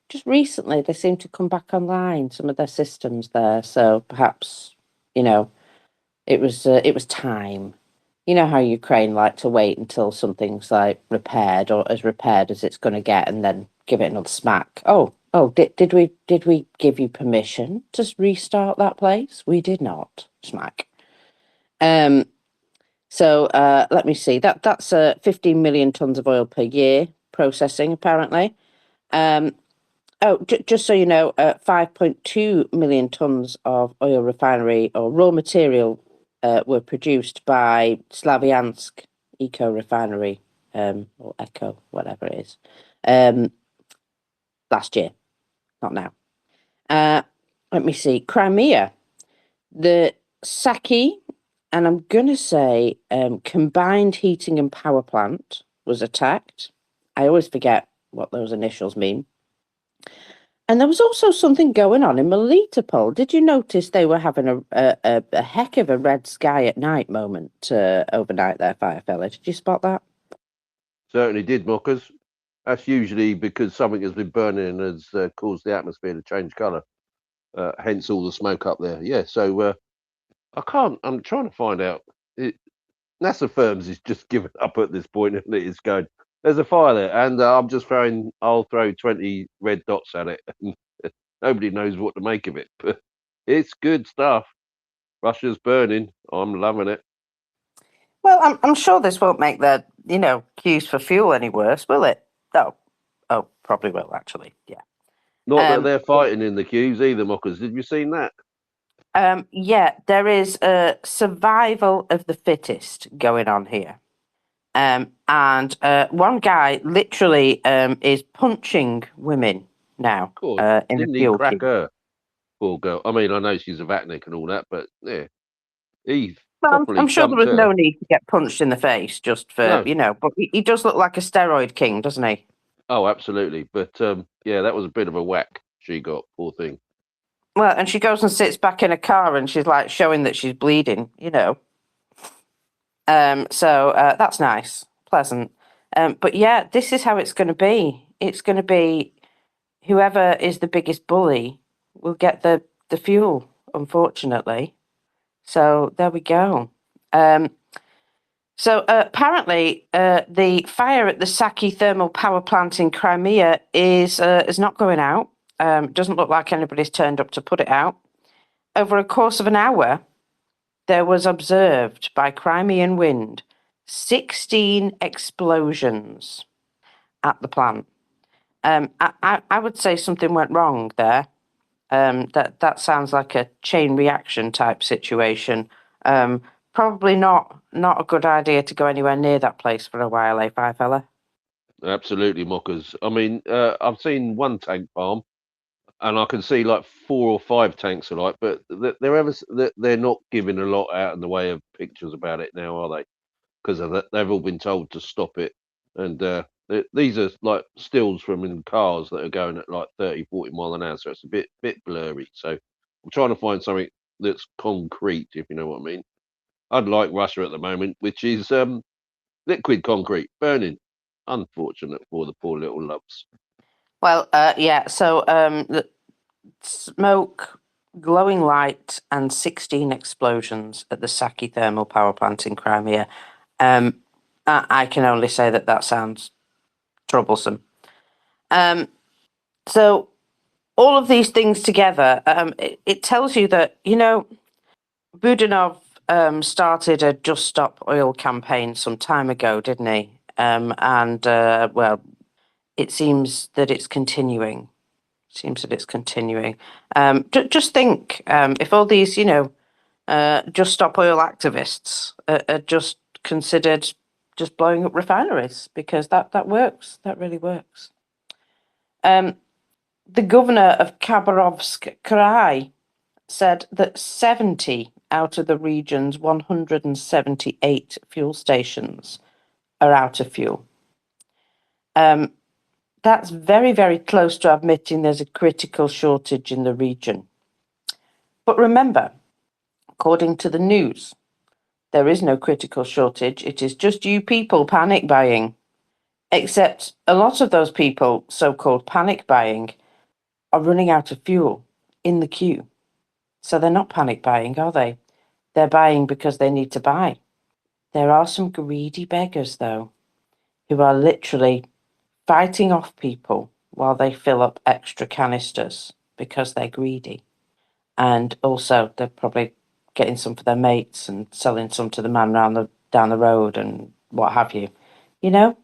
Just recently, they seem to come back online, some of their systems there. So perhaps, it was time. You know how Ukraine like to wait until something's like repaired or as repaired as it's going to get, and then give it another smack. Did we give you permission to restart that place? We did not. Smack. So let me see. That's 15 million tons of oil per year processing apparently. Just so you know, 5.2 million tons of oil refinery or raw material were produced by Slaviansk Eco Refinery, or Echo, whatever it is, last year, not now. Let me see, Crimea, the Saki, and I'm going to say combined heating and power plant was attacked. I always forget what those initials mean. And there was also something going on in Melitopol. Did you notice they were having a heck of a red sky at night moment overnight there, Firefella? Did you spot that? Certainly did, Mockers. That's usually because something has been burning and has caused the atmosphere to change colour. Hence all the smoke up there. Yeah, so I'm trying to find out. NASA firms is just giving up at this point, isn't it? It's going, there's a fire there, and I'll throw 20 red dots at it. And nobody knows what to make of it, but it's good stuff. Russia's burning. I'm loving it. Well, I'm sure this won't make the queues for fuel any worse, will it? No. Oh, probably will actually. Yeah. Not that they're fighting in the queues either, Mockers. Did you seen that? Yeah, there is a survival of the fittest going on here. And one guy literally is punching women now. Of course. In Didn't the he fuel crack queue. her? Poor girl. I mean, I know she's a vatnik and all that, but yeah, he Well, properly I'm sure there thumped was her. no need to get punched in the face just for, No. but he does look like a steroid king, doesn't he? Oh, absolutely. But yeah, that was a bit of a whack she got, poor thing. Well, and she goes and sits back in a car and she's like showing that she's bleeding, you know. So that's nice, pleasant. But yeah, this is how it's going to be. It's going to be whoever is the biggest bully will get the fuel, unfortunately. So there we go. So apparently, the fire at the Saki thermal power plant in Crimea is not going out. Doesn't look like anybody's turned up to put it out. Over a course of an hour, there was observed by Crimean Wind 16 explosions at the plant. I would say something went wrong there. That sounds like a chain reaction type situation. Probably not a good idea to go anywhere near that place for a while, eh, Five Fella? Absolutely, mockers. I mean, I've seen one tank farm, and I can see like 4 or 5 tanks alike, but they're not giving a lot out in the way of pictures about it now, are they? Because they've all been told to stop it, and these are like stills from in cars that are going at like 30, 40 mile an hour, so it's a bit blurry. So I'm trying to find something that's concrete, if you know what I mean. Unlike Russia at the moment, which is liquid concrete burning. Unfortunate for the poor little loves. Well, yeah. So the smoke, glowing light, and 16 explosions at the Saki thermal power plant in Crimea. I can only say that sounds troublesome. So all of these things together, it tells you that, you know, Budanov started a Just Stop Oil campaign some time ago, didn't he? And well, it seems that it's continuing. Just think, if all these, you know, Just Stop Oil activists are just considered just blowing up refineries, because that works. That really works. The governor of Khabarovsk Krai said that 70 out of the region's 178 fuel stations are out of fuel. That's very, very close to admitting there's a critical shortage in the region. But remember, according to the news, there is no critical shortage. It is just you people panic buying. Except a lot of those people, so-called panic buying, are running out of fuel in the queue. So they're not panic buying, are they? They're buying because they need to buy. There are some greedy beggars, though, who are literally fighting off people while they fill up extra canisters because they're greedy. And also, they're probably getting some for their mates and selling some to the man down the road and what have you. You know,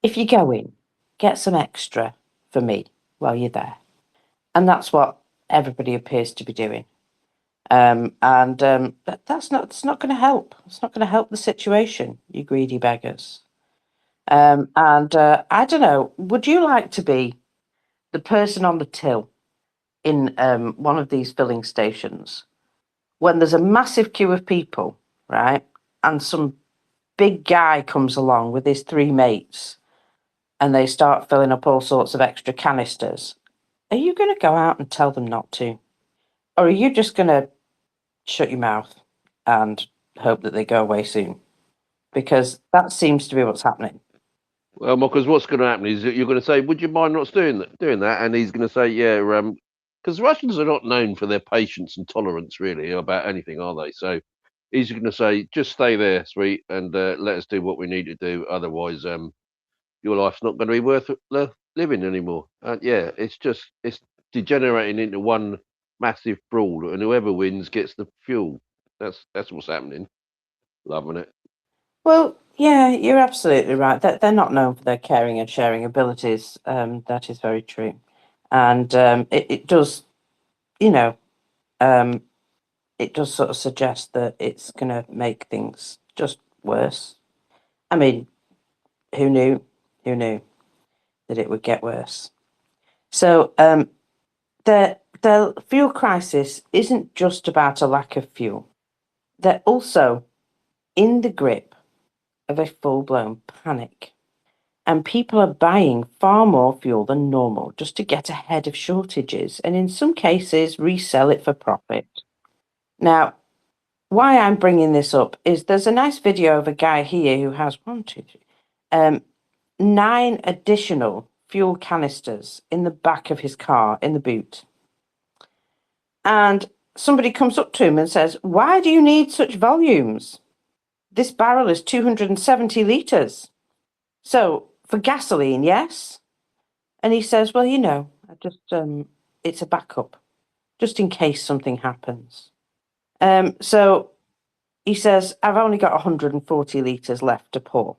if you go in, get some extra for me while you're there. And that's what everybody appears to be doing. That's not going to help. It's not going to help the situation, you greedy beggars. I don't know. Would you like to be the person on the till in one of these filling stations when there's a massive queue of people, right? And some big guy comes along with his 3 mates, and they start filling up all sorts of extra canisters. Are you going to go out and tell them not to, or are you just going to shut your mouth and hope that they go away soon? Because that seems to be what's happening. Well, because what's going to happen is that you're going to say, "Would you mind not doing that?" And he's going to say, "Yeah." Because Russians are not known for their patience and tolerance, really, about anything, are they? So he's going to say, "Just stay there, sweet, and let us do what we need to do. Otherwise, your life's not going to be worth living anymore." Yeah, it's degenerating into one massive brawl, and whoever wins gets the fuel. That's what's happening. Loving it. Well, yeah, you're absolutely right. They're not known for their caring and sharing abilities. That is very true. And it does, you know, it does sort of suggest that it's going to make things just worse. I mean, who knew? Who knew that it would get worse? So the fuel crisis isn't just about a lack of fuel. They're also in the grip of a full-blown panic. and people are buying far more fuel than normal just to get ahead of shortages, and in some cases resell it for profit. Now, why I'm bringing this up is there's a nice video of a guy here who has 9 additional fuel canisters in the back of his car, in the boot. And somebody comes up to him and says, "Why do you need such volumes? This barrel is 270 litres. So, for gasoline, yes?" And he says, "Well, I just, it's a backup, just in case something happens." So he says, "I've only got 140 litres left to pour."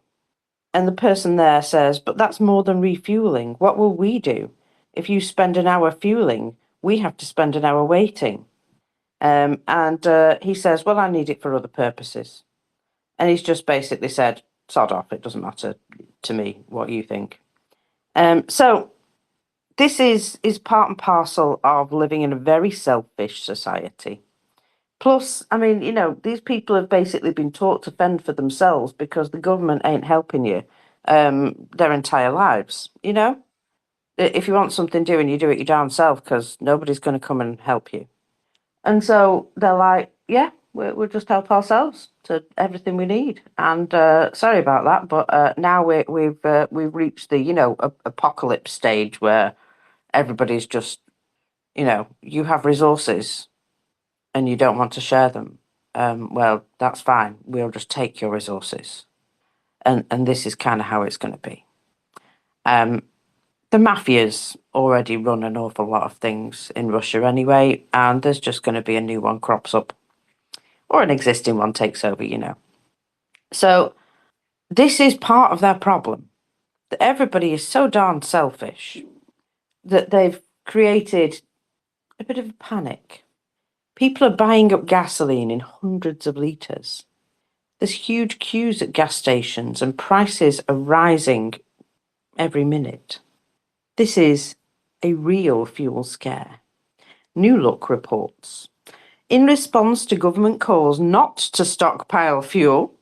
And the person there says, "But that's more than refueling. What will we do? If you spend an hour fueling, we have to spend an hour waiting." And he says, "Well, I need it for other purposes." And he's just basically said, "Sod off, it doesn't matter to me what you think." So this is part and parcel of living in a very selfish society. Plus, I mean, these people have basically been taught to fend for themselves because the government ain't helping you their entire lives, If you want something doing, you do it your darn self because nobody's going to come and help you. And so they're like, yeah, we'll just help ourselves to everything we need. And sorry about that, but now we've reached the, apocalypse stage where everybody's just, you have resources and you don't want to share them. Well, that's fine. We'll just take your resources. And this is kind of how it's going to be. The mafias already run an awful lot of things in Russia anyway, and there's just going to be a new one crops up, or an existing one takes over, So this is part of their problem, that everybody is so darn selfish that they've created a bit of a panic. People are buying up gasoline in hundreds of litres. There's huge queues at gas stations and prices are rising every minute. This is a real fuel scare. New Look reports. In response to government calls not to stockpile fuel,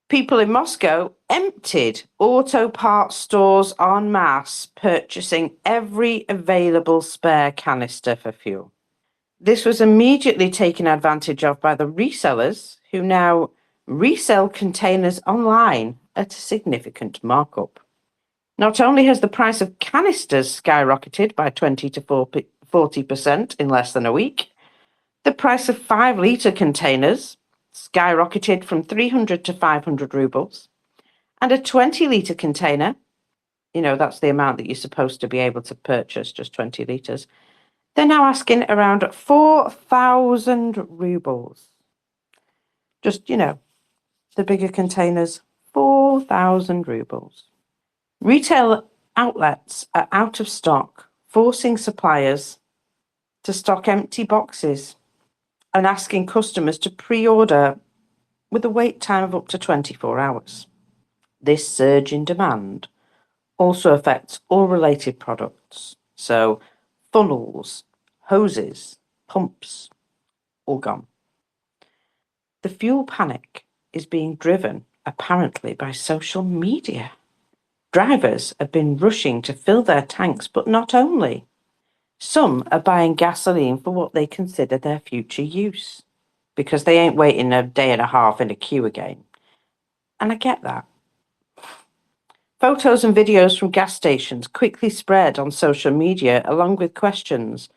people in Moscow emptied auto parts stores en masse, purchasing every available spare canister for fuel. This was immediately taken advantage of by the resellers, who now resell containers online at a significant markup. Not only has the price of canisters skyrocketed by 20 to 40% in less than a week, the price of 5-litre containers skyrocketed from 300 to 500 rubles, and a 20-litre container, that's the amount that you're supposed to be able to purchase, just 20 litres, they're now asking around 4,000 rubles. Just, the bigger containers, 4,000 rubles. Retail outlets are out of stock, forcing suppliers to stock empty boxes and asking customers to pre-order with a wait time of up to 24 hours. This surge in demand also affects all related products, so funnels, hoses, pumps, all gone. The fuel panic is being driven, apparently, by social media. Drivers have been rushing to fill their tanks, but not only. Some are buying gasoline for what they consider their future use, because they ain't waiting a day and a half in a queue again. And I get that. Photos and videos from gas stations quickly spread on social media, along with questions.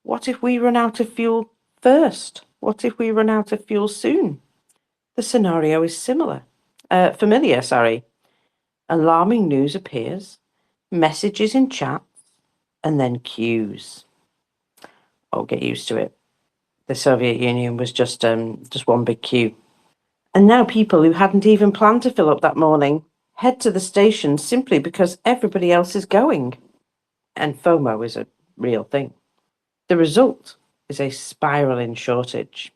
What if we run out of fuel first? What if we run out of fuel soon? The scenario is familiar. Alarming news appears, messages in chats, and then queues. Oh, get used to it. The Soviet Union was just one big queue. And now people who hadn't even planned to fill up that morning head to the station simply because everybody else is going. And FOMO is a real thing. The result is a spiraling shortage.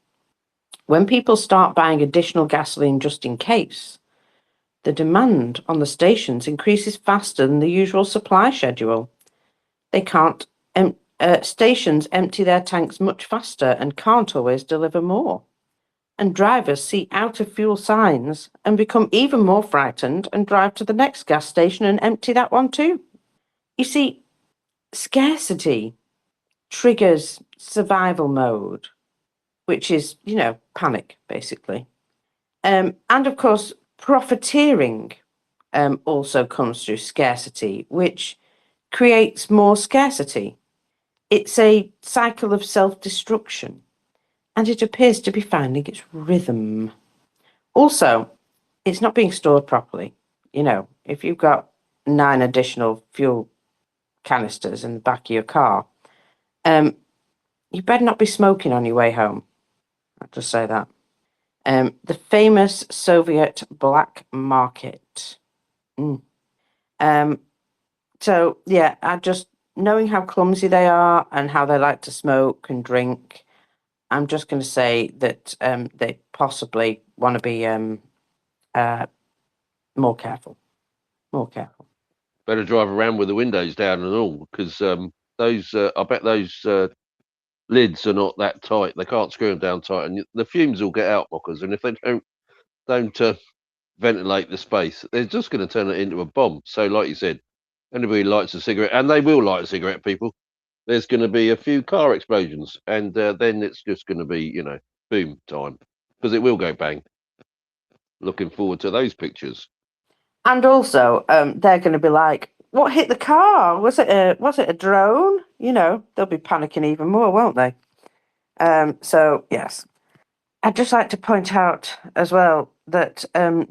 When people start buying additional gasoline just in case, the demand on the stations increases faster than the usual supply schedule. They can't. Stations empty their tanks much faster and can't always deliver more. and drivers see out of fuel signs and become even more frightened and drive to the next gas station and empty that one too. You see, scarcity triggers survival mode, which is, panic, basically. And of course, profiteering also comes through scarcity, which creates more scarcity. It's a cycle of self-destruction, and it appears to be finding its rhythm. Also, it's not being stored properly. If you've got 9 additional fuel canisters in the back of your car, you better not be smoking on your way home. I'll just say that. The famous Soviet black market. So, yeah, knowing how clumsy they are and how they like to smoke and drink, I'm just going to say that they possibly want to be more careful. More careful. Better drive around with the windows down and all, because I bet those lids are not that tight. They can't screw them down tight, and the fumes will get out, mockers. And if they don't ventilate the space, they're just going to turn it into a bomb. So, like you said, anybody who lights a cigarette, and they will light a cigarette, people, there's going to be a few car explosions, and then it's just going to be, boom time, because it will go bang. Looking forward to those pictures. And also, they're going to be like, "What hit the car? Was it a drone?" They'll be panicking even more, won't they? So yes, I'd just like to point out as well that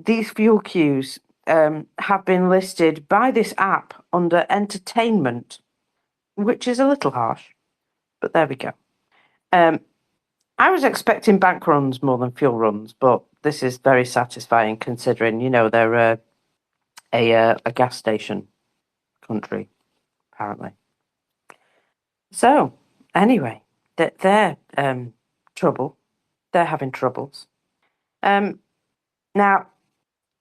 these fuel queues have been listed by this app under entertainment, which is a little harsh, but there we go. I was expecting bank runs more than fuel runs, but this is very satisfying considering, they're a gas station country, apparently. So, anyway, they're trouble. They're having troubles. Now,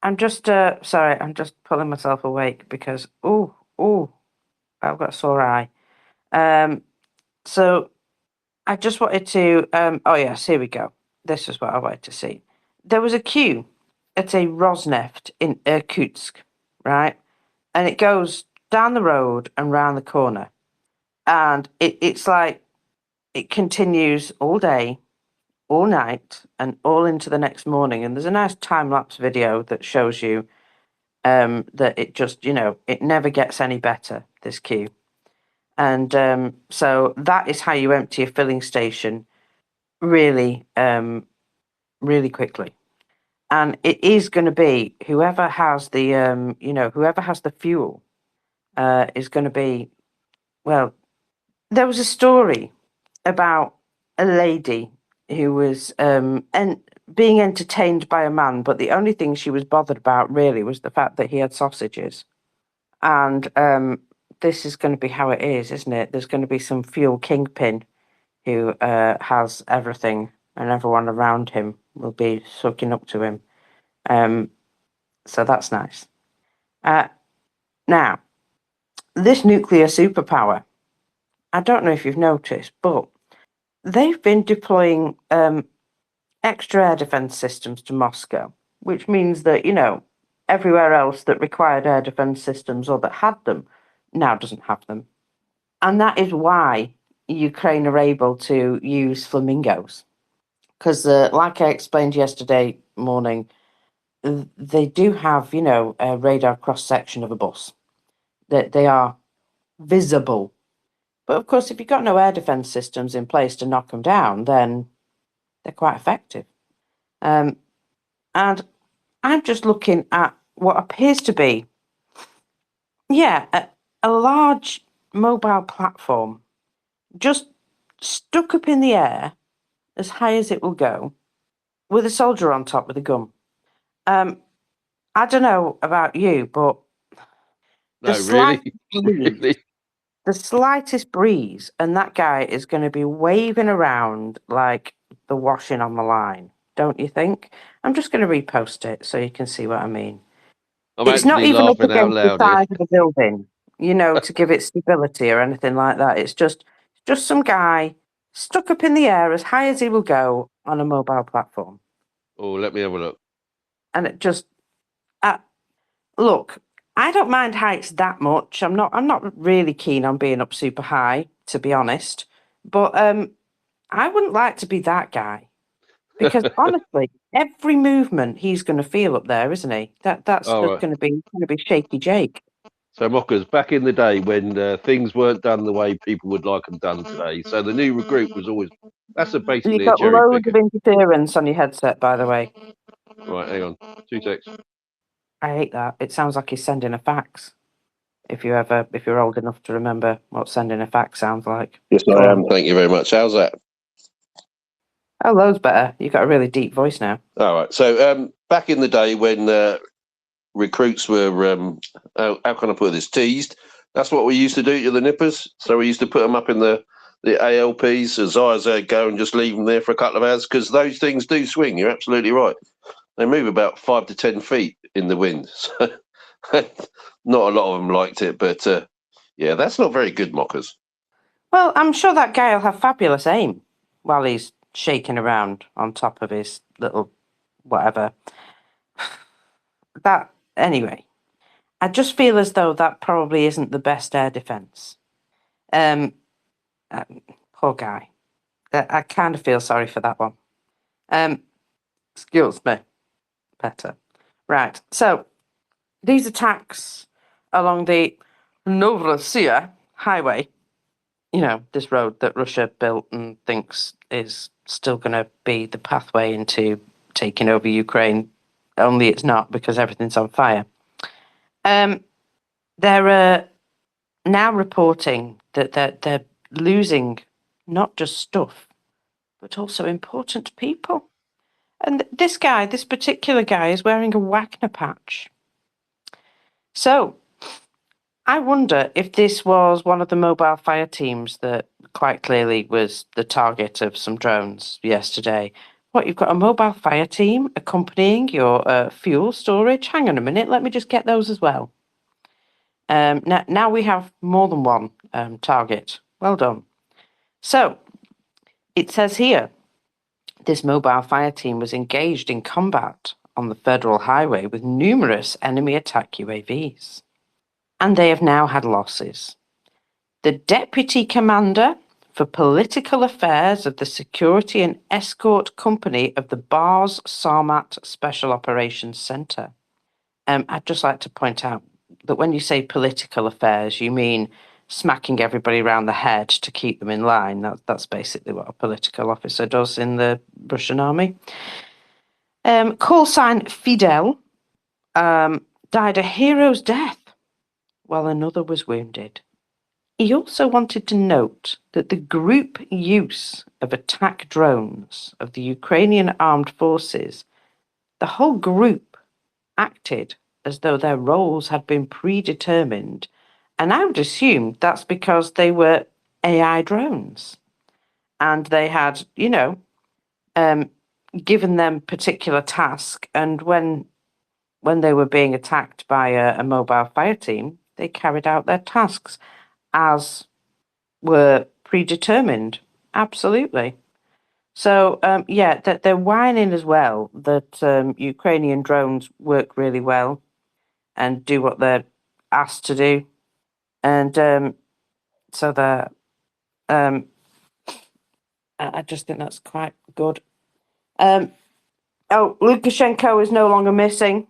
I'm just sorry. I'm just pulling myself awake because I've got a sore eye. So I just wanted to. Oh yes, here we go. This is what I wanted to see. There was a queue at a Rosneft in Irkutsk, right? And it goes down the road and round the corner, and it's like it continues all day, all night, and all into the next morning. And there's a nice time lapse video that shows you that it just, it never gets any better, this queue. And so that is how you empty a filling station really, really quickly. And it is going to be whoever has the, whoever has the fuel is going to be, well, there was a story about a lady who was being entertained by a man, but the only thing she was bothered about really was the fact that he had sausages. And this is going to be how it is, isn't it? There's going to be some fuel kingpin who has everything, and everyone around him will be sucking up to him. So that's nice. Now, this nuclear superpower, I don't know if you've noticed, but they've been deploying extra air defense systems to Moscow, which means that, everywhere else that required air defense systems or that had them now doesn't have them. And that is why Ukraine are able to use flamingos. Because, like I explained yesterday morning, they do have, a radar cross-section of a bus. That they are visible. But of course, if you've got no air defense systems in place to knock them down, then they're quite effective. And I'm just looking at what appears to be, a large mobile platform just stuck up in the air as high as it will go with a soldier on top with a gun. I don't know about you, but the No, really? Really? the slightest breeze, and that guy is going to be waving around like the washing on the line, don't you think? I'm just going to repost it so you can see what I mean. I'm It's not actually even up laughing out against the loud here. side of the building, to give it stability or anything like that. It's just some guy stuck up in the air as high as he will go on a mobile platform. Oh, let me have a look. And it just look, I don't mind heights that much. I'm not really keen on being up super high, to be honest. But I wouldn't like to be that guy. Because honestly, every movement he's going to feel up there, isn't he? That's All just right. going to be shaky Jake. So, Mockers, back in the day when things weren't done the way people would like them done today, so the new recruit was always, You've basically a got cherry loads of picker. interference on your headset, by the way. Right, hang on. 2 secs. I hate that. It sounds like he's sending a fax. If you're old enough to remember what sending a fax sounds like. Yes, Go I on. am. Thank you very much. How's that? Oh, loads better. You've got a really deep voice now. All right. So, back in the day when recruits were, how can I put this, teased, that's what we used to do to the nippers. So we used to put them up in the ALPs as high as they'd go and just leave them there for a couple of hours because those things do swing. You're absolutely right. They move about 5 to 10 feet in the wind. So not a lot of them liked it, but yeah, that's not very good, Mockers. Well, I'm sure that guy will have fabulous aim while he's shaking around on top of his little whatever. That anyway. I just feel as though that probably isn't the best air defense. Um, poor guy. I kind of feel sorry for that one. Excuse me, Petter. Right. So these attacks along the Novorossiya highway, you know, this road that Russia built and thinks is still going to be the pathway into taking over Ukraine, only it's not because everything's on fire. They're now reporting that they're losing not just stuff, but also important people. And this particular guy, is wearing a Wagner patch. So I wonder if this was one of the mobile fire teams that quite clearly was the target of some drones yesterday. What, you've got a mobile fire team accompanying your fuel storage? Hang on a minute, let me just get those as well. Now we have more than one target. Well done. So it says here, this mobile fire team was engaged in combat on the federal highway with numerous enemy attack UAVs. And they have now had losses. The deputy commander for political affairs of the security and escort company of the Bars Sarmat Special Operations Center. I'd just like to point out that when you say political affairs, you mean smacking everybody around the head to keep them in line. That's basically what a political officer does in the Russian army. Call sign Fidel died a hero's death while another was wounded. He also wanted to note that the group use of attack drones of the Ukrainian armed forces, the whole group acted as though their roles had been predetermined, and I would assume that's because they were AI drones, and they had, given them particular task, and when they were being attacked by a mobile fire team, they carried out their tasks as were predetermined. Absolutely. So, yeah, that they're whining as well that Ukrainian drones work really well and do what they're asked to do. And so they're, I just think that's quite good. Lukashenko is no longer missing.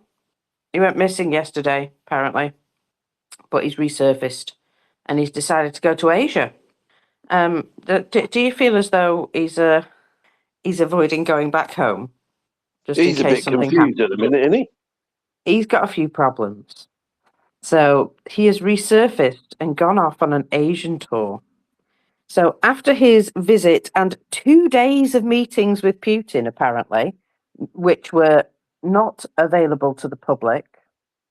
He went missing yesterday, apparently, but he's resurfaced and he's decided to go to Asia. Do you feel as though he's avoiding going back home, just in He's a case bit something confused happens? at the minute, isn't he? He's got a few problems. So he has resurfaced and gone off on an Asian tour. So after his visit and 2 days of meetings with Putin, apparently, which were not available to the public,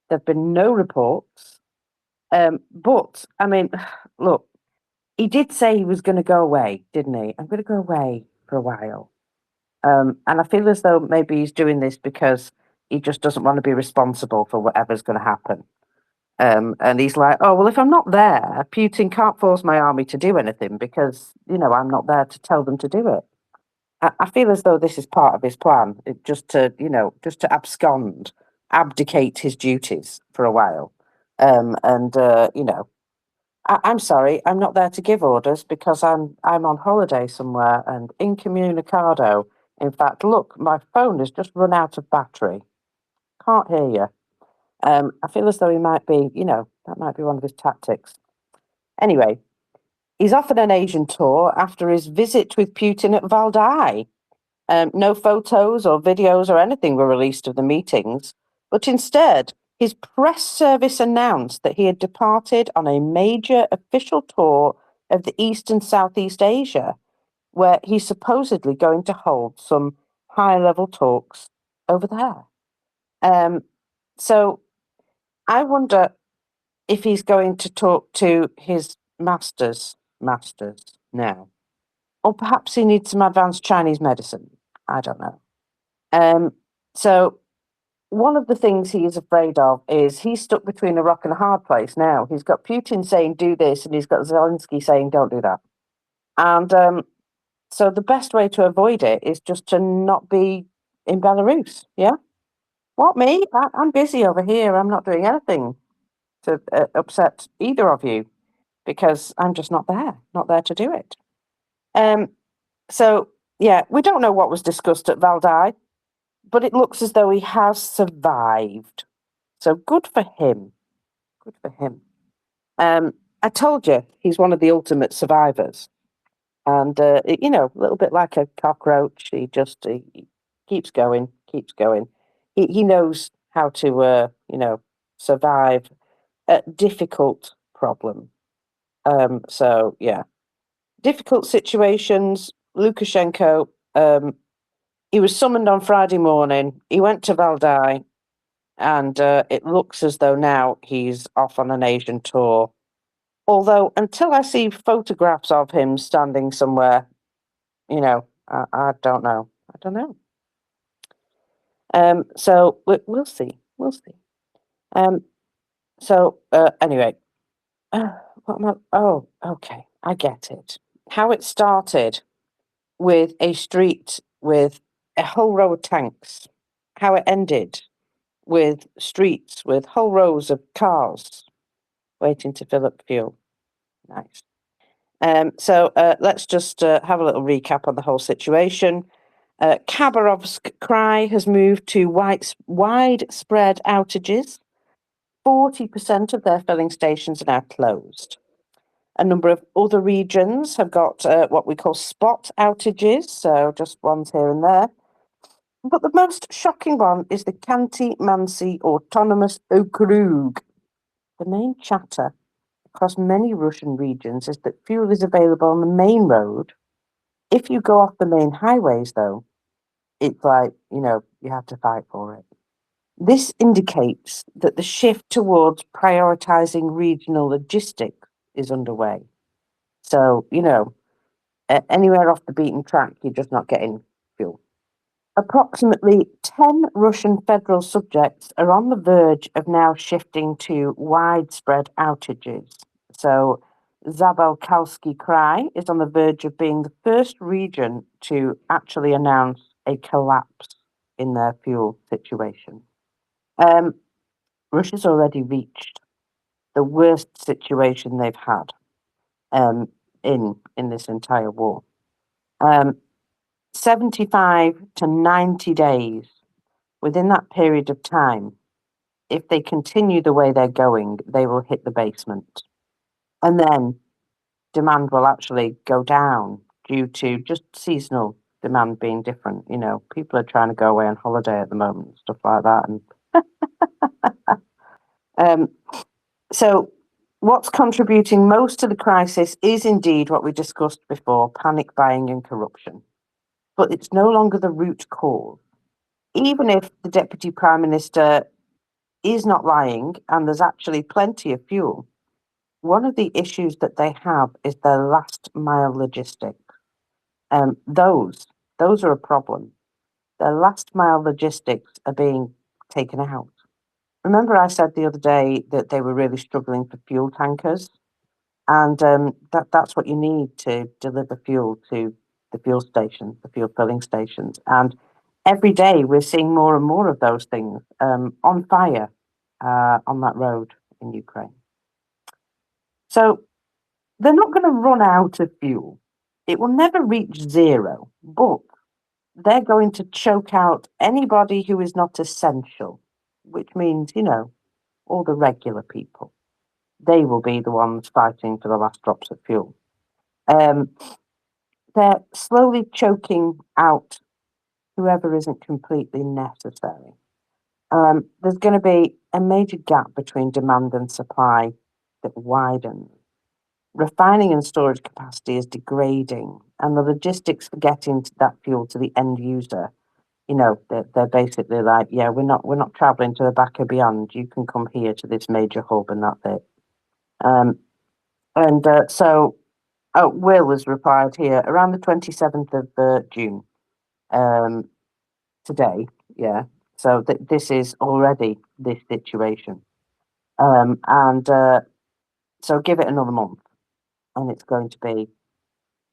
there have been no reports. But, I mean, look, he did say he was going to go away, didn't he? I'm going to go away for a while. And I feel as though maybe he's doing this because he just doesn't want to be responsible for whatever's going to happen. And he's like, oh, well, if I'm not there, Putin can't force my army to do anything because, I'm not there to tell them to do it. I feel as though this is part of his plan, just to, just to abdicate his duties for a while. I'm sorry, I'm not there to give orders because I'm on holiday somewhere and incommunicado. In fact, look, my phone has just run out of battery. Can't hear you. I feel as though he might be, that might be one of his tactics. Anyway, he's off on an Asian tour after his visit with Putin at Valdai. No photos or videos or anything were released of the meetings, but instead, his press service announced that he had departed on a major official tour of the East and Southeast Asia, where he's supposedly going to hold some high-level talks over there. So I wonder if he's going to talk to his masters now, or perhaps he needs some advanced Chinese medicine. I don't know. So one of the things he is afraid of is he's stuck between a rock and a hard place now. He's got Putin saying do this, and he's got Zelensky saying don't do that. And so the best way to avoid it is just to not be in Belarus. Yeah. What, me? I'm busy over here. I'm not doing anything to upset either of you because I'm just not there to do it. So yeah, we don't know what was discussed at Valdai, but it looks as though he has survived. So good for him. Good for him. I told you he's one of the ultimate survivors. And, a little bit like a cockroach, he keeps going, keeps going. He knows how to, survive a difficult problem. So, yeah. Difficult situations. Lukashenko, he was summoned on Friday morning. He went to Valdai, and it looks as though now he's off on an Asian tour. Although, until I see photographs of him standing somewhere, I don't know. I don't know. So we'll see. We'll see. Anyway, what am I? Oh, okay. I get it. How it started with a street with a whole row of tanks. How it ended with streets with whole rows of cars waiting to fill up fuel. Nice. Let's just have a little recap on the whole situation. Khabarovsk Krai has moved to widespread outages. 40% of their filling stations are now closed. A number of other regions have got what we call spot outages, so just ones here and there. But the most shocking one is the Khanty-Mansi Autonomous Okrug. The main chatter across many Russian regions is that fuel is available on the main road. If you go off the main highways, though, it's like, you have to fight for it. This indicates that the shift towards prioritizing regional logistics is underway. So, anywhere off the beaten track, you're just not getting fuel. Approximately 10 Russian federal subjects are on the verge of now shifting to widespread outages. So, Zabalkalski Krai is on the verge of being the first region to actually announce a collapse in their fuel situation. Russia's already reached the worst situation they've had in this entire war. 75 to 90 days. Within that period of time, if they continue the way they're going, they will hit the basement. And then demand will actually go down due to just seasonal demand being different. People are trying to go away on holiday at the moment, stuff like that. And so what's contributing most to the crisis is indeed what we discussed before, panic buying and corruption. But it's no longer the root cause. Even if the Deputy Prime Minister is not lying and there's actually plenty of fuel, one of the issues that they have is their last mile logistics. Those are a problem. Their last mile logistics are being taken out. Remember I said the other day that they were really struggling for fuel tankers? And that's what you need to deliver fuel to the fuel stations, the fuel filling stations. And every day we're seeing more and more of those things on fire on that road in Ukraine. So they're not going to run out of fuel. It will never reach zero, but they're going to choke out anybody who is not essential, which means, all the regular people. They will be the ones fighting for the last drops of fuel. They're slowly choking out whoever isn't completely necessary. There's going to be a major gap between demand and supply that widens. Refining and storage capacity is degrading, and the logistics for getting that fuel to the end user, they're basically like, yeah, we're not traveling to the back or beyond. You can come here to this major hub, and that's it. So Will has replied here around the 27th of June. Today, yeah. So this is already this situation, so give it another month, and it's going to be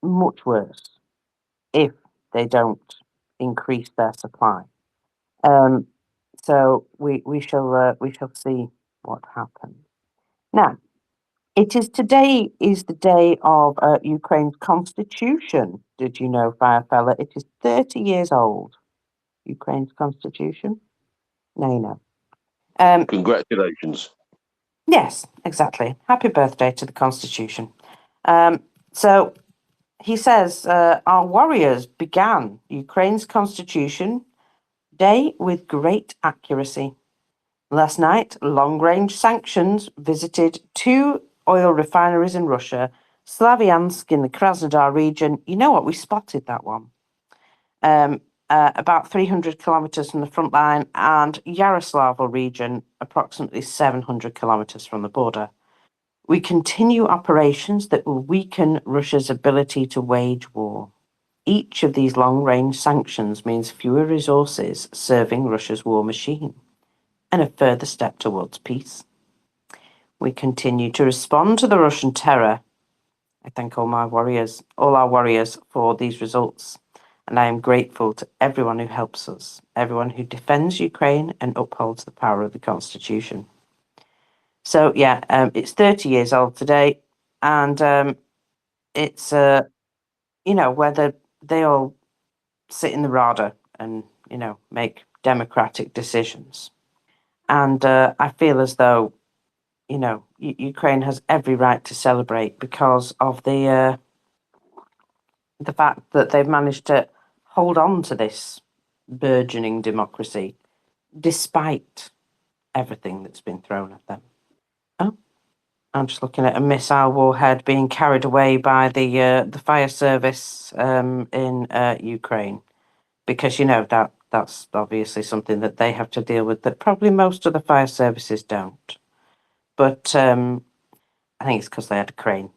much worse if they don't increase their supply. So we shall see what happens. Now, today is the day of Ukraine's constitution. Did you know, Firefella? It is 30 years old. Ukraine's constitution. Now you know. Congratulations. Yes, exactly. Happy birthday to the Constitution. So he says, our warriors began Ukraine's Constitution Day with great accuracy. Last night, long-range sanctions visited 2 oil refineries in Russia, Slaviansk in the Krasnodar region. You know what? We spotted that one. About 300 kilometers from the front line, and Yaroslavl region, approximately 700 kilometers from the border. We continue operations that will weaken Russia's ability to wage war. Each of these long-range sanctions means fewer resources serving Russia's war machine, and a further step towards peace. We continue to respond to the Russian terror. I thank all our warriors for these results, and I am grateful to everyone who helps us, everyone who defends Ukraine and upholds the power of the Constitution. So yeah, it's 30 years old today, and it's whether they all sit in the RADA and make democratic decisions. And I feel as though Ukraine has every right to celebrate because of the fact that they've managed to hold on to this burgeoning democracy despite everything that's been thrown at them. Oh, I'm just looking at a missile warhead being carried away by the fire service in Ukraine, because that's obviously something that they have to deal with that probably most of the fire services don't. But I think it's because they had a crane.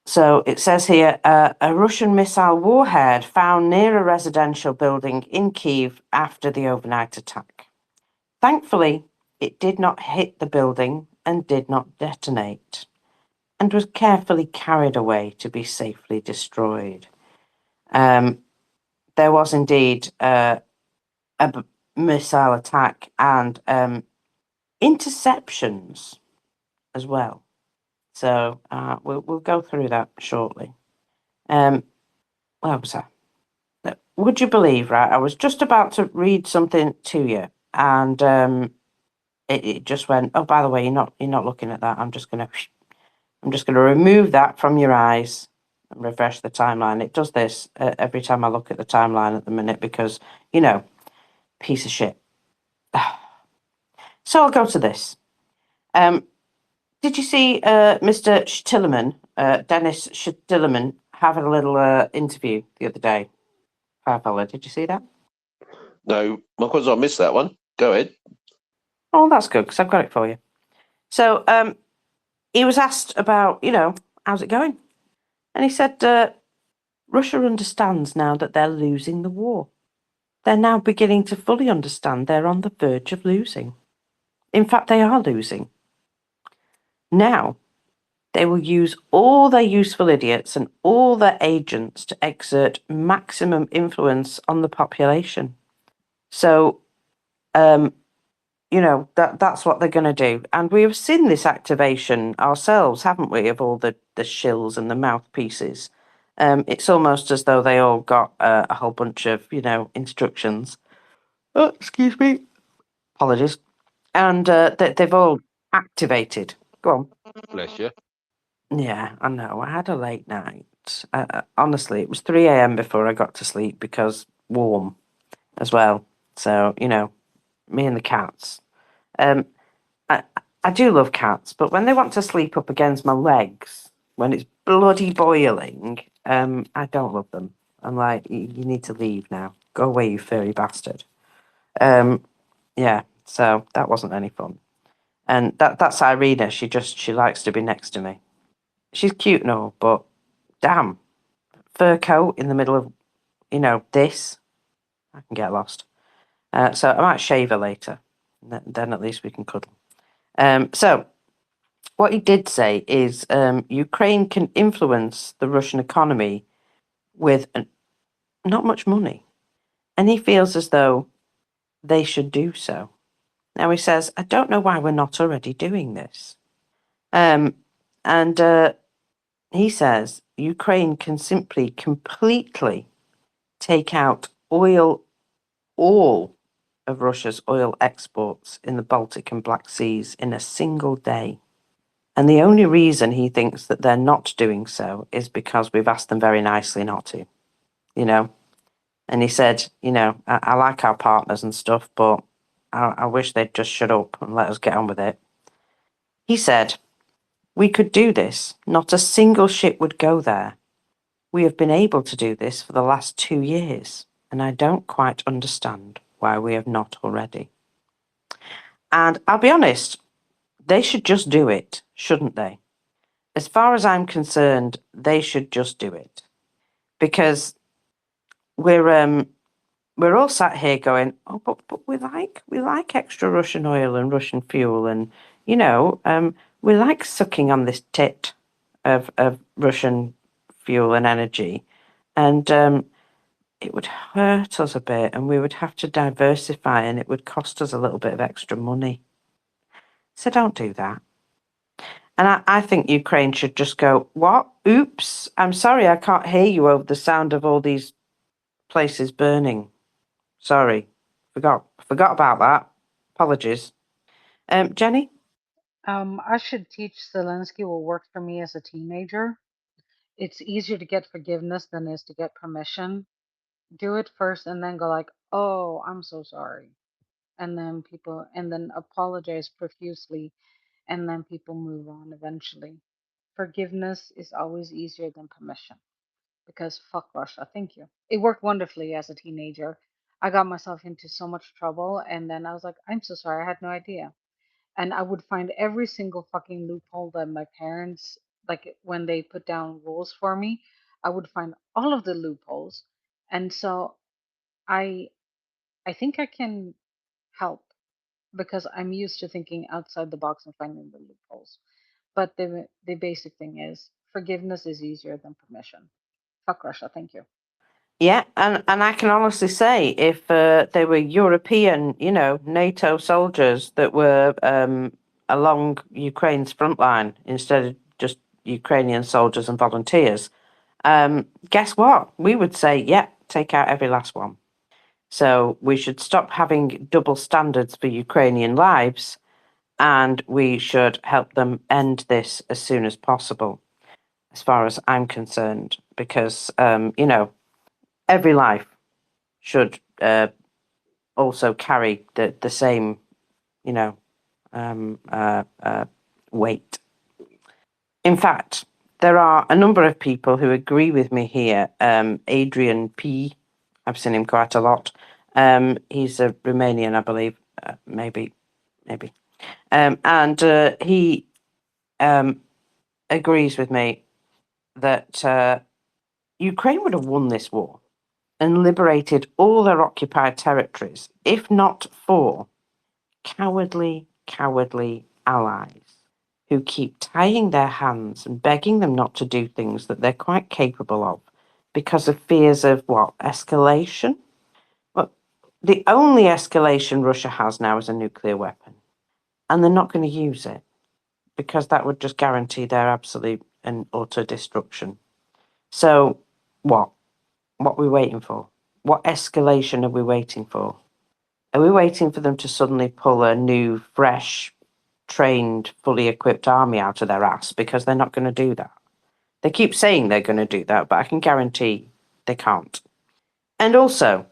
So it says here, a Russian missile warhead found near a residential building in Kyiv after the overnight attack. Thankfully, it did not hit the building and did not detonate, and was carefully carried away to be safely destroyed. There was indeed a missile attack and interceptions as well. So we'll go through that shortly. Where was I? Would you believe, right? I was just about to read something to you, and it just went, oh, by the way, you're not looking at that. I'm just gonna remove that from your eyes and refresh the timeline. It does this every time I look at the timeline at the minute because, piece of shit. So I'll go to this. Did you see Mr. Stillerman, Dennis Stillerman, having a little interview the other day? Fella, did you see that? No, because I missed that one. Go ahead. Oh, that's good, because I've got it for you. So he was asked about, how's it going? And he said, Russia understands now that they're losing the war. They're now beginning to fully understand they're on the verge of losing. In fact, they are losing. Now, They will use all their useful idiots and all their agents to exert maximum influence on the population. So, that's what they're going to do. And we have seen this activation ourselves, haven't we, of all the shills and the mouthpieces. It's almost as though they all got a whole bunch of, instructions. Oh, excuse me. Apologies. And they've all activated. Go on. Bless you. Yeah, I know. I had a late night. Honestly, it was 3 a.m. before I got to sleep because warm as well. So, me and the cats. Um, I, I do love cats, but when they want to sleep up against my legs, when it's bloody boiling, I don't love them. I'm like, you need to leave now. Go away, you furry bastard. Yeah, so that wasn't any fun. And that's Irina. She likes to be next to me. She's cute and all, but damn, fur coat in the middle of, this, I can get lost. So I might shave her later. Then at least we can cuddle. So what he did say is Ukraine can influence the Russian economy with not much money. And he feels as though they should do so. Now he says, I don't know why we're not already doing this. And he says Ukraine can simply completely take out all of Russia's oil exports in the Baltic and Black Seas in a single day. And the only reason he thinks that they're not doing so is because we've asked them very nicely not to, And he said, I like our partners and stuff, but I wish they'd just shut up and let us get on with it. He said, we could do this. Not a single ship would go there. We have been able to do this for the last 2 years, and I don't quite understand why we have not already. And I'll be honest, they should just do it, shouldn't they? As far as I'm concerned, they should just do it. Because we're all sat here going, oh, but we like extra Russian oil and Russian fuel, and we like sucking on this tit of Russian fuel and energy, and it would hurt us a bit, and we would have to diversify, and it would cost us a little bit of extra money. So don't do that. And I think Ukraine should just go, what? Oops, I'm sorry, I can't hear you over the sound of all these places burning. Sorry, forgot about that. Apologies. Jenny? I should teach Zelensky what worked for me as a teenager. It's easier to get forgiveness than it is to get permission. Do it first and then go like, "Oh, I'm so sorry." And then apologize profusely, and then people move on eventually. Forgiveness is always easier than permission because fuck Russia. Thank you. It worked wonderfully as a teenager. I got myself into so much trouble, and then I was like, "I'm so sorry. I had no idea." And I would find every single fucking loophole that my parents, like when they put down rules for me, I would find all of the loopholes. And so I I think I can help because I'm used to thinking outside the box and finding the loopholes. But the basic thing is forgiveness is easier than permission. Fuck Russia, thank you. Yeah, and I can honestly say if they were European, NATO soldiers that were along Ukraine's front line instead of just Ukrainian soldiers and volunteers, guess what? We would say, yeah, take out every last one. So we should stop having double standards for Ukrainian lives, and we should help them end this as soon as possible, as far as I'm concerned, because, every life should also carry the same, you know, weight. In fact, there are a number of people who agree with me here. Adrian P. I've seen him quite a lot. He's a Romanian, I believe. Maybe. And he agrees with me that Ukraine would have won this war and liberated all their occupied territories, if not for cowardly allies who keep tying their hands and begging them not to do things that they're quite capable of because of fears of what? Escalation? Well, the only escalation Russia has now is a nuclear weapon, and they're not going to use it because that would just guarantee their absolute and utter destruction. So, what? What are we waiting for? What escalation are we waiting for? Are we waiting for them to suddenly pull a new, fresh, trained, fully equipped army out of their ass? Because they're not going to do that. They keep saying they're going to do that, but I can guarantee they can't. And also,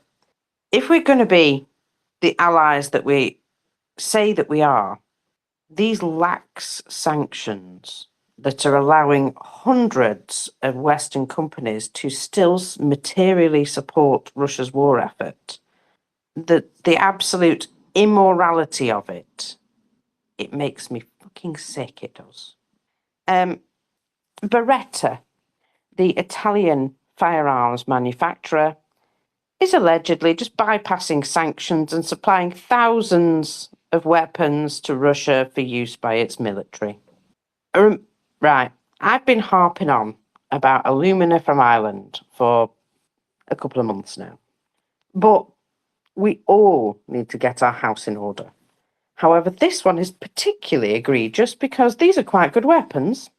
if we're going to be the allies that we say that we are, these lax sanctions that are allowing hundreds of Western companies to still materially support Russia's war effort, the absolute immorality of it, it makes me fucking sick, it does. Beretta, the Italian firearms manufacturer, is allegedly just bypassing sanctions and supplying thousands of weapons to Russia for use by its military. Right, I've been harping on about alumina from Ireland for a couple of months now, but we all need to get our house in order. However, this one is particularly egregious because these are quite good weapons,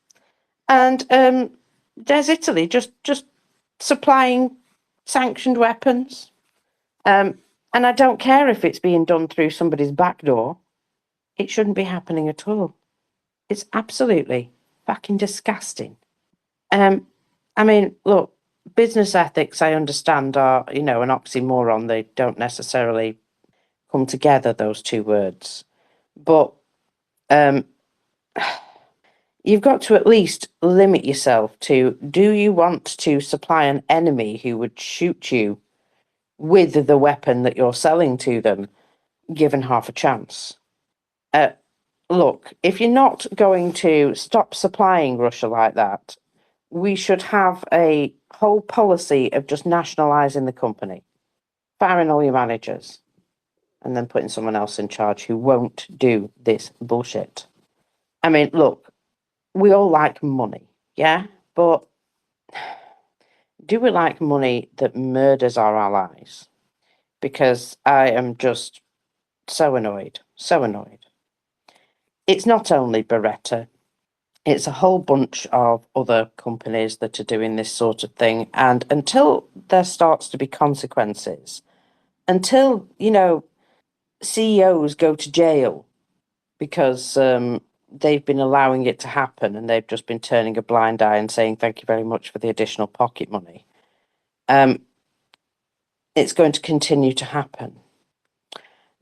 and there's Italy just supplying sanctioned weapons. And I don't care if it's being done through somebody's back door. It shouldn't be happening at all. It's absolutely fucking disgusting. I mean, look, business ethics, I understand, are, an oxymoron. They don't necessarily come together, those two words. But you've got to at least limit yourself to, do you want to supply an enemy who would shoot you with the weapon that you're selling to them, given half a chance? Look, if you're not going to stop supplying Russia like that, we should have a whole policy of just nationalising the company, firing all your managers, and then putting someone else in charge who won't do this bullshit. I mean, look, we all like money, yeah? But do we like money that murders our allies? Because I am just so annoyed, so annoyed. It's not only Beretta, it's a whole bunch of other companies that are doing this sort of thing. And until there starts to be consequences, until, CEOs go to jail because they've been allowing it to happen and they've just been turning a blind eye and saying, thank you very much for the additional pocket money, it's going to continue to happen.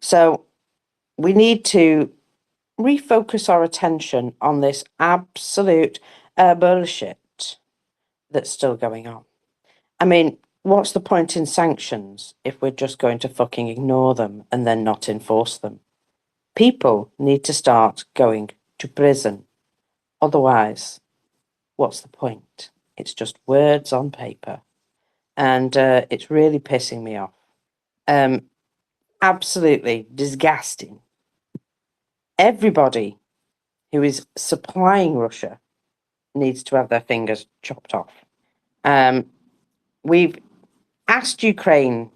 So we need to refocus our attention on this absolute bullshit that's still going on. I mean, what's the point in sanctions if we're just going to fucking ignore them and then not enforce them? People need to start going to prison. Otherwise, what's the point? It's just words on paper. And it's really pissing me off. Absolutely disgusting. Everybody who is supplying Russia needs to have their fingers chopped off. We've asked Ukraine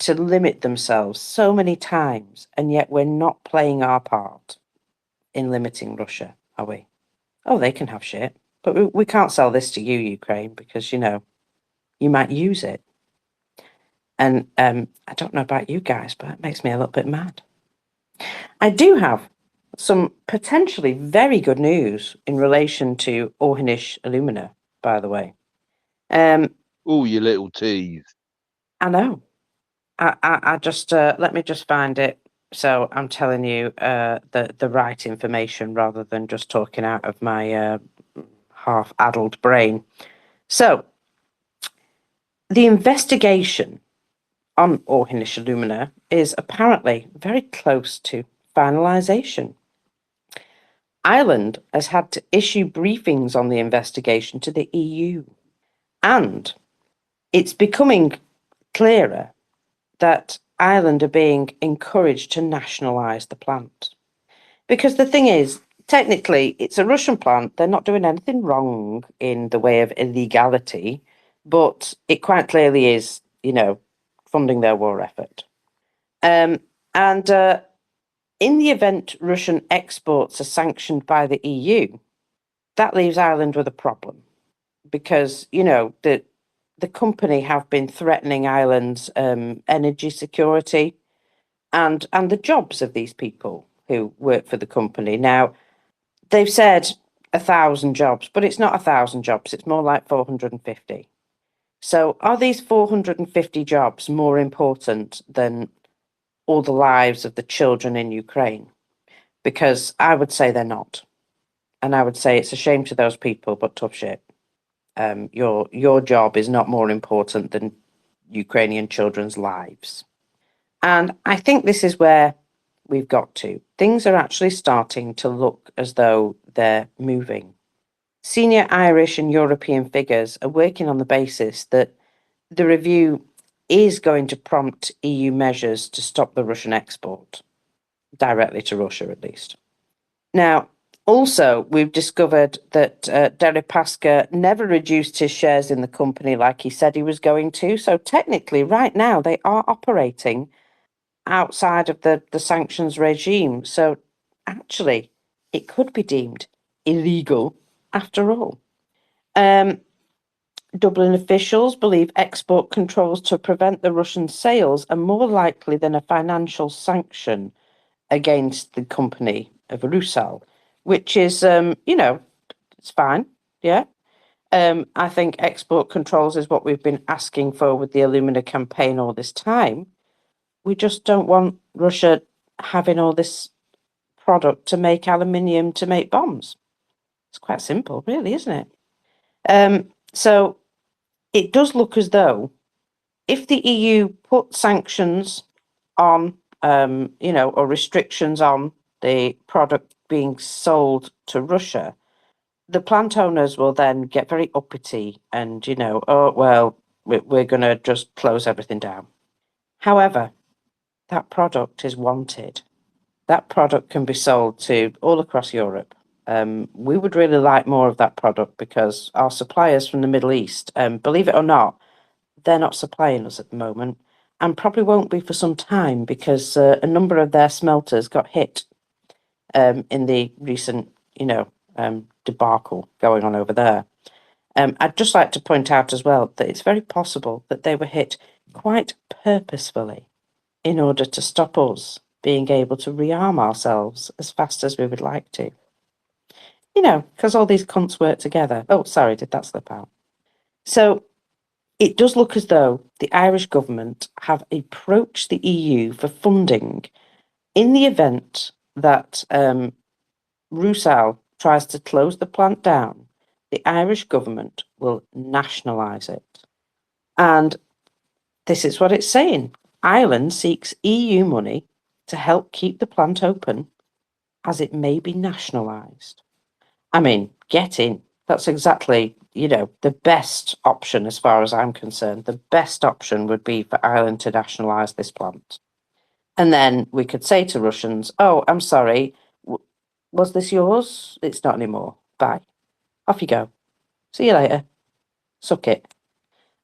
to limit themselves so many times, and yet we're not playing our part in limiting Russia, are we? Oh, they can have shit, but we can't sell this to you, Ukraine, because, you might use it. And I don't know about you guys, but it makes me a little bit mad. I do have some potentially very good news in relation to Orhanish alumina, by the way. Oh, you little tease. I know. I just let me just find it. So I'm telling you the right information rather than just talking out of my half-addled brain. So the investigation on Orhanish alumina is apparently very close to finalisation. Ireland has had to issue briefings on the investigation to the EU, and it's becoming clearer that Ireland are being encouraged to nationalise the plant. Because the thing is, technically, it's a Russian plant. They're not doing anything wrong in the way of illegality, but it quite clearly is, funding their war effort. And in the event Russian exports are sanctioned by the EU, that leaves Ireland with a problem because, the company have been threatening Ireland's energy security and the jobs of these people who work for the company. Now, they've said 1,000 jobs, but it's not 1,000 jobs. It's more like 450. So are these 450 jobs more important than all the lives of the children in Ukraine? Because I would say they're not. And I would say it's a shame to those people, but tough shit. Your job is not more important than Ukrainian children's lives. And I think this is where we've got to. Things are actually starting to look as though they're moving. Senior Irish and European figures are working on the basis that the review is going to prompt EU measures to stop the Russian export, directly to Russia at least. Now, also, we've discovered that Deripaska never reduced his shares in the company like he said he was going to. So technically, right now, they are operating outside of the sanctions regime. So actually, it could be deemed illegal after all. Dublin officials believe export controls to prevent the Russian sales are more likely than a financial sanction against the company of Rusal, which is, it's fine. Yeah. I think export controls is what we've been asking for with the alumina campaign all this time. We just don't want Russia having all this product to make aluminium to make bombs. It's quite simple, really, isn't it? So it does look as though if the EU put sanctions on, or restrictions on the product being sold to Russia, the plant owners will then get very uppity and, oh, well, we're going to just close everything down. However, that product is wanted. That product can be sold to all across Europe. We would really like more of that product because our suppliers from the Middle East, believe it or not, they're not supplying us at the moment and probably won't be for some time because a number of their smelters got hit in the recent, debacle going on over there. I'd just like to point out as well that it's very possible that they were hit quite purposefully in order to stop us being able to rearm ourselves as fast as we would like to. Because all these cunts work together. Oh, sorry, did that slip out? So it does look as though the Irish government have approached the EU for funding in the event that Rusal tries to close the plant down. The Irish government will nationalise it. And this is what it's saying. Ireland seeks EU money to help keep the plant open as it may be nationalised. I mean, get in. That's exactly, the best option as far as I'm concerned. The best option would be for Ireland to nationalise this plant. And then we could say to Russians, oh, I'm sorry, was this yours? It's not anymore. Bye. Off you go. See you later. Suck it.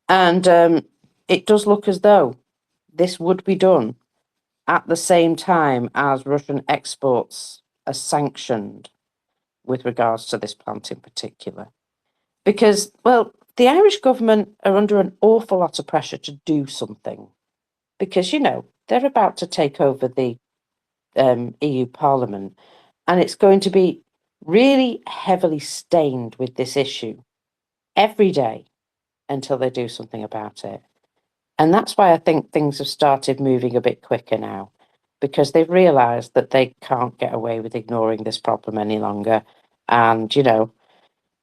And it does look as though this would be done at the same time as Russian exports are sanctioned with regards to this plant in particular. Because, well, the Irish government are under an awful lot of pressure to do something. Because, they're about to take over the EU Parliament, and it's going to be really heavily stained with this issue every day until they do something about it. And that's why I think things have started moving a bit quicker now, because they've realised that they can't get away with ignoring this problem any longer. And,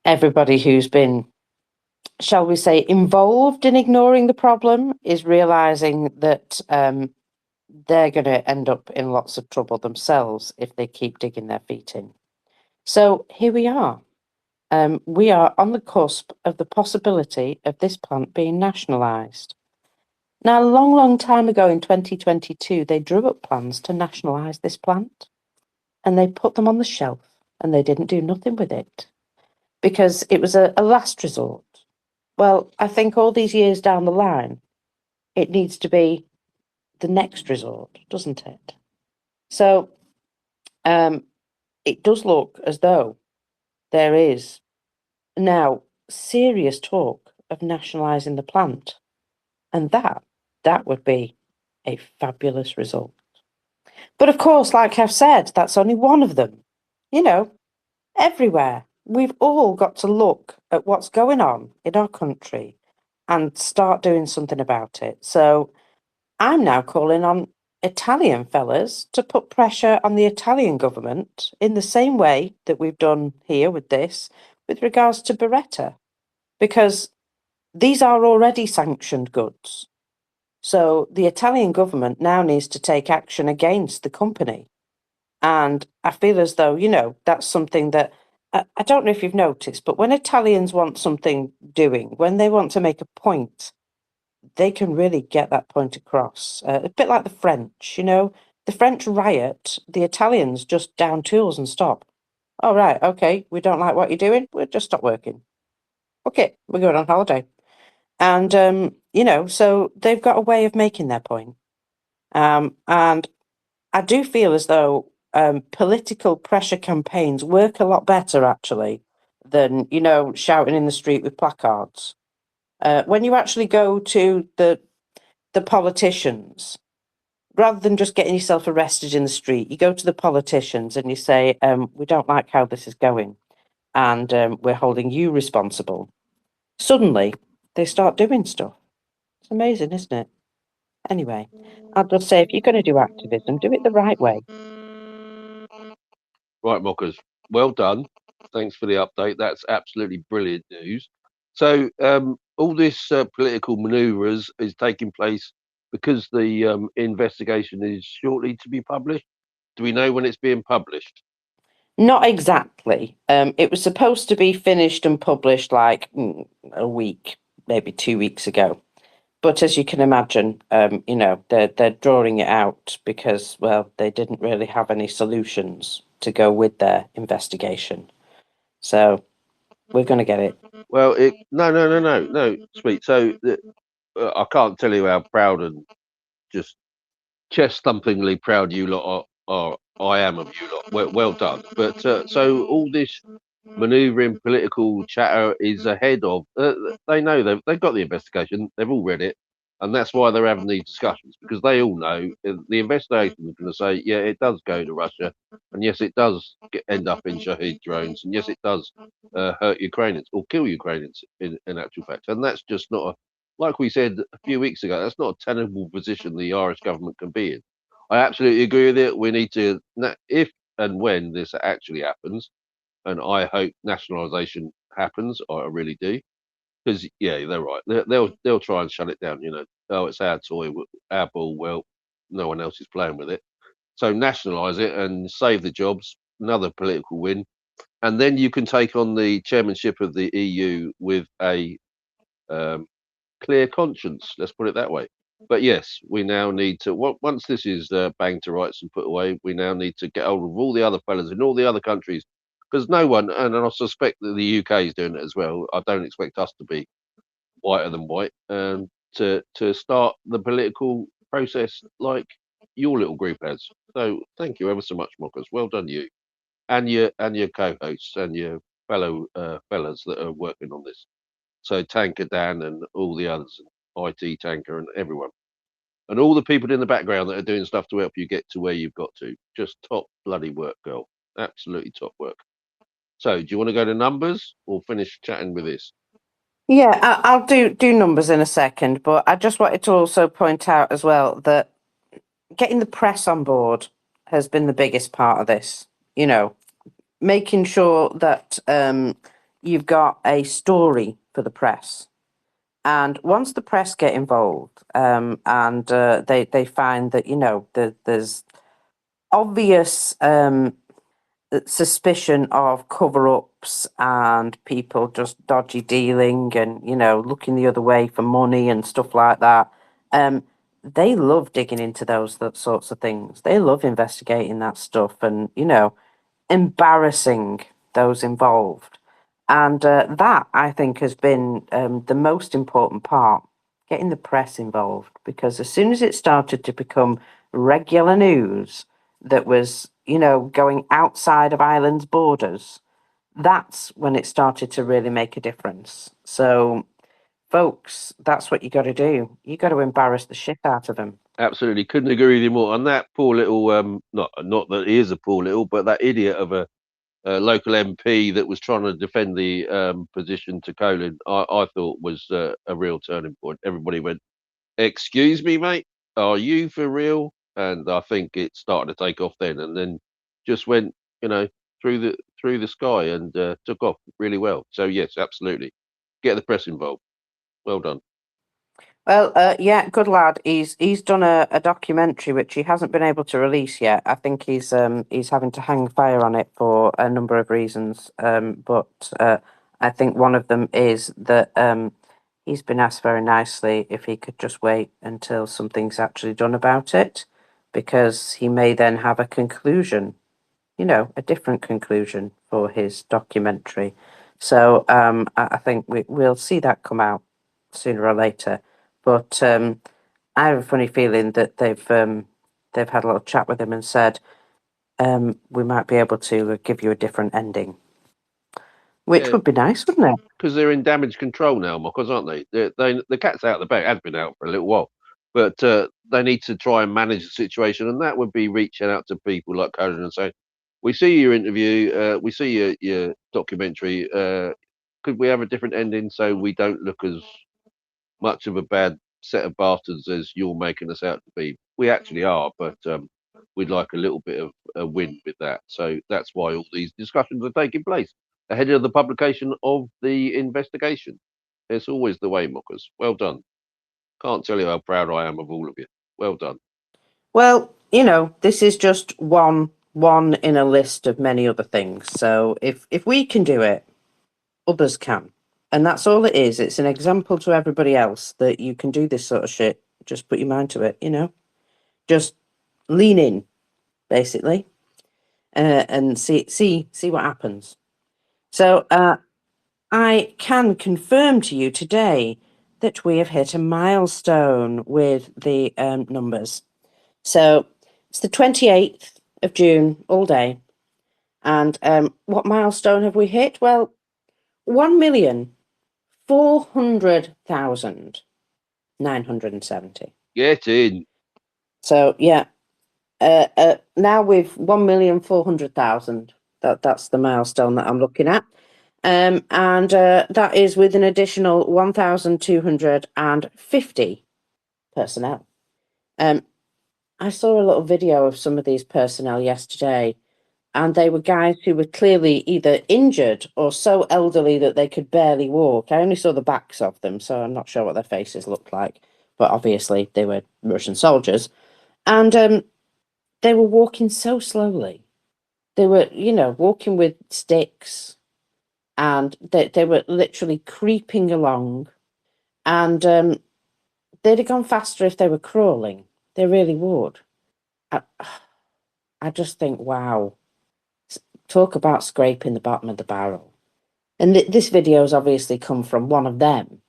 everybody who's been, shall we say, involved in ignoring the problem is realising that they're going to end up in lots of trouble themselves if they keep digging their feet in. So here we are. We are on the cusp of the possibility of this plant being nationalised. Now, a long, long time ago in 2022, they drew up plans to nationalise this plant and they put them on the shelf and they didn't do nothing with it because it was a last resort. Well, I think all these years down the line, it needs to be the next resort, doesn't it? So it does look as though there is now serious talk of nationalising the plant, and that would be a fabulous result. But of course, like I've said, that's only one of them. You know, everywhere. We've all got to look at what's going on in our country and start doing something about it. So I'm now calling on Italian fellas to put pressure on the Italian government in the same way that we've done here with this, with regards to Beretta, because these are already sanctioned goods. So the Italian government now needs to take action against the company. And I feel as though, that's something that I don't know if you've noticed, but when Italians want something doing, when they want to make a point, they can really get that point across. A bit like the French, the French riot, the Italians just down tools and stop. Oh, right, okay, we don't like what you're doing, we'll just stop working. Okay, we're going on holiday. And, so they've got a way of making their point. And I do feel as though political pressure campaigns work a lot better, actually, than, shouting in the street with placards. When you actually go to the politicians, rather than just getting yourself arrested in the street, you go to the politicians and you say, we don't like how this is going, and we're holding you responsible. Suddenly, they start doing stuff. It's amazing, isn't it? Anyway, I'll just say, if you're going to do activism, do it the right way. Right, Mockers. Well done. Thanks for the update. That's absolutely brilliant news. So, all this political manoeuvres is taking place because the investigation is shortly to be published. Do we know when it's being published? Not exactly. It was supposed to be finished and published like a week, maybe 2 weeks ago. But as you can imagine, they're drawing it out because, well, they didn't really have any solutions to go with their investigation. So we're going to get it. Well, no, sweet. So I can't tell you how proud and just chest thumpingly proud you lot are. I am of you lot. Well done. But so all this manoeuvring, political chatter is ahead of. They know they've got the investigation. They've all read it, and that's why they're having these discussions because they all know the investigation is going to say, yeah, it does go to Russia, and yes, it does end up in Shahid drones, and yes, it does hurt Ukrainians or kill Ukrainians in actual fact, and that's just not a. Like we said a few weeks ago, that's not a tenable position the Irish government can be in. I absolutely agree with it. We need to, if and when this actually happens, and I hope nationalisation happens. I really do, because yeah, they're right. They'll try and shut it down. Oh, it's our toy, our ball. Well, no one else is playing with it. So nationalise it and save the jobs. Another political win, and then you can take on the chairmanship of the EU with a clear conscience. Let's put it that way. But yes, we now need to. Once this is banged to rights and put away, we now need to get hold of all the other fellas in all the other countries, because no one, and I suspect that the UK is doing it as well. I don't expect us to be whiter than white, to start the political process like your little group has. So thank you ever so much, Mockers. Well done, you and your co-hosts and your fellow fellas that are working on this. So Tanker Dan and all the others, IT Tanker and everyone, and all the people in the background that are doing stuff to help you get to where you've got to. Just top bloody work, girl. Absolutely top work. So, do you want to go to numbers or finish chatting with this? Yeah, I'll do numbers in a second, but I just wanted to also point out as well that getting the press on board has been the biggest part of this. Making sure that you've got a story for the press. And once the press get involved, and they find that there's obvious suspicion of cover-ups and people just dodgy dealing and looking the other way for money and stuff like that, they love digging into those sorts of things. They love investigating that stuff, and embarrassing those involved. And that, I think, has been the most important part, getting the press involved. Because as soon as it started to become regular news that was, going outside of Ireland's borders, that's when it started to really make a difference. So, folks, that's what you got to do. You got to embarrass the shit out of them. Absolutely, couldn't agree with you more. And that poor little, not that he is a poor little, but that idiot of a local MP that was trying to defend the position to Colin, I thought was a real turning point. Everybody went, "Excuse me, mate, are you for real?" And I think it started to take off then, and then just went, through the sky and took off really well. So yes, absolutely, get the press involved. Well done. Well, yeah, good lad. He's done a documentary which he hasn't been able to release yet. I think he's having to hang fire on it for a number of reasons. But I think one of them is that he's been asked very nicely if he could just wait until something's actually done about it, because he may then have a conclusion, a different conclusion for his documentary. So I think we'll see that come out sooner or later. But I have a funny feeling that they've had a little chat with him and said we might be able to give you a different ending, which Yeah, would be nice, wouldn't it? because they're in damage control now, Mockers, aren't they? The cat's out of the bag. Has been out for a little while, but they need to try and manage the situation, and that would be reaching out to people like Conan and saying, "We see your interview, we see your documentary. Could we have a different ending so we don't look as much of a bad set of bastards as you're making us out to be? We actually are, but we'd like a little bit of a win with that." So that's why all these discussions are taking place ahead of the publication of the investigation. It's always the way, Mockers. Well done. Can't tell you how proud I am of all of you. Well done. Well, this is just one in a list of many other things. So if we can do it, others can. And that's all it is. It's an example to everybody else that you can do this sort of shit. Just put your mind to it, Just lean in, basically, and see what happens. So I can confirm to you today that we have hit a milestone with the numbers. So it's the 28th of June, all day. And what milestone have we hit? Well, 1,400,970. Get in. So yeah, now we've 1,400,000. That's the milestone that I'm looking at. And that is with an additional 1,250 personnel. I saw a little video of some of these personnel yesterday, and they were guys who were clearly either injured or so elderly that they could barely walk. I only saw the backs of them, so I'm not sure what their faces looked like, but obviously they were Russian soldiers. And they were walking so slowly. They were, walking with sticks, and they were literally creeping along. And they'd have gone faster if they were crawling. They really would. I just think, wow, talk about scraping the bottom of the barrel. And this video's obviously come from one of them,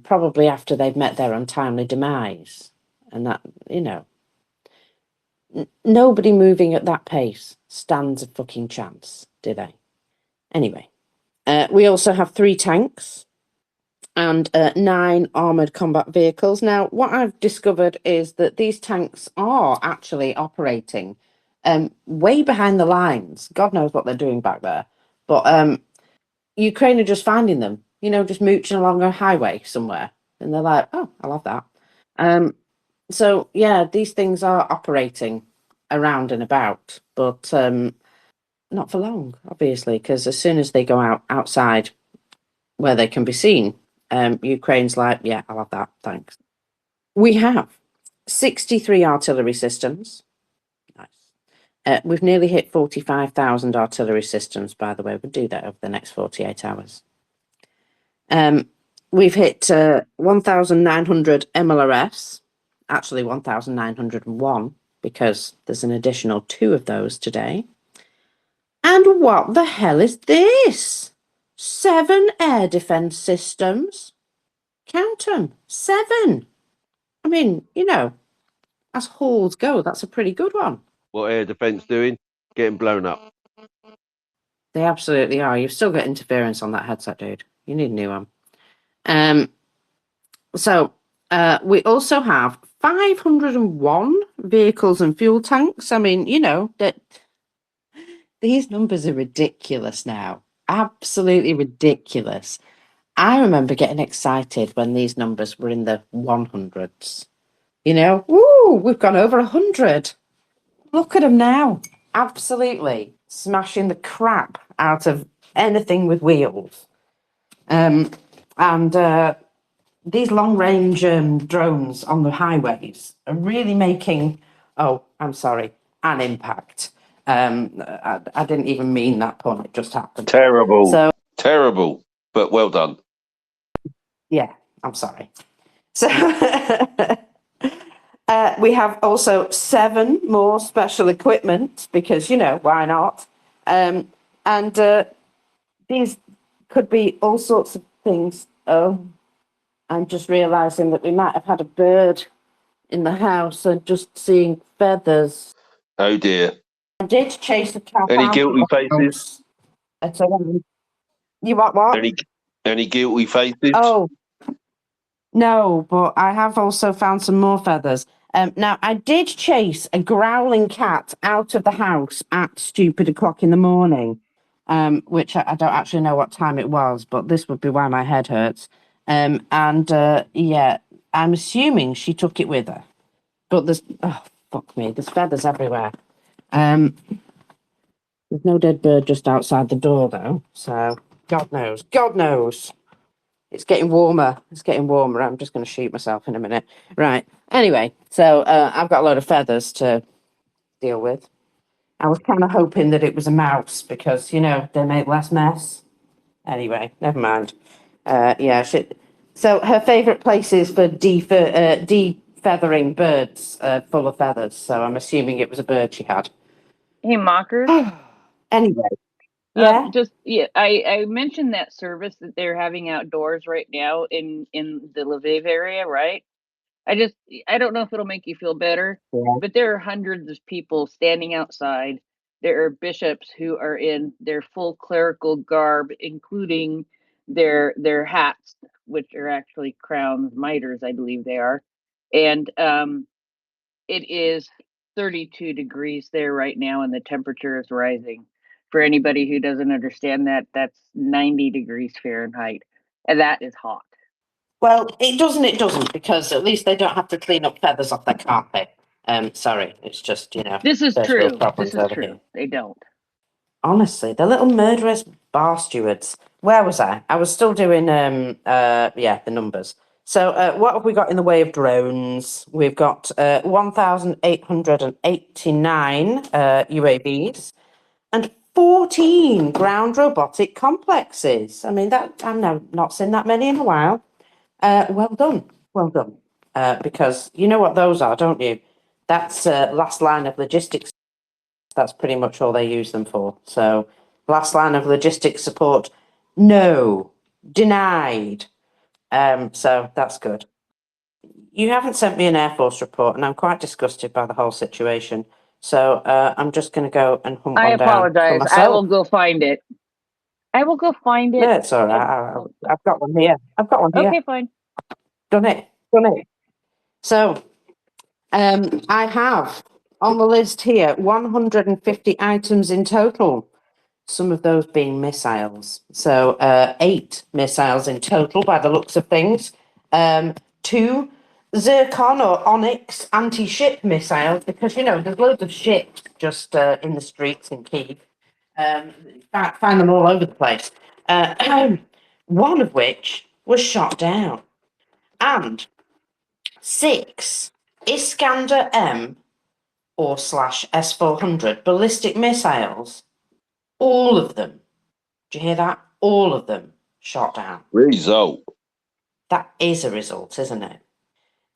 probably after they've met their untimely demise. And that, nobody moving at that pace stands a fucking chance, do they? Anyway, we also have 3 tanks and 9 armoured combat vehicles. Now, what I've discovered is that these tanks are actually operating way behind the lines. God knows what they're doing back there. But Ukraine are just finding them, just mooching along a highway somewhere. And they're like, oh, I love that. So, yeah, these things are operating around and about, but not for long, obviously, because as soon as they go outside where they can be seen, Ukraine's like, yeah, I love that, thanks. We have 63 artillery systems. Nice. We've nearly hit 45,000 artillery systems, by the way. We'll do that over the next 48 hours. We've hit 1,900 MLRS, actually 1,901, because there's an additional 2 of those today. And what the hell is this? 7 air defense systems. Count 'em, 7. I mean, you know, as hauls go, that's a pretty good one. What air defence doing? Getting blown up. They absolutely are. You've still got interference on that headset, dude. You need a new one. So we also have 501 vehicles and fuel tanks. I mean, you know, that these numbers are ridiculous now. Absolutely ridiculous. I remember getting excited when these numbers were in the 100s. You know, woo, we've gone over 100. Look at them now. Absolutely smashing the crap out of anything with wheels. And these long-range drones on the highways are really making, oh, I'm sorry, an impact. I didn't even mean that pun, it just happened. Terrible. So, Terrible, but well done. yeah, I'm sorry. So we have also 7 more special equipment because, you know, why not? And these could be all sorts of things. Oh, I'm just realising that we might have had a bird in the house and just seeing feathers. Oh dear. I did chase the cat Any out guilty of the faces? house. You what? Any guilty faces? Oh, no, but I have also found some more feathers. Now, I did chase a growling cat out of the house at stupid o'clock in the morning, which I don't actually know what time it was, but this would be why my head hurts. Yeah, I'm assuming she took it with her. But there's, oh, fuck me, there's feathers everywhere. There's no dead bird just outside the door, though, so God knows. God knows. It's getting warmer. It's getting warmer. I'm just going to shoot myself in a minute. Right. Anyway, so I've got a load of feathers to deal with. I was kind of hoping that it was a mouse because, you know, they make less mess. Anyway, never mind. Yeah. So her favourite places for defeathering birds full of feathers. So I'm assuming it was a bird she had. Hey, mockers. Anyway. Yeah. I mentioned that service that they're having outdoors right now in the Lviv area, right? I don't know if it'll make you feel better, Yeah. but there are hundreds of people standing outside. There are bishops who are in their full clerical garb, including their hats, which are actually crowns, mitres, I believe they are. And it is 32 degrees there right now, and the temperature is rising. For anybody who doesn't understand that, that's 90 degrees Fahrenheit, and that is hot. Well, it doesn't, because at least they don't have to clean up feathers off their carpet. Sorry, it's just, you know, This is first true. world problems This is over true. here. They don't. Honestly, the little murderous bar stewards. Where was I? I was still doing the numbers. So what have we got in the way of drones? We've got 1,889 UAVs and 14 ground robotic complexes. I mean, that I've not seen that many in a while. Well done. Well done. Because you know what those are, don't you? That's last line of logistics. That's pretty much all they use them for. So, last line of logistics support, no, denied. So that's good. You haven't sent me an Air Force report, and I'm quite disgusted by the whole situation. So I'm just going to go and hunt I one down for apologize. myself. I will go find it. I will go find it. No, it's all right. I've got one here. Okay, fine. Done it. So I have on the list here 150 items in total. Some of those being missiles. So 8 missiles in total by the looks of things. 2 Zircon or Onyx anti-ship missiles, because, you know, there's loads of ships just in the streets in Kyiv. Find them all over the place. One of which was shot down. And 6 Iskander M or slash S-400 ballistic missiles. All of them. Do you hear that? All of them shot down. Result. That is a result, isn't it?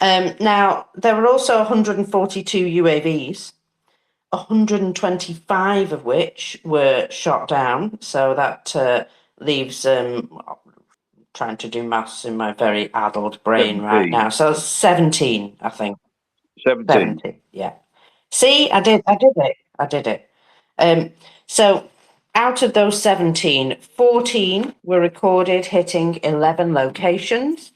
Now, there were also 142 UAVs 125 of which were shot down. So that leaves, trying to do maths in my very addled brain right 17. now. So 17, I think. 17. 70, yeah. See, I did it. So out of those 17, 14 were recorded hitting 11 locations,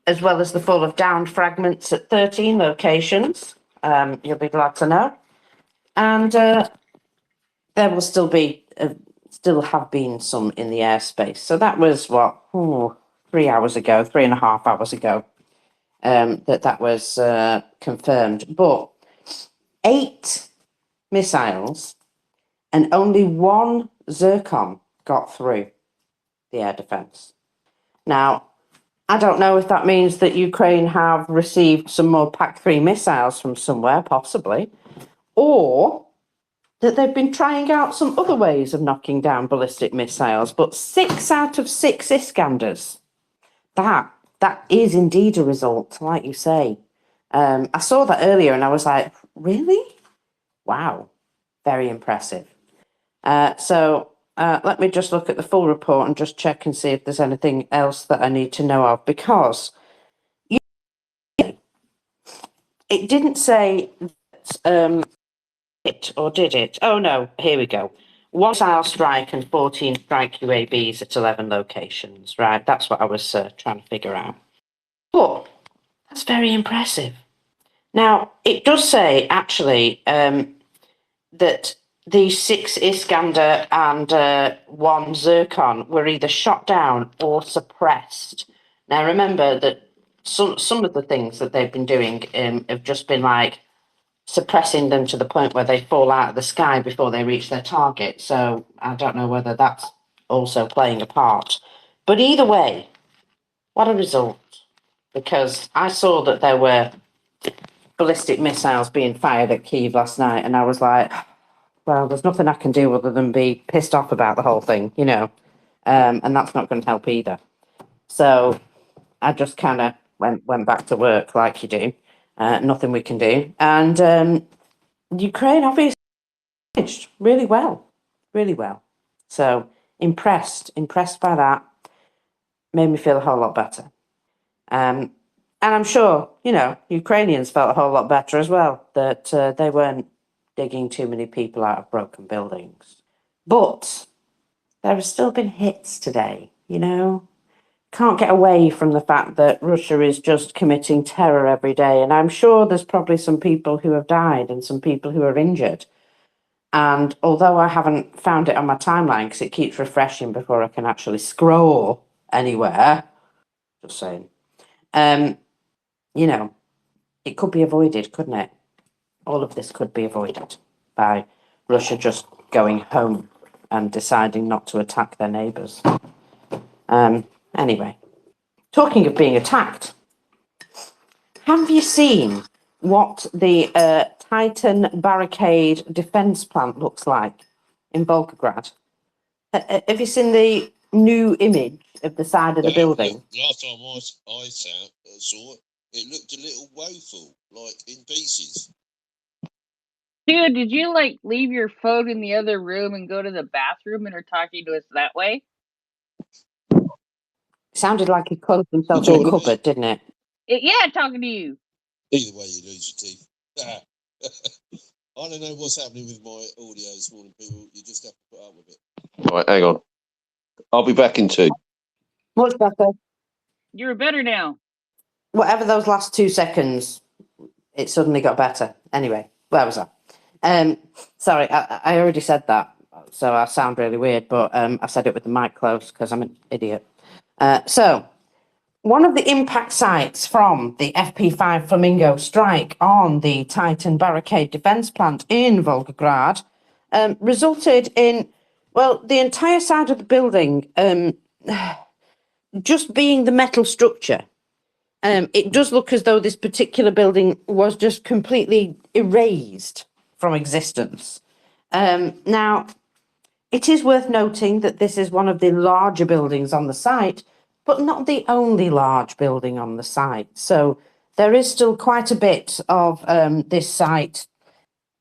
as well as the fall of downed fragments at 13 locations. You'll be glad to know. And there will still have been some in the airspace. So that was 3 hours ago, 3.5 hours ago, that was confirmed. But 8 missiles and only 1 Zircon got through the air defence. Now, I don't know if that means that Ukraine have received some more PAC-3 missiles from somewhere, possibly, or that they've been trying out some other ways of knocking down ballistic missiles. But 6 out of 6 Iskanders, that is indeed a result, like you say. I saw that earlier and I was like, really? Wow, very impressive. So let me just look at the full report and just check and see if there's anything else that I need to know of, because it didn't say that, it, or did it? Oh no, here we go. 1 missile strike and 14 strike UAVs at 11 locations, right? That's what I was trying to figure out. But that's very impressive. Now, it does say, actually, that the 6 Iskander and 1 Zircon were either shot down or suppressed. Now, remember that some of the things that they've been doing have just been like suppressing them to the point where they fall out of the sky before they reach their target. So I don't know whether that's also playing a part. But either way, what a result. Because I saw that there were ballistic missiles being fired at Kyiv last night, and I was like, well, there's nothing I can do other than be pissed off about the whole thing, you know, and that's not going to help either. So I just kind of went back to work like you do. Nothing we can do. And Ukraine obviously managed really well, really well. So impressed by that. Made me feel a whole lot better. And I'm sure, you know, Ukrainians felt a whole lot better as well, that they weren't digging too many people out of broken buildings. But there have still been hits today, you know. Can't get away from the fact that Russia is just committing terror every day. And I'm sure there's probably some people who have died and some people who are injured. And although I haven't found it on my timeline because it keeps refreshing before I can actually scroll anywhere, just saying, you know, it could be avoided, couldn't it? All of this could be avoided by Russia just going home and deciding not to attack their neighbours. Anyway, talking of being attacked, have you seen what the Titan barricade defence plant looks like in Volgograd? Have you seen the new image of the side of the building? Last time I saw it, it looked a little woeful, like in pieces. Dude, did you like leave your phone in the other room and go to the bathroom and are talking to us that way? Sounded like he closed himself in a cupboard, didn't it? Yeah, talking to you. Either way, you lose your teeth. I don't know what's happening with my audio this morning, people. You just have to put up with it. Right, hang on. I'll be back in 2. Much better. You're better now. Whatever those last 2 seconds, it suddenly got better. Anyway, where was I? Sorry, I already said that, so I sound really weird, but I said it with the mic closed because I'm an idiot. So, one of the impact sites from the FP5 Flamingo strike on the Titan barricade defence plant in Volgograd resulted in, well, the entire side of the building just being the metal structure. It does look as though this particular building was just completely erased from existence. Now, it is worth noting that this is one of the larger buildings on the site, but not the only large building on the site. So there is still quite a bit of this site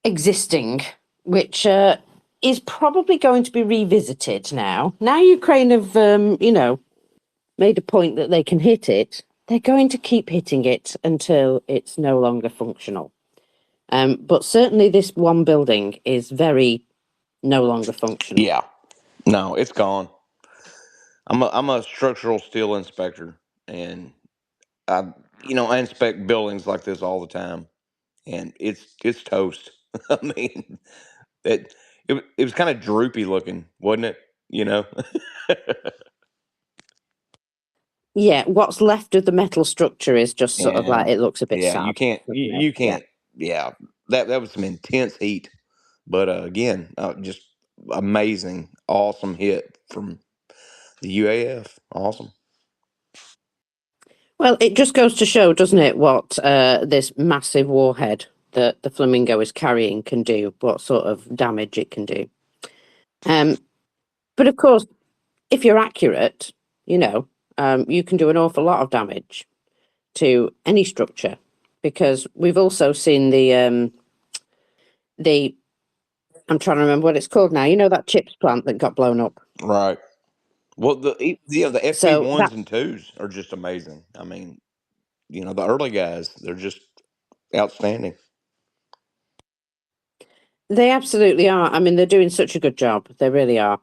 existing, which is probably going to be revisited now. Now Ukraine have, made a point that they can hit it. They're going to keep hitting it until it's no longer functional. But certainly this one building is very no longer functional. Yeah, no, it's gone. I'm a structural steel inspector, and I inspect buildings like this all the time, and it's toast. I mean, it was kind of droopy looking, wasn't it? You know. Yeah, what's left of the metal structure is just sort of Yeah, like it looks a bit yeah. You sad, can't. doesn't it? You Yeah. can't. Yeah, that was some intense heat, but again, just amazing, awesome hit from the UAF. Awesome. Well, it just goes to show, doesn't it, what this massive warhead that the Flamingo is carrying can do, what sort of damage it can do. But of course, if you're accurate, you can do an awful lot of damage to any structure, because we've also seen the I'm trying to remember what it's called now. You know, that chips plant that got blown up. Right. Well, the FP So ones that and twos are just amazing. I mean, the early guys, they're just outstanding. they absolutely are. I mean, they're doing such a good job. They really are.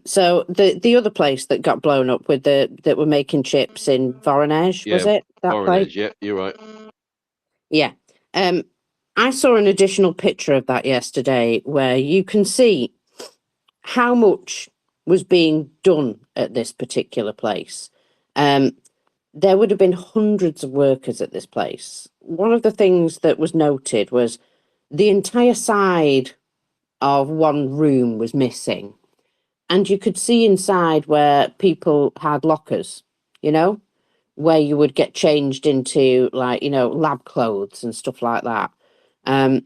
So the other place that got blown up with that were making chips in Voronezh, was Yeah, it that place? Voronezh. Yeah, you're right. Yeah. Um, I saw an additional picture of that yesterday where you can see how much was being done at this particular place. There would have been hundreds of workers at this place. One of the things that was noted was the entire side of one room was missing. And you could see inside where people had lockers, you know, where you would get changed into like, lab clothes and stuff like that. And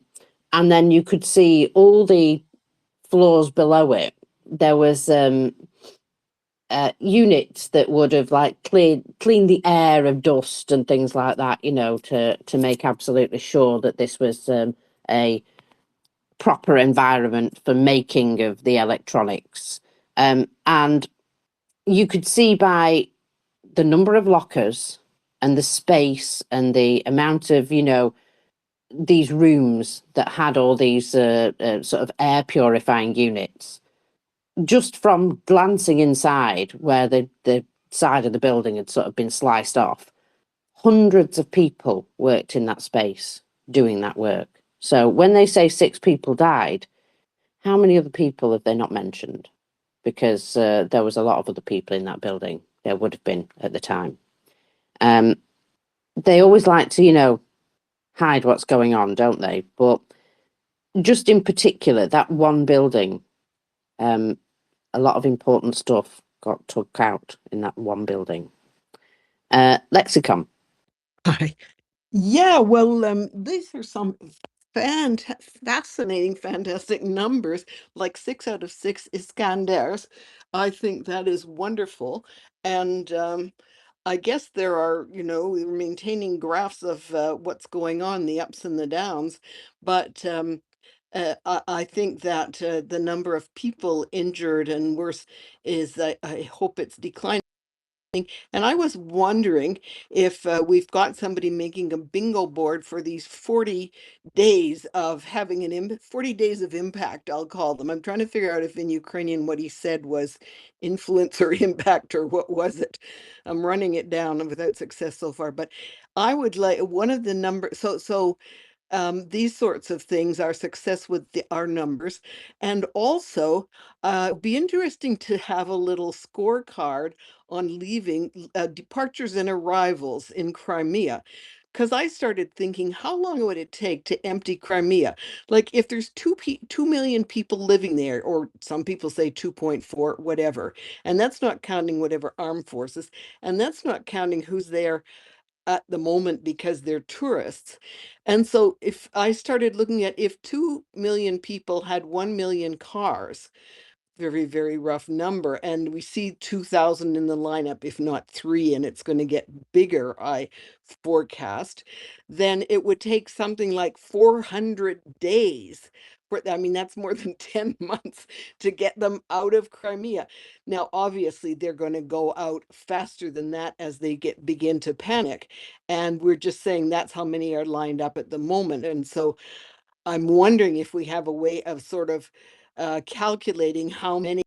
then you could see all the floors below it. There was units that would have like cleaned the air of dust and things like that, to make absolutely sure that this was a proper environment for making of the electronics. And you could see by the number of lockers and the space and the amount of, these rooms that had all these sort of air purifying units, just from glancing inside where the side of the building had sort of been sliced off, hundreds of people worked in that space doing that work. So when they say 6 people died, how many other people have they not mentioned? Because there was a lot of other people in that building. There would have been at the time. They always like to, hide what's going on, don't they? But just in particular, that one building, a lot of important stuff got took out in that one building. Lexicon. Hi. Yeah, well, these are some fascinating, fantastic numbers, like 6 out of 6 Iskanders. I think that is wonderful. And I guess there are, we're maintaining graphs of what's going on, the ups and the downs. But I think that the number of people injured and worse is, I hope it's declining. And I was wondering if we've got somebody making a bingo board for these 40 days of having 40 days of impact, I'll call them. I'm trying to figure out if in Ukrainian what he said was influence or impact or what was it. I'm running it down without success so far, but I would like one of the numbers. So these sorts of things are success with our numbers. And also, be interesting to have a little scorecard on leaving departures and arrivals in Crimea. Because I started thinking, how long would it take to empty Crimea? Like if there's 2 million people living there, or some people say 2.4, whatever, and that's not counting whatever armed forces, and that's not counting who's there at the moment because they're tourists. And so if I started looking at if 2 million people had 1 million cars, very, very rough number, and we see 2,000 in the lineup, if not 3, and it's going to get bigger, I forecast, then it would take something like 400 days. I mean, that's more than 10 months to get them out of Crimea. Now, obviously, they're going to go out faster than that as they begin to panic, and we're just saying that's how many are lined up at the moment. And so I'm wondering if we have a way of sort of calculating how many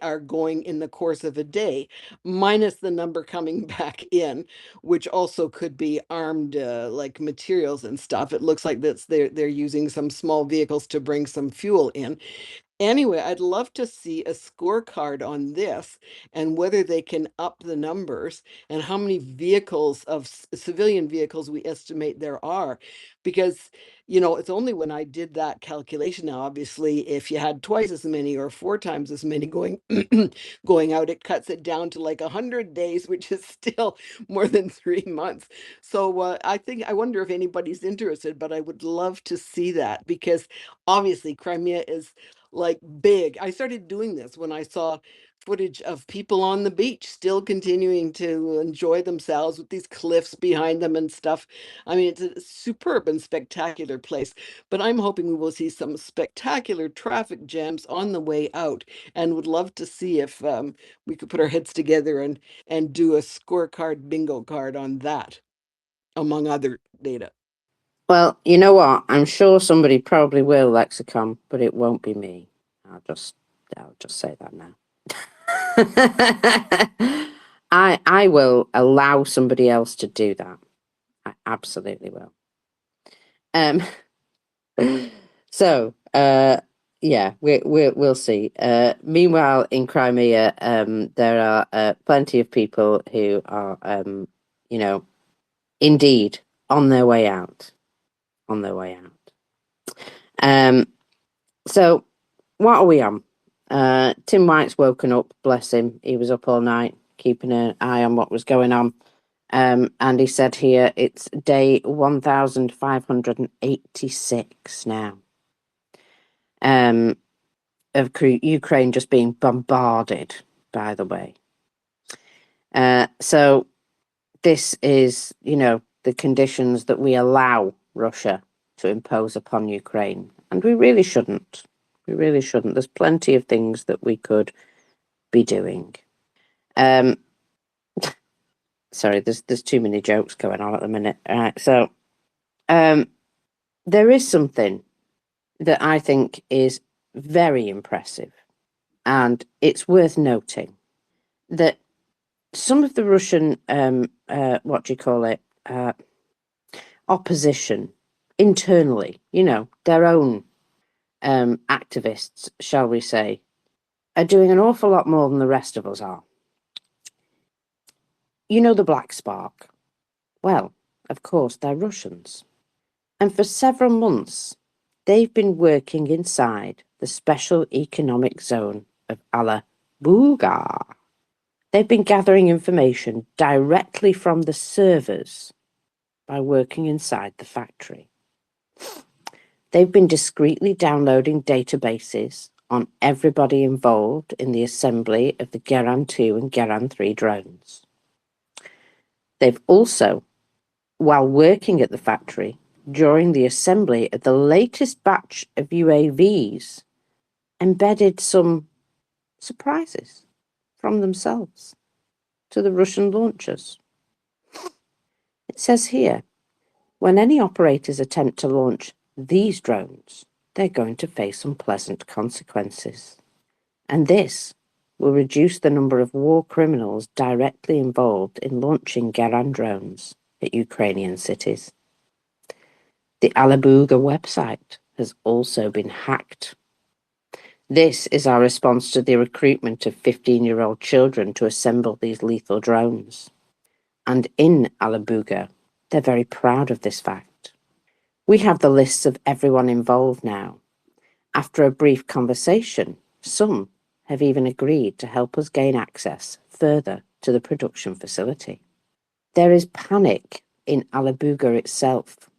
are going in the course of a day, minus the number coming back in, which also could be armed like materials and stuff. It looks like they're using some small vehicles to bring some fuel in. Anyway, I'd love to see a scorecard on this and whether they can up the numbers and how many vehicles of civilian vehicles we estimate there are. Because, it's only when I did that calculation now, obviously, if you had twice as many or 4 times as many going going out, it cuts it down to like 100 days, which is still more than 3 months. So I wonder if anybody's interested, but I would love to see that because obviously Crimea is like big. I started doing this when I saw footage of people on the beach still continuing to enjoy themselves with these cliffs behind them and stuff. I mean, it's a superb and spectacular place, but I'm hoping we will see some spectacular traffic jams on the way out and would love to see if we could put our heads together and do a scorecard bingo card on that, among other data. Well, you know what? I'm sure somebody probably will, Lexicon, but it won't be me. I'll just say that now. I will allow somebody else to do that. I absolutely will. So yeah, we'll see. Meanwhile, in Crimea, there are plenty of people who are indeed on their way out. So what are we on? Tim White's woken up, bless him. He was up all night, keeping an eye on what was going on. And he said here it's day 1586 now. Of Ukraine just being bombarded, by the way. So this is, the conditions that we allow Russia to impose upon Ukraine. And we really shouldn't. There's plenty of things that we could be doing. Sorry, there's too many jokes going on at the minute. All right, so there is something that I think is very impressive, and it's worth noting that some of the Russian opposition internally, their own activists, shall we say, are doing an awful lot more than the rest of us are. The Black Spark? Well, of course, they're Russians. And for several months, they've been working inside the special economic zone of Alabuga. They've been gathering information directly from the servers by working inside the factory. They've been discreetly downloading databases on everybody involved in the assembly of the Geran 2 and Geran 3 drones. They've also, while working at the factory, during the assembly of the latest batch of UAVs, embedded some surprises from themselves to the Russian launchers. It says here, when any operators attempt to launch these drones, they're going to face unpleasant consequences. And this will reduce the number of war criminals directly involved in launching Geran drones at Ukrainian cities. The Alabuga website has also been hacked. This is our response to the recruitment of 15-year-old children to assemble these lethal drones. And in Alabuga, they're very proud of this fact. We have the lists of everyone involved now. After a brief conversation, some have even agreed to help us gain access further to the production facility. There is panic in Alabuga itself.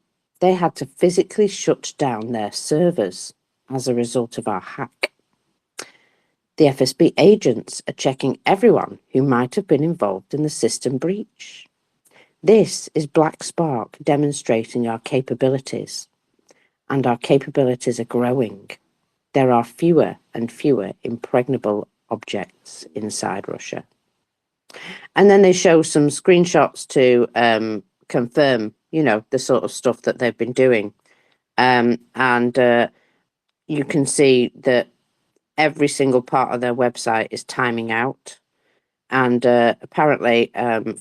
They had to physically shut down their servers as a result of our hack. The FSB agents are checking everyone who might have been involved in the system breach. This is Black Spark demonstrating our capabilities, and our capabilities are growing. There are fewer and fewer impregnable objects inside Russia. And then they show some screenshots to confirm, the sort of stuff that they've been doing. And you can see that every single part of their website is timing out. And apparently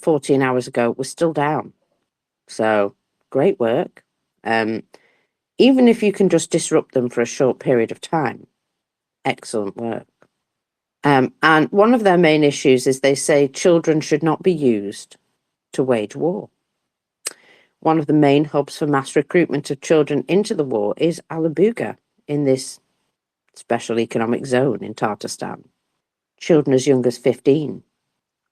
14 hours ago was still down. So great work. Even if you can just disrupt them for a short period of time, excellent work. And one of their main issues is they say children should not be used to wage war. One of the main hubs for mass recruitment of children into the war is Alabuga in this special economic zone in Tatarstan. Children as young as 15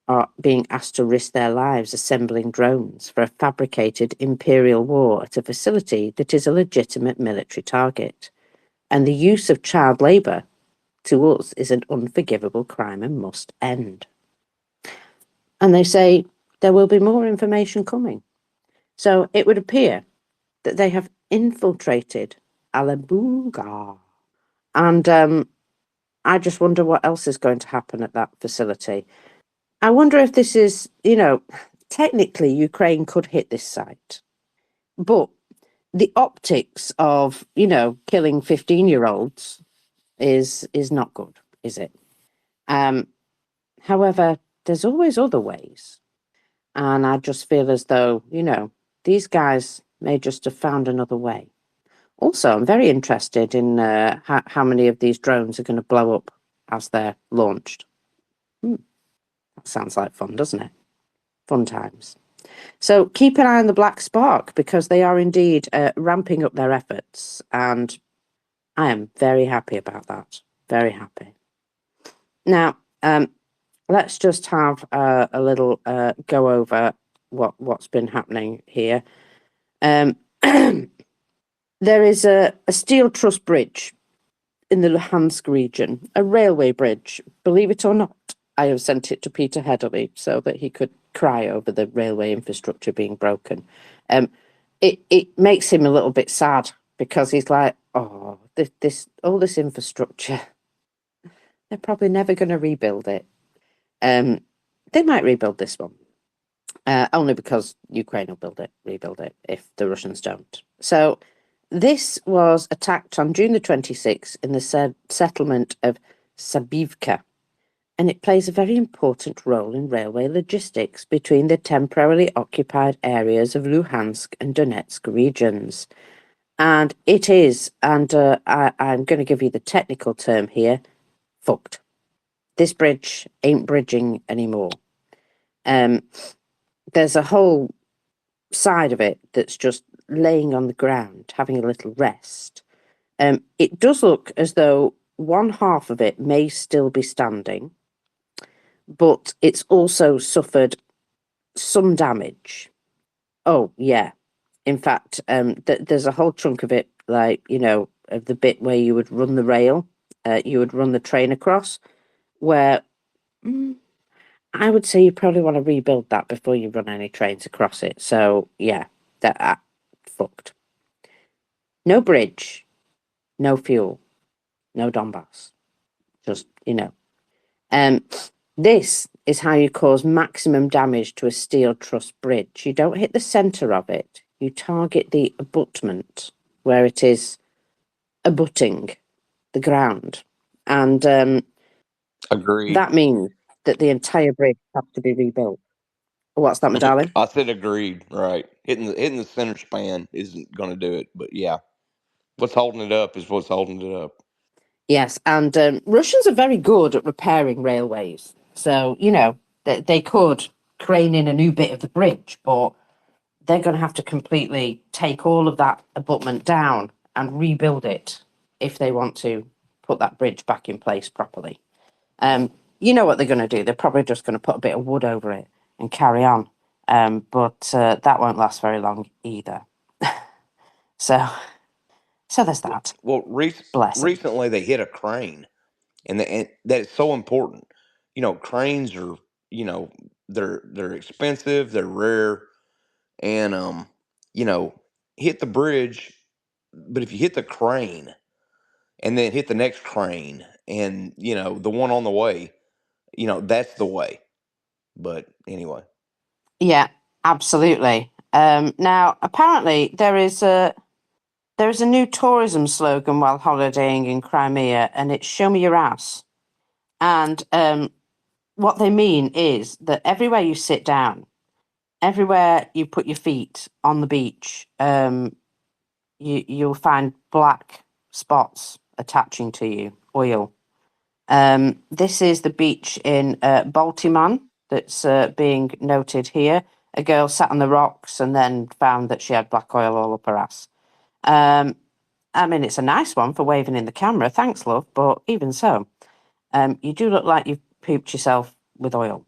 are being asked to risk their lives assembling drones for a fabricated imperial war at a facility that is a legitimate military target. And the use of child labour to us is an unforgivable crime and must end. And they say there will be more information coming. So it would appear that they have infiltrated Alabuga. And I just wonder what else is going to happen at that facility. I wonder if this is, technically Ukraine could hit this site. But the optics of, killing 15-year-olds is not good, is it? However, there's always other ways. And I just feel as though, these guys may just have found another way. Also, I'm very interested in how many of these drones are going to blow up as they're launched. That sounds like fun, doesn't it? Fun times. So keep an eye on the Black Spark because they are indeed ramping up their efforts. And I am very happy about that. Very happy. Now, let's just have a little go over what's been happening here. There is a steel truss bridge in the Luhansk region, a railway bridge. Believe it or not, I have sent it to Peter Headley so that he could cry over the railway infrastructure being broken. It makes him a little bit sad because he's like, oh, all this infrastructure, they're probably never going to rebuild it. They might rebuild this one, only because Ukraine will rebuild it if the Russians don't. So this was attacked on June the 26th in the settlement of Sabivka, and it plays a very important role in railway logistics between the temporarily occupied areas of Luhansk and Donetsk regions. And it is, and I'm going to give you the technical term here, fucked. This bridge ain't bridging anymore. There's a whole side of it that's just laying on the ground, having a little rest. It does look as though one half of it may still be standing, but it's also suffered some damage. Oh, yeah. In fact, there's a whole chunk of it, like, of the bit where you would run the rail, you would run the train across, where I would say you probably want to rebuild that before you run any trains across it. So, yeah, that fucked. No bridge, no fuel, no Donbass. Just, this is how you cause maximum damage to a steel truss bridge. You don't hit the centre of it. You target the abutment where it is abutting the ground. And Agreed. that means that the entire bridge has to be rebuilt. What's that, my darling? I said agreed. Right, hitting the center span isn't going to do it, but yeah, what's holding it up is what's holding it up. Yes, and Russians are very good at repairing railways. So, they could crane in a new bit of the bridge, but they're going to have to completely take all of that abutment down and rebuild it if they want to put that bridge back in place properly. You know what they're going to do. They're probably just going to put a bit of wood over it and carry on. But that won't last very long either. So there's that. Well, Bless 'em. recently they hit a crane and that is so important. Cranes are, they're expensive, they're rare, and hit the bridge, but if you hit the crane and then hit the next crane and the one on the way, that's the way. But anyway. Yeah, absolutely. Now, apparently, there is a new tourism slogan while holidaying in Crimea, and it's "Show me your ass." And what they mean is that everywhere you sit down, everywhere you put your feet on the beach, you'll find black spots attaching to you, oil. This is the beach in Baltimore that's being noted here. A girl sat on the rocks and then found that she had black oil all up her ass. I mean, it's a nice one for waving in the camera. Thanks, love. But even so, you do look like you've pooped yourself with oil.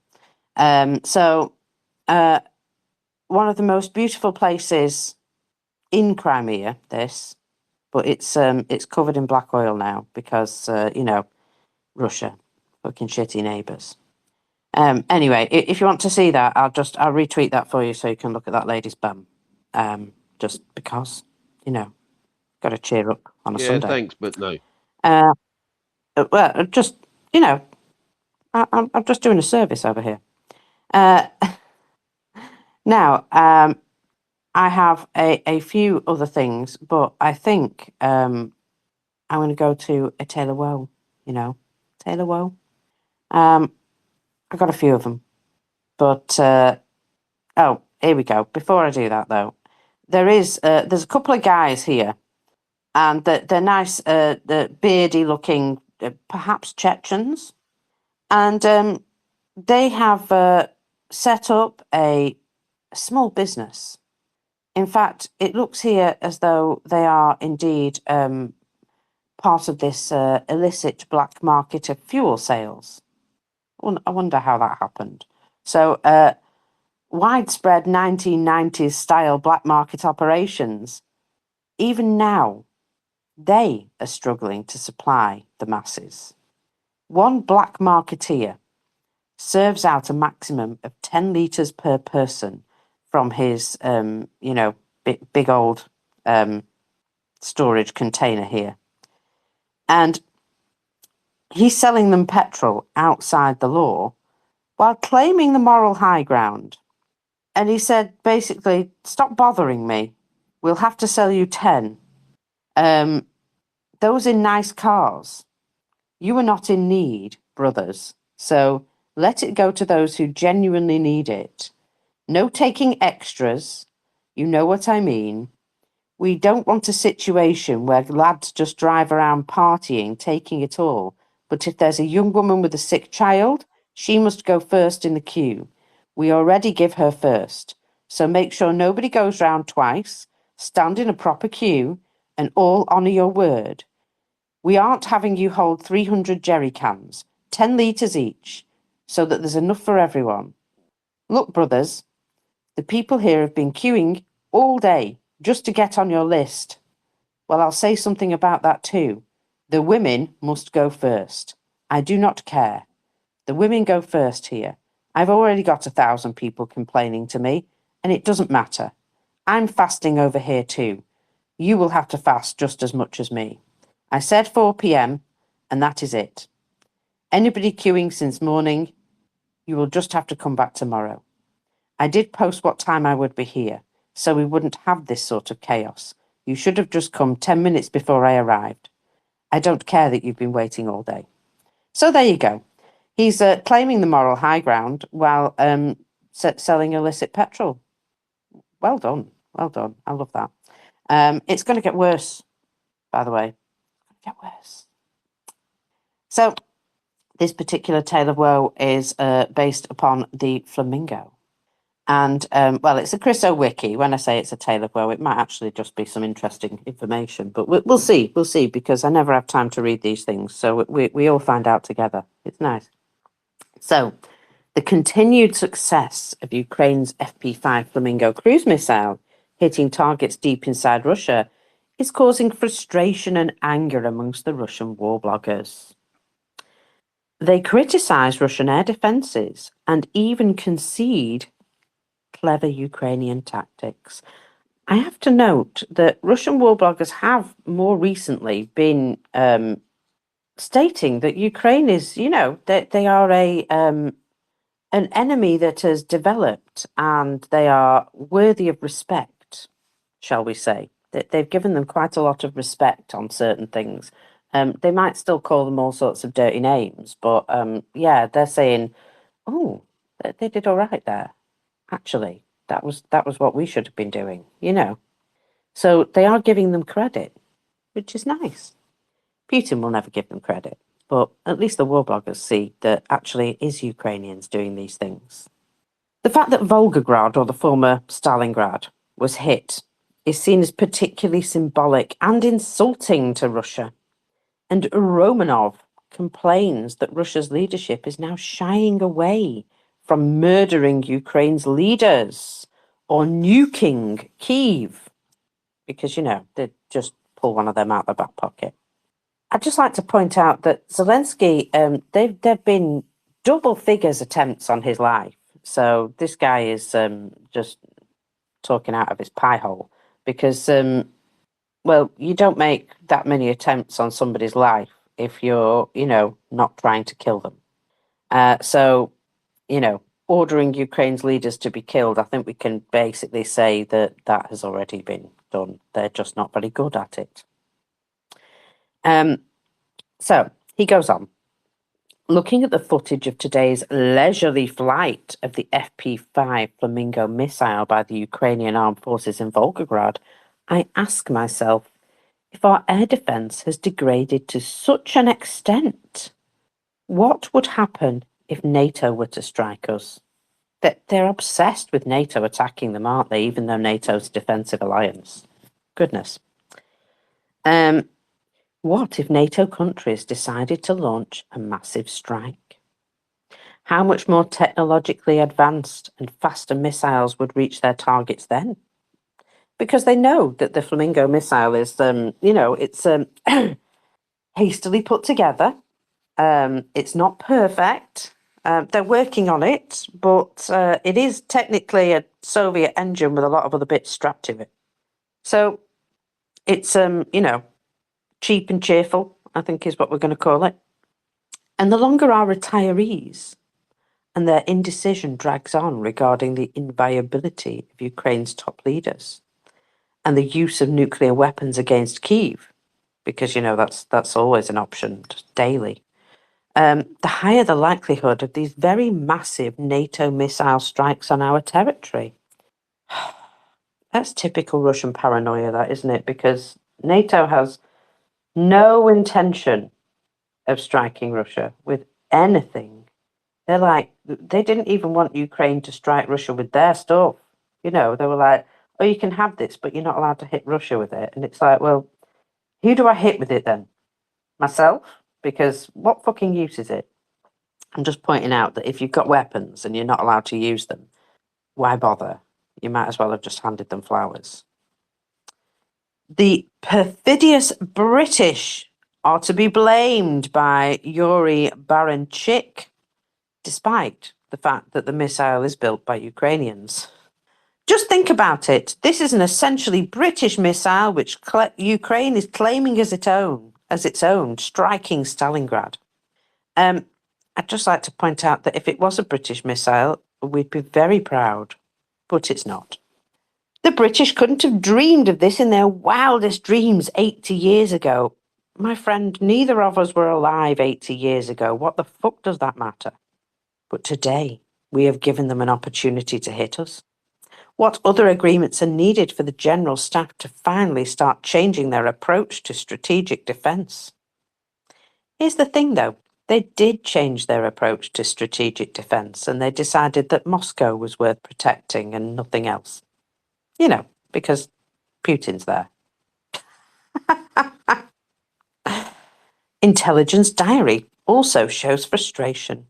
So, one of the most beautiful places in Crimea, but it's covered in black oil now because Russia, fucking shitty neighbours. Anyway, if you want to see that, I'll retweet that for you so you can look at that lady's bum. Just because, got to cheer up on a Yeah, Sunday. thanks, but no. Well, just I'm just doing a service over here. Now, I have a few other things, but I think I'm going to go to a tale of woe. Tale of woe. I've got a few of them, but here we go. Before I do that, though, there's a couple of guys here, and they're nice, the beardy-looking, perhaps Chechens, and they have set up a small business. In fact, it looks here as though they are indeed part of this illicit black market of fuel sales. I wonder how that happened. So, widespread 1990s style black market operations, even now, they are struggling to supply the masses. One black marketeer serves out a maximum of 10 litres per person from his, big old storage container here. And he's selling them petrol outside the law while claiming the moral high ground. And he said, basically, stop bothering me. We'll have to sell you 10. Those in nice cars. You are not in need, brothers. So let it go to those who genuinely need it. No taking extras. You know what I mean. We don't want a situation where lads just drive around partying, taking it all. But if there's a young woman with a sick child, she must go first in the queue. We already give her first. So make sure nobody goes round twice, stand in a proper queue, and all honour your word. We aren't having you hold 300 jerry cans, 10 litres each, so that there's enough for everyone. Look, brothers, the people here have been queuing all day just to get on your list. Well, I'll say something about that too. The women must go first. I do not care. The women go first here. I've already got 1,000 people complaining to me, and it doesn't matter. I'm fasting over here too. You will have to fast just as much as me. I said 4 p.m, and that is it. Anybody queuing since morning, you will just have to come back tomorrow. I did post what time I would be here, so we wouldn't have this sort of chaos. You should have just come 10 minutes before I arrived. I don't care that you've been waiting all day. So there you go. He's claiming the moral high ground while selling illicit petrol. Well done. Well done. I love that. It's going to get worse, by the way. It's going to get worse. So this particular tale of woe is based upon the flamingo. And, it's a Chris Wiki. When I say it's a tale of woe, it might actually just be some interesting information. But we'll see. We'll see, because I never have time to read these things. So we all find out together. It's nice. So, the continued success of Ukraine's FP5 Flamingo cruise missile hitting targets deep inside Russia is causing frustration and anger amongst the Russian war bloggers. They criticise Russian air defences and even concede clever Ukrainian tactics. I have to note that Russian war bloggers have more recently been stating that Ukraine is, they are an enemy that has developed and they are worthy of respect, shall we say. They've given them quite a lot of respect on certain things. They might still call them all sorts of dirty names, but yeah, they're saying, oh, they did all right there. Actually, that was what we should have been doing, So they are giving them credit, which is nice. Putin will never give them credit, but at least the war bloggers see that actually it is Ukrainians doing these things. The fact that Volgograd, or the former Stalingrad, was hit is seen as particularly symbolic and insulting to Russia. And Romanov complains that Russia's leadership is now shying away from murdering Ukraine's leaders or nuking Kyiv because, they just pull one of them out of their back pocket. I'd just like to point out that Zelensky, there've been double figures attempts on his life. So this guy is just talking out of his pie hole because, well, you don't make that many attempts on somebody's life if you're, not trying to kill them. So, ordering Ukraine's leaders to be killed, I think we can basically say that that has already been done. They're just not very good at it. So he goes on. Looking at the footage of today's leisurely flight of the FP-5 Flamingo missile by the Ukrainian armed forces in Volgograd, I ask myself if our air defence has degraded to such an extent. What would happen if NATO were to strike us? They're obsessed with NATO attacking them, aren't they? Even though NATO's a defensive alliance. Goodness. What if NATO countries decided to launch a massive strike? How much more technologically advanced and faster missiles would reach their targets then? Because they know that the Flamingo missile is, it's hastily put together. It's not perfect. They're working on it, but it is technically a Soviet engine with a lot of other bits strapped to it. So it's, cheap and cheerful, I think is what we're going to call it. And the longer our retirees and their indecision drags on regarding the inviolability of Ukraine's top leaders and the use of nuclear weapons against Kyiv, because, that's always an option daily, the higher the likelihood of these very massive NATO missile strikes on our territory. That's typical Russian paranoia, that, isn't it? Because NATO has no intention of striking Russia with anything. They're like, they didn't even want Ukraine to strike Russia with their stuff. They were like, oh, you can have this, but you're not allowed to hit Russia with it. And it's like, well, who do I hit with it then? Myself? Because what fucking use is it? I'm just pointing out that if you've got weapons and you're not allowed to use them, why bother? You might as well have just handed them flowers. The perfidious British are to be blamed by Yuri Baranchik, despite the fact that the missile is built by Ukrainians. Just think about it. This is an essentially British missile which Ukraine is claiming as its own, striking Stalingrad. I'd just like to point out that if it was a British missile, we'd be very proud, but it's not. The British couldn't have dreamed of this in their wildest dreams 80 years ago. My friend, neither of us were alive 80 years ago. What the fuck does that matter? But today, we have given them an opportunity to hit us. What other agreements are needed for the General Staff to finally start changing their approach to strategic defence? Here's the thing, though. They did change their approach to strategic defence, and they decided that Moscow was worth protecting and nothing else. Because Putin's there. Intelligence Diary also shows frustration.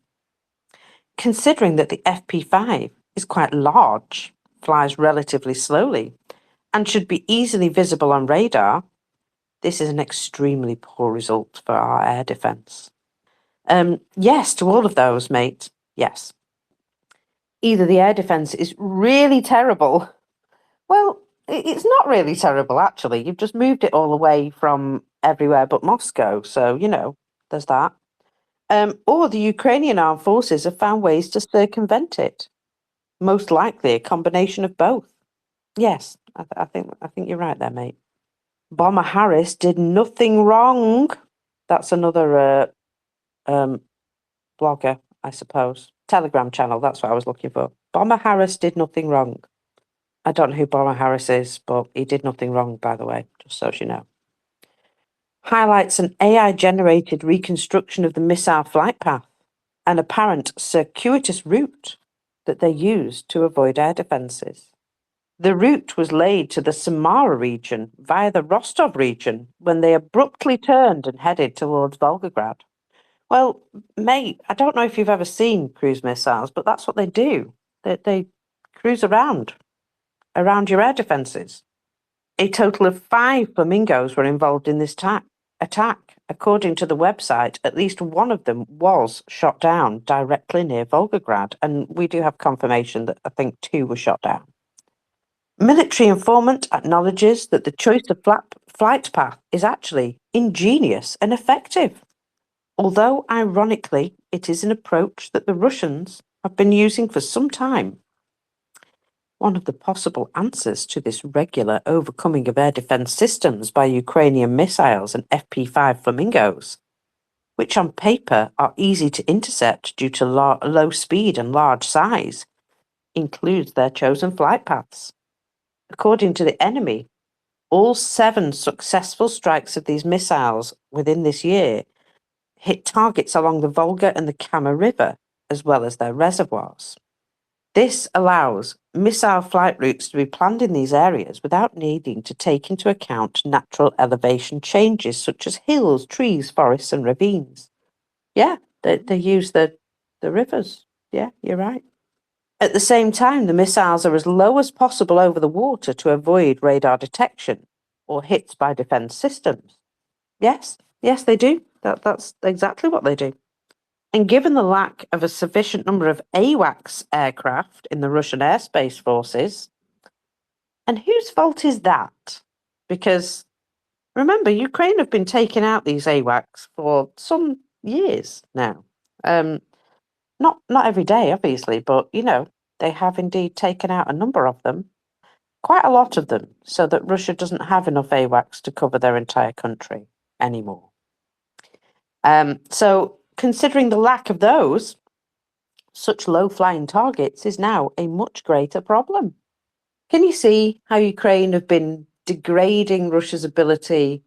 Considering that the FP5 is quite large, flies relatively slowly, and should be easily visible on radar, this is an extremely poor result for our air defence. Yes, to all of those, mate. Yes. Either the air defence is really terrible. Well, it's not really terrible, actually. You've just moved it all away from everywhere but Moscow. So, there's that. Or the Ukrainian armed forces have found ways to circumvent it. Most likely a combination of both. Yes, I think you're right there, mate. Bomber Harris did nothing wrong. That's another blogger, I suppose. Telegram channel, that's what I was looking for. Bomber Harris did nothing wrong. I don't know who Bomber Harris is, but he did nothing wrong, by the way, just so you know. Highlights an AI-generated reconstruction of the missile flight path, an apparent circuitous route that they used to avoid air defences. The route was laid to the Samara region via the Rostov region when they abruptly turned and headed towards Volgograd. Well, mate, I don't know if you've ever seen cruise missiles, but that's what they do. They cruise around your air defences. A total of 5 flamingos were involved in this attack. According to the website, at least one of them was shot down directly near Volgograd, and we do have confirmation that I think 2 were shot down. Military informant acknowledges that the choice of flight path is actually ingenious and effective, although ironically it is an approach that the Russians have been using for some time. One of the possible answers to this regular overcoming of air defence systems by Ukrainian missiles and FP5 Flamingos, which on paper are easy to intercept due to low speed and large size, includes their chosen flight paths. According to the enemy, all 7 successful strikes of these missiles within this year hit targets along the Volga and the Kama River, as well as their reservoirs. This allows missile flight routes to be planned in these areas without needing to take into account natural elevation changes such as hills, trees, forests, and ravines. Yeah, they use the rivers. Yeah, you're right. At the same time, the missiles are as low as possible over the water to avoid radar detection or hits by defence systems. Yes, they do. That's exactly what they do. And given the lack of a sufficient number of AWACS aircraft in the Russian airspace forces, and whose fault is that? Because remember, Ukraine have been taking out these AWACS for some years now. Not every day, obviously, but they have indeed taken out a number of them, quite a lot of them, so that Russia doesn't have enough AWACS to cover their entire country anymore. So, considering the lack of those, such low-flying targets is now a much greater problem. Can you see how Ukraine have been degrading Russia's ability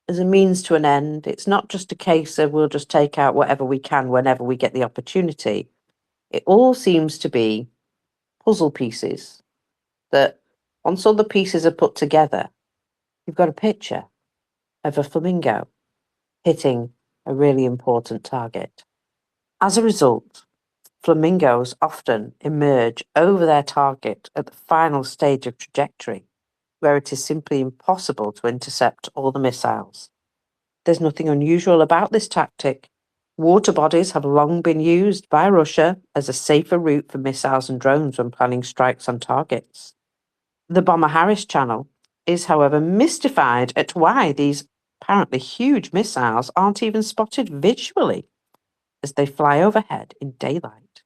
as a means to an end? It's not just a case of we'll just take out whatever we can whenever we get the opportunity. It all seems to be puzzle pieces that, once all the pieces are put together, you've got a picture of a flamingo hitting a really important target. As a result, flamingos often emerge over their target at the final stage of trajectory, where it is simply impossible to intercept all the missiles. There's nothing unusual about this tactic. Water bodies have long been used by Russia as a safer route for missiles and drones when planning strikes on targets. The Bomber Harris channel is, however, mystified at why these apparently huge missiles aren't even spotted visually as they fly overhead in daylight.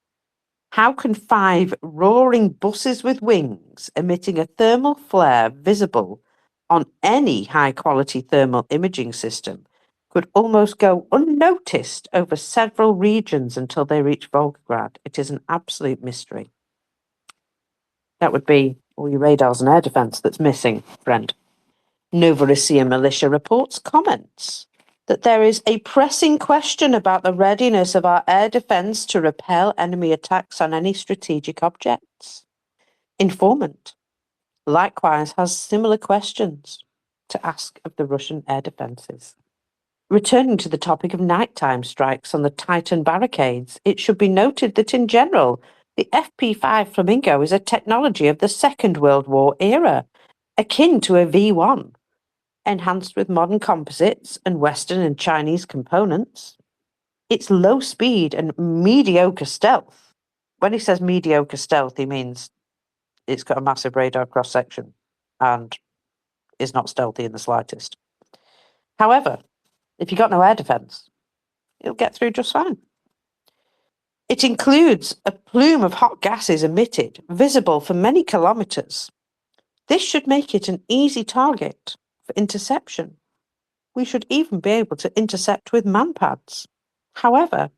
How can 5 roaring buses with wings emitting a thermal flare visible on any high-quality thermal imaging system could almost go unnoticed over several regions until they reach Volgograd? It is an absolute mystery. That would be all your radars and air defence that's missing, friend. Novorossiya militia reports comments that there is a pressing question about the readiness of our air defence to repel enemy attacks on any strategic objects. Informant likewise has similar questions to ask of the Russian air defences. Returning to the topic of nighttime strikes on the Titan barricades, it should be noted that in general, the FP5 Flamingo is a technology of the Second World War era, akin to a V1, enhanced with modern composites and Western and Chinese components. It's low speed and mediocre stealth. When he says mediocre stealth, he means it's got a massive radar cross section and is not stealthy in the slightest. However, if you've got no air defence, it'll get through just fine. It includes a plume of hot gases emitted, visible for many kilometres. This should make it an easy target for interception. We should even be able to intercept with manpads. However,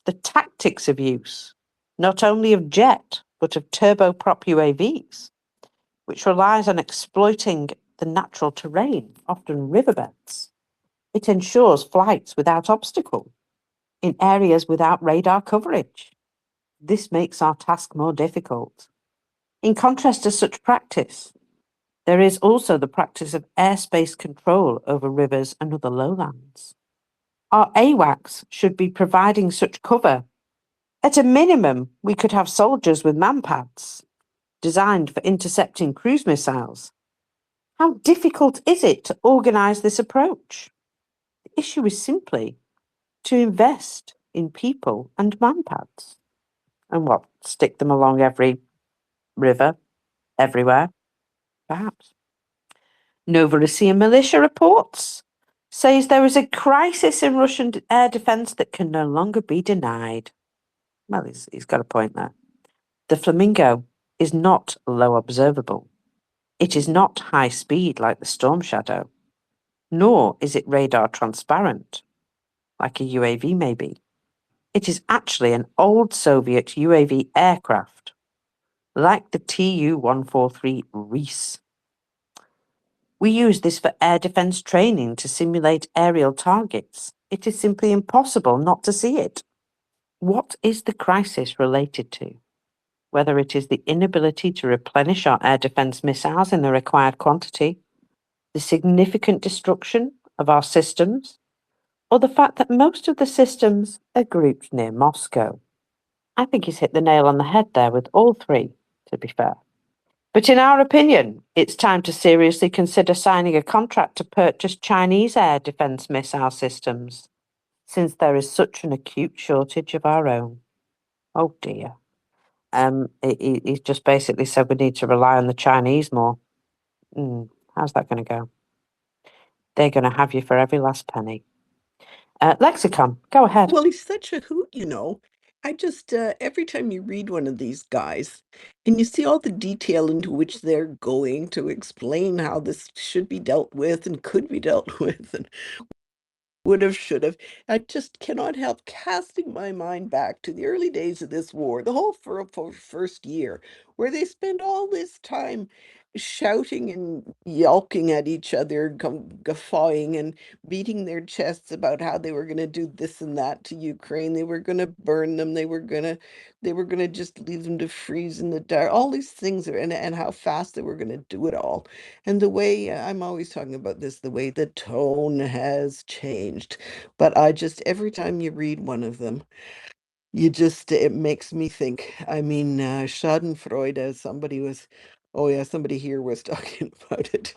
the tactics of use, not only of jet, but of turboprop UAVs, which relies on exploiting the natural terrain, often riverbeds. It ensures flights without obstacle in areas without radar coverage. This makes our task more difficult. In contrast to such practice, there is also the practice of airspace control over rivers and other lowlands. Our AWACS should be providing such cover. At a minimum, we could have soldiers with manpads designed for intercepting cruise missiles. How difficult is it to organise this approach? The issue is simply to invest in people and manpads. And what, stick them along every river, everywhere? Perhaps. Novorossiya militia reports says there is a crisis in Russian air defence that can no longer be denied. Well, he's got a point there. The Flamingo is not low observable. It is not high speed like the Storm Shadow, nor is it radar transparent, like a UAV may be. It is actually an old Soviet UAV aircraft, like the Tu-143 Reese. We use this for air defence training to simulate aerial targets. It is simply impossible not to see it. What is the crisis related to? Whether it is the inability to replenish our air defence missiles in the required quantity, the significant destruction of our systems, or the fact that most of the systems are grouped near Moscow. I think he's hit the nail on the head there with all three, to be fair. But in our opinion, it's time to seriously consider signing a contract to purchase Chinese air defence missile systems, since there is such an acute shortage of our own. Oh dear. He's just basically said we need to rely on the Chinese more. How's that going to go? They're going to have you for every last penny. Lexicon, go ahead. Well, he's such a hoot, you know. I just, every time you read one of these guys and you see all the detail into which they're going to explain how this should be dealt with and could be dealt with and would have, should have, I just cannot help casting my mind back to the early days of this war, the whole first year, where they spent all this time shouting and yelping at each other, guffawing and beating their chests about how they were going to do this and that to Ukraine. They were going to burn them. They were going to just leave them to freeze in the dark. All these things and how fast they were going to do it all. And the way I'm always talking about this, the way the tone has changed. But I just every time you read one of them, it makes me think. I mean, Schadenfreude, somebody here was talking about it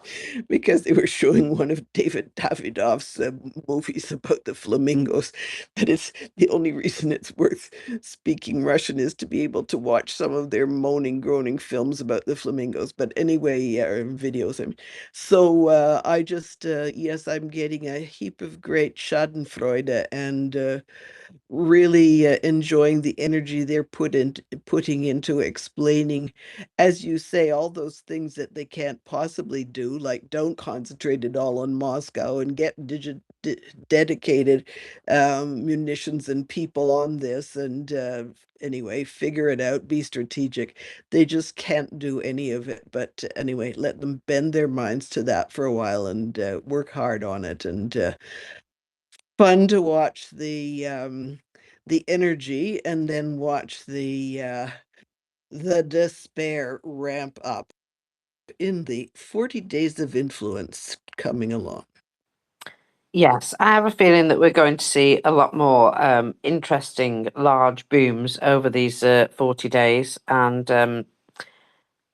because they were showing one of David Davidov's movies about the flamingos. That it's the only reason it's worth speaking Russian is to be able to watch some of their moaning, groaning films about the flamingos. But anyway, videos. I mean. So I just, yes, I'm getting a heap of great Schadenfreude and really enjoying the energy they're putting into explaining, as you say, all those things that they can't possibly do, like don't concentrate it all on Moscow and get dedicated munitions and people on this and anyway, figure it out, be strategic. They just can't do any of it. But anyway, let them bend their minds to that for a while and work hard on it. And fun to watch the energy and then watch the despair ramp up in the 40 days of influence coming along. Yes, I have a feeling that we're going to see a lot more interesting large booms over these 40 days. And I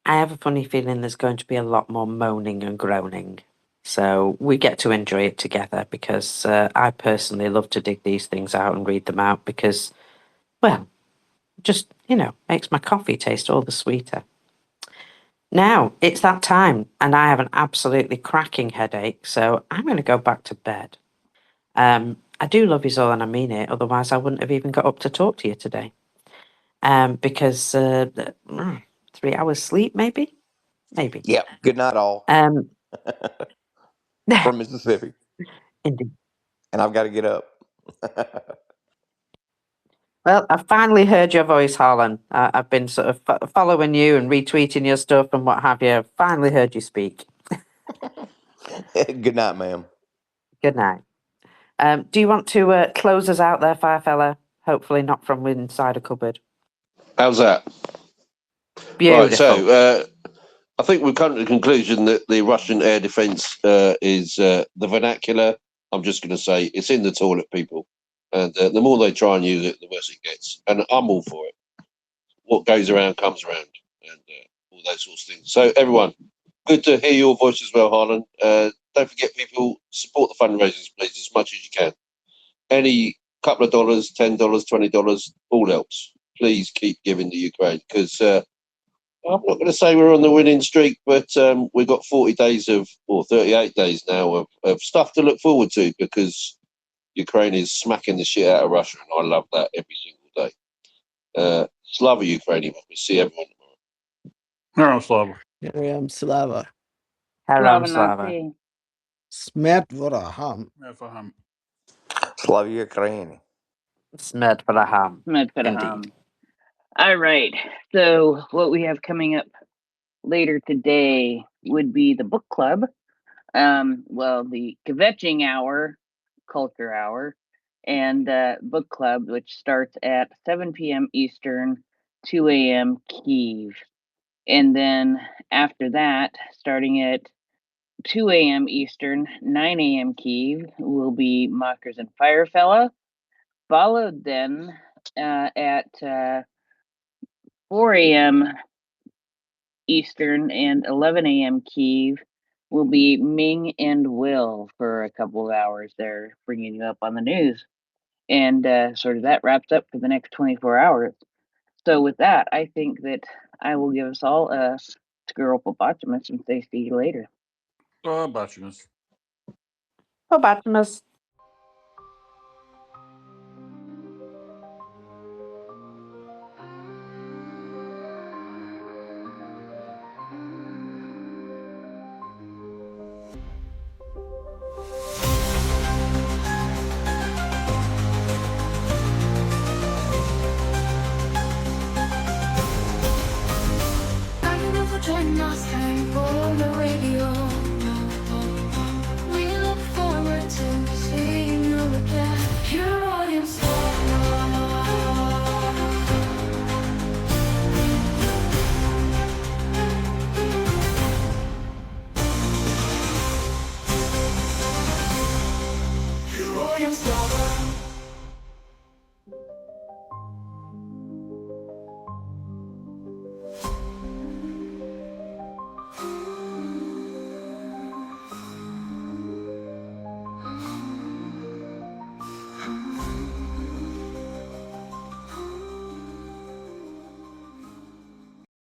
have a funny feeling there's going to be a lot more moaning and groaning. So we get to enjoy it together because I personally love to dig these things out and read them out because, well, just, makes my coffee taste all the sweeter. Now, it's that time, and I have an absolutely cracking headache, so I'm going to go back to bed. I do love you all, and I mean it, otherwise I wouldn't have even got up to talk to you today. Because 3 hours sleep, maybe? Maybe. Yeah. Good night, all Um, from Mississippi. indeed. And I've got to get up. Well, I finally heard your voice, Harlan. I've been sort of following you and retweeting your stuff and what have you. I've finally heard you speak. Good night, ma'am. Good night. Do you want to close us out there, Firefella? Hopefully not from inside a cupboard. How's that? Beautiful. Right, so I think we've come to the conclusion that the Russian air defence is the vernacular. I'm just going to say it's in the toilet, people. And the more they try and use it, the worse it gets. And I'm all for it. What goes around comes around, and all those sorts of things. So, everyone, good to hear your voice as well, Harlan. Don't forget, people, support the fundraisers, please, as much as you can. Any couple of dollars, $10, $20, all helps. Please keep giving to Ukraine because I'm not going to say we're on the winning streak, but we've got 40 days or 38 days now of stuff to look forward to because Ukraine is smacking the shit out of Russia, and I love that every single day. Slava Ukrainian. We'll see everyone tomorrow. No, Slava. Miriam Slava. Hello, Slava Slava. Nazi. Smet Voraham. Efaham. Slavia Ukraini. Smed for a ham. Medvedaham. All right. So what we have coming up later today would be the book club. The kvetching hour, culture hour, and book club, which starts at 7 p.m. Eastern, 2 a.m. Kyiv. And then after that, starting at 2 a.m. Eastern, 9 a.m. Kyiv, will be Mockers and Firefella. Followed then at 4 a.m. Eastern and 11 a.m. Kyiv will be Ming and Will for a couple of hours there, bringing you up on the news. And sort of that wraps up for the next 24 hours. So with that, I think that I will give us all a squirrel popotamus and say see you later. Bachimus. Oh, Batimus. Thank you for joining us on the radio. We look forward to seeing you again. Your audience. Your audience.